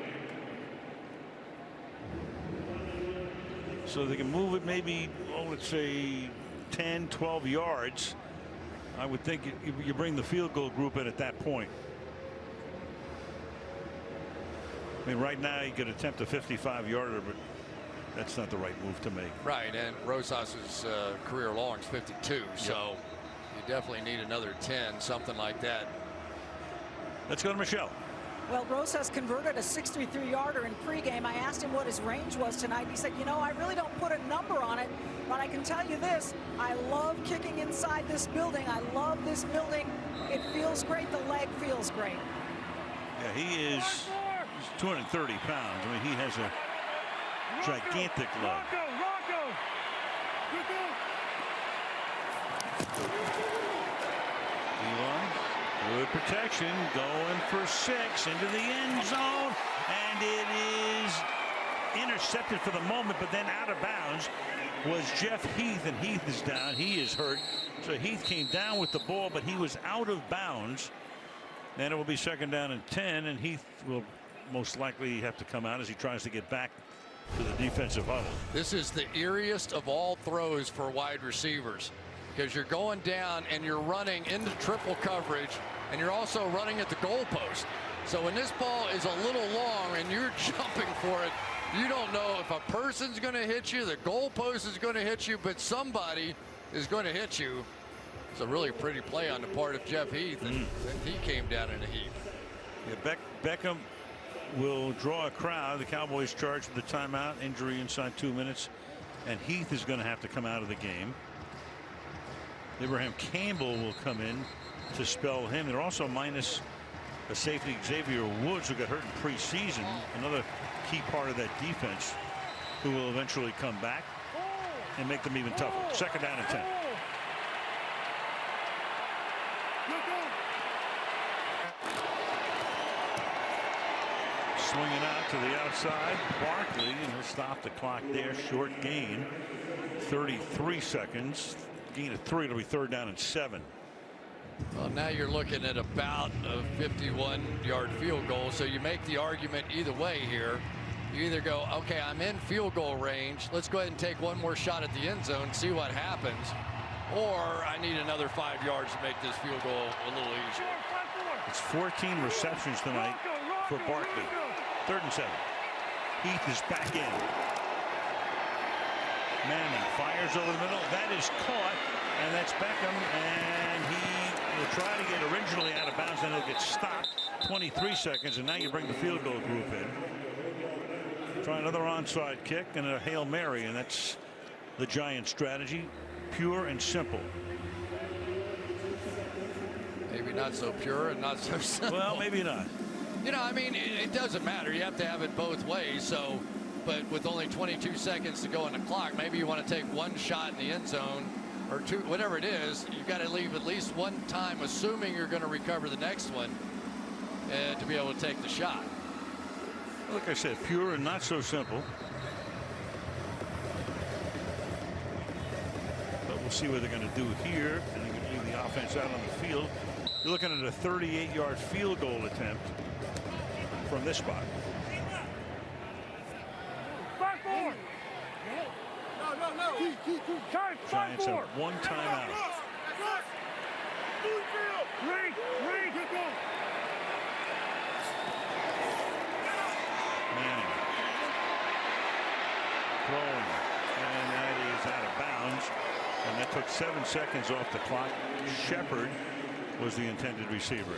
So they can move it maybe, let's say 10, 12 yards. I would think you bring the field goal group in at that point. I mean, right now you could attempt a 55-yarder, but that's not the right move to make. Right, and Rosas's career long is 52, so you definitely need another 10, something like that. Let's go to Michelle. Well, Rosas converted a 63-yarder in pregame. I asked him what his range was tonight. He said, you know, I really don't put a number on it, but I can tell you this. I love kicking inside this building. I love this building. It feels great. The leg feels great. Yeah, he's 230 pounds. I mean, he has a gigantic leg. Eli, good protection, going for 6 into the end zone, and it is intercepted for the moment, but then out of bounds was Jeff Heath, and Heath is down. He is hurt. So Heath came down with the ball, but he was out of bounds. And it will be 2nd down and 10, and Heath will most likely have to come out as he tries to get back to the defensive huddle. This is the eeriest of all throws for wide receivers, because you're going down and you're running into triple coverage, and you're also running at the goalpost. So when this ball is a little long and you're jumping for it, you don't know if a person's going to hit you, the goalpost is going to hit you, but somebody is going to hit you. It's a really pretty play on the part of Jeff Heath, and he came down in a heap. Yeah, Beckham will draw a crowd. The Cowboys charged with the timeout, injury inside 2 minutes, and Heath is going to have to come out of the game. Abraham Campbell will come in to spell him. They're also minus a safety, Xavier Woods, who got hurt in preseason, another key part of that defense, who will eventually come back and make them even tougher. 2nd down and 10. Swinging out to the outside, Barkley, and he'll stop the clock there. Short gain, 33 seconds. Gain of 3. It'll be 3rd down and 7. Well, now you're looking at about a 51-yard field goal, so you make the argument either way here. You either go, okay, I'm in field goal range, let's go ahead and take one more shot at the end zone, see what happens, or I need another 5 yards to make this field goal a little easier. It's 14 receptions tonight for Barkley. 3rd and 7. Heath is back in. Manning fires over the middle. That is caught, and that's Beckham, and he will try to get originally out of bounds, then he'll get stopped 23 seconds, and now you bring the field goal group in. Try another onside kick and a Hail Mary, and that's the Giants' strategy. Pure and simple. Maybe not so pure and not so simple. Well, maybe not. You know, I mean, it doesn't matter. You have to have it both ways. So, but with only 22 seconds to go on the clock, maybe you want to take one shot in the end zone or two, whatever it is. You've got to leave at least one time, assuming you're going to recover the next one, to be able to take the shot. Like I said, pure and not so simple. But we'll see what they're going to do here. And they're going to leave the offense out on the field. You're looking at a 38-yard field goal attempt from this spot. Giants have one timeout. Manning throwing, and that is out of bounds, and that took 7 seconds off the clock. Shepard was the intended receiver.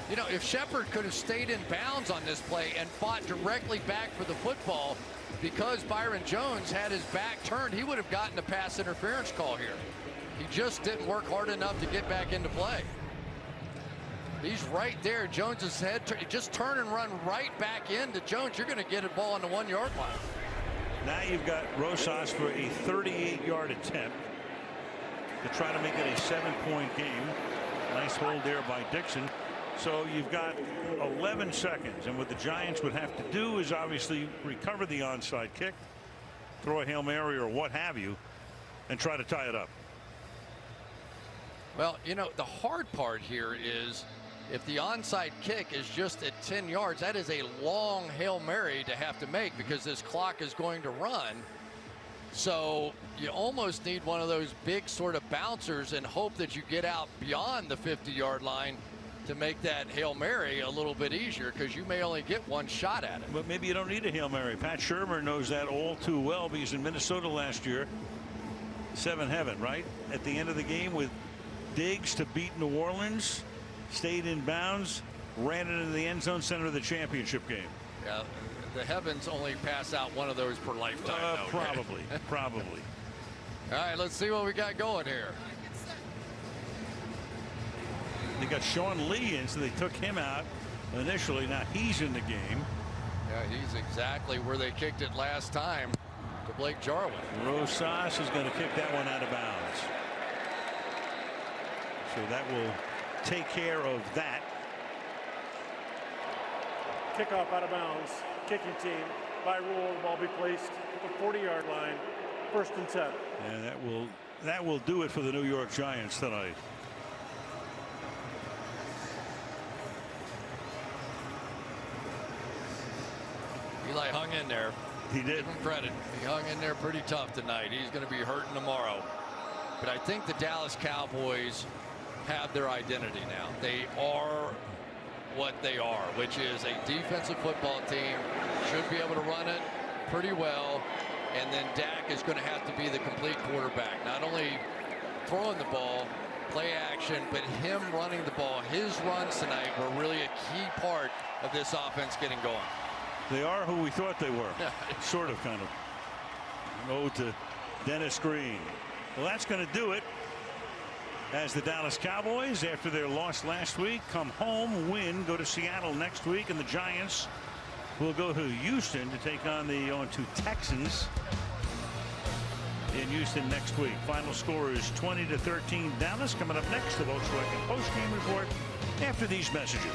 You know, if Shepard could have stayed in bounds on this play and fought directly back for the football, because Byron Jones had his back turned, he would have gotten a pass interference call here. He just didn't work hard enough to get back into play. He's right there. Jones's head, just turn and run right back into Jones. You're going to get a ball on the 1 yard line. Now you've got Rosas for a 38-yard attempt to try to make it a 7-point game. Nice hold there by Dixon. So you've got 11 seconds, and what the Giants would have to do is obviously recover the onside kick, throw a Hail Mary or what have you, and try to tie it up. Well, you know, the hard part here is if the onside kick is just at 10 yards, that is a long Hail Mary to have to make because this clock is going to run. So you almost need one of those big sort of bouncers and hope that you get out beyond the 50-yard line to make that Hail Mary a little bit easier, because you may only get one shot at it. But maybe you don't need a Hail Mary. Pat Shurmur knows that all too well, because in Minnesota last year, 7 heaven, right? At the end of the game with Diggs to beat New Orleans, stayed in bounds, ran it into the end zone, center of the championship game. Yeah, the heavens only pass out one of those per lifetime. Probably, probably. All right, let's see what we got going here. They got Sean Lee in, so they took him out initially. Now he's in the game. Yeah, he's exactly where they kicked it last time to Blake Jarwin. Rosas is going to kick that one out of bounds. So that will take care of that. Kickoff out of bounds. Kicking team. By rule, the ball be placed at the 40-yard line. 1st and 10. And that will do it for the New York Giants tonight. Eli hung in there. He did. Give him credit. He hung in there pretty tough tonight. He's going to be hurting tomorrow. But I think the Dallas Cowboys have their identity now. They are what they are, which is a defensive football team. Should be able to run it pretty well. And then Dak is going to have to be the complete quarterback. Not only throwing the ball, play action, but him running the ball. His runs tonight were really a key part of this offense getting going. They are who we thought they were. Sort of, kind of. An ode to Dennis Green. Well, that's going to do it as the Dallas Cowboys, after their loss last week, come home, win, go to Seattle next week, and the Giants will go to Houston to take on the Texans in Houston next week. Final score is 20-13 Dallas. Coming up next, the Volkswagen postgame report after these messages.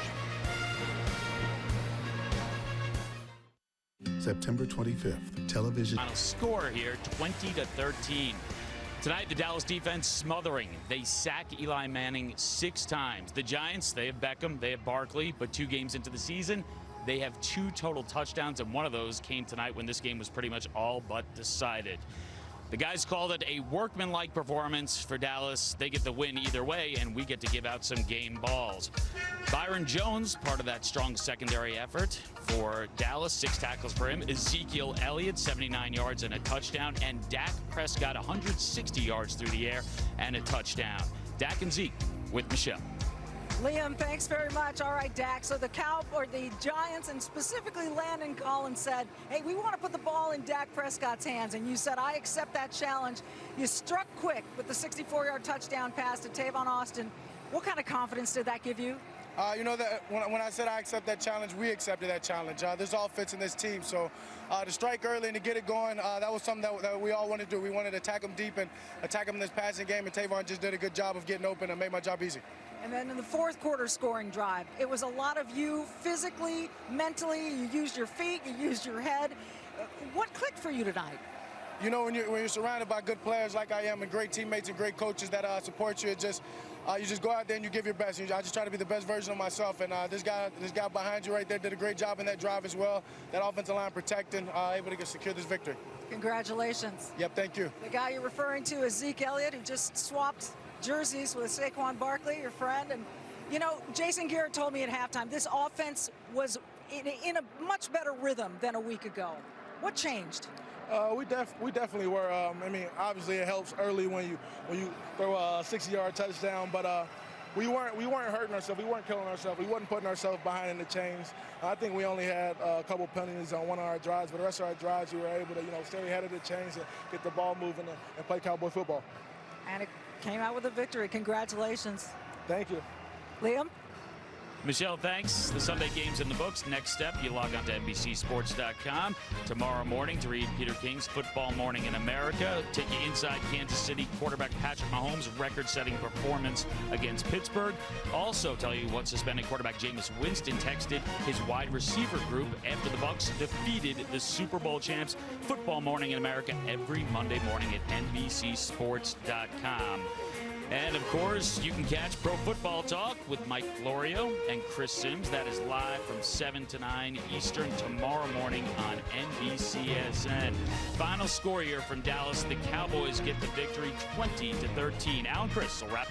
September 25th, television. Final score here, 20-13. Tonight, the Dallas defense smothering. They sack Eli Manning 6 times. The Giants, they have Beckham, they have Barkley, but 2 games into the season, they have 2 total touchdowns, and one of those came tonight when this game was pretty much all but decided. The guys called it a workmanlike performance for Dallas. They get the win either way, and we get to give out some game balls. Byron Jones, part of that strong secondary effort for Dallas, 6 tackles for him. Ezekiel Elliott, 79 yards and a touchdown. And Dak Prescott, 160 yards through the air and a touchdown. Dak and Zeke with Michelle. Liam, thanks very much. All right, Dak. So the Giants, and specifically Landon Collins, said, hey, we want to put the ball in Dak Prescott's hands. And you said, I accept that challenge. You struck quick with the 64-yard touchdown pass to Tavon Austin. What kind of confidence did that give you? You know, that when I said I accept that challenge, we accepted that challenge. This all fits in this team. So to strike early and to get it going, that was something that we all wanted to do. We wanted to attack them deep and attack them in this passing game, and Tavon just did a good job of getting open and made my job easy. And then in the fourth quarter scoring drive, it was a lot of you physically, mentally. You used your feet, you used your head. What clicked for you tonight? You know, when you're surrounded by good players like I am, and great teammates and great coaches that support you, you just go out there and you give your best. I just try to be the best version of myself, and this guy behind you right there did a great job in that drive as well. That offensive line protecting, able to secure this victory. Congratulations. Yep, thank you. The guy you're referring to is Zeke Elliott, who just swapped jerseys with Saquon Barkley, your friend. And, you know, Jason Garrett told me at halftime this offense was in a much better rhythm than a week ago. What changed? We definitely were. I mean, obviously it helps early when you throw a 60-yard touchdown, but we weren't hurting ourselves. We weren't killing ourselves. We wasn't putting ourselves behind in the chains. I think we only had a couple penalties on one of our drives, but the rest of our drives we were able to stay ahead of the chains and get the ball moving and play Cowboy football. And it came out with a victory. Congratulations. Thank you. Liam? Michelle, thanks. The Sunday game's in the books. Next step, you log on to NBCSports.com tomorrow morning to read Peter King's Football Morning in America. Take you inside Kansas City quarterback Patrick Mahomes' record-setting performance against Pittsburgh. Also tell you what suspended quarterback Jameis Winston texted his wide receiver group after the Bucs defeated the Super Bowl champs. Football Morning in America every Monday morning at NBCSports.com. And, of course, you can catch Pro Football Talk with Mike Florio and Chris Sims. That is live from 7 to 9 Eastern tomorrow morning on NBCSN. Final score here from Dallas. The Cowboys get the victory 20-13. Al and Chris will wrap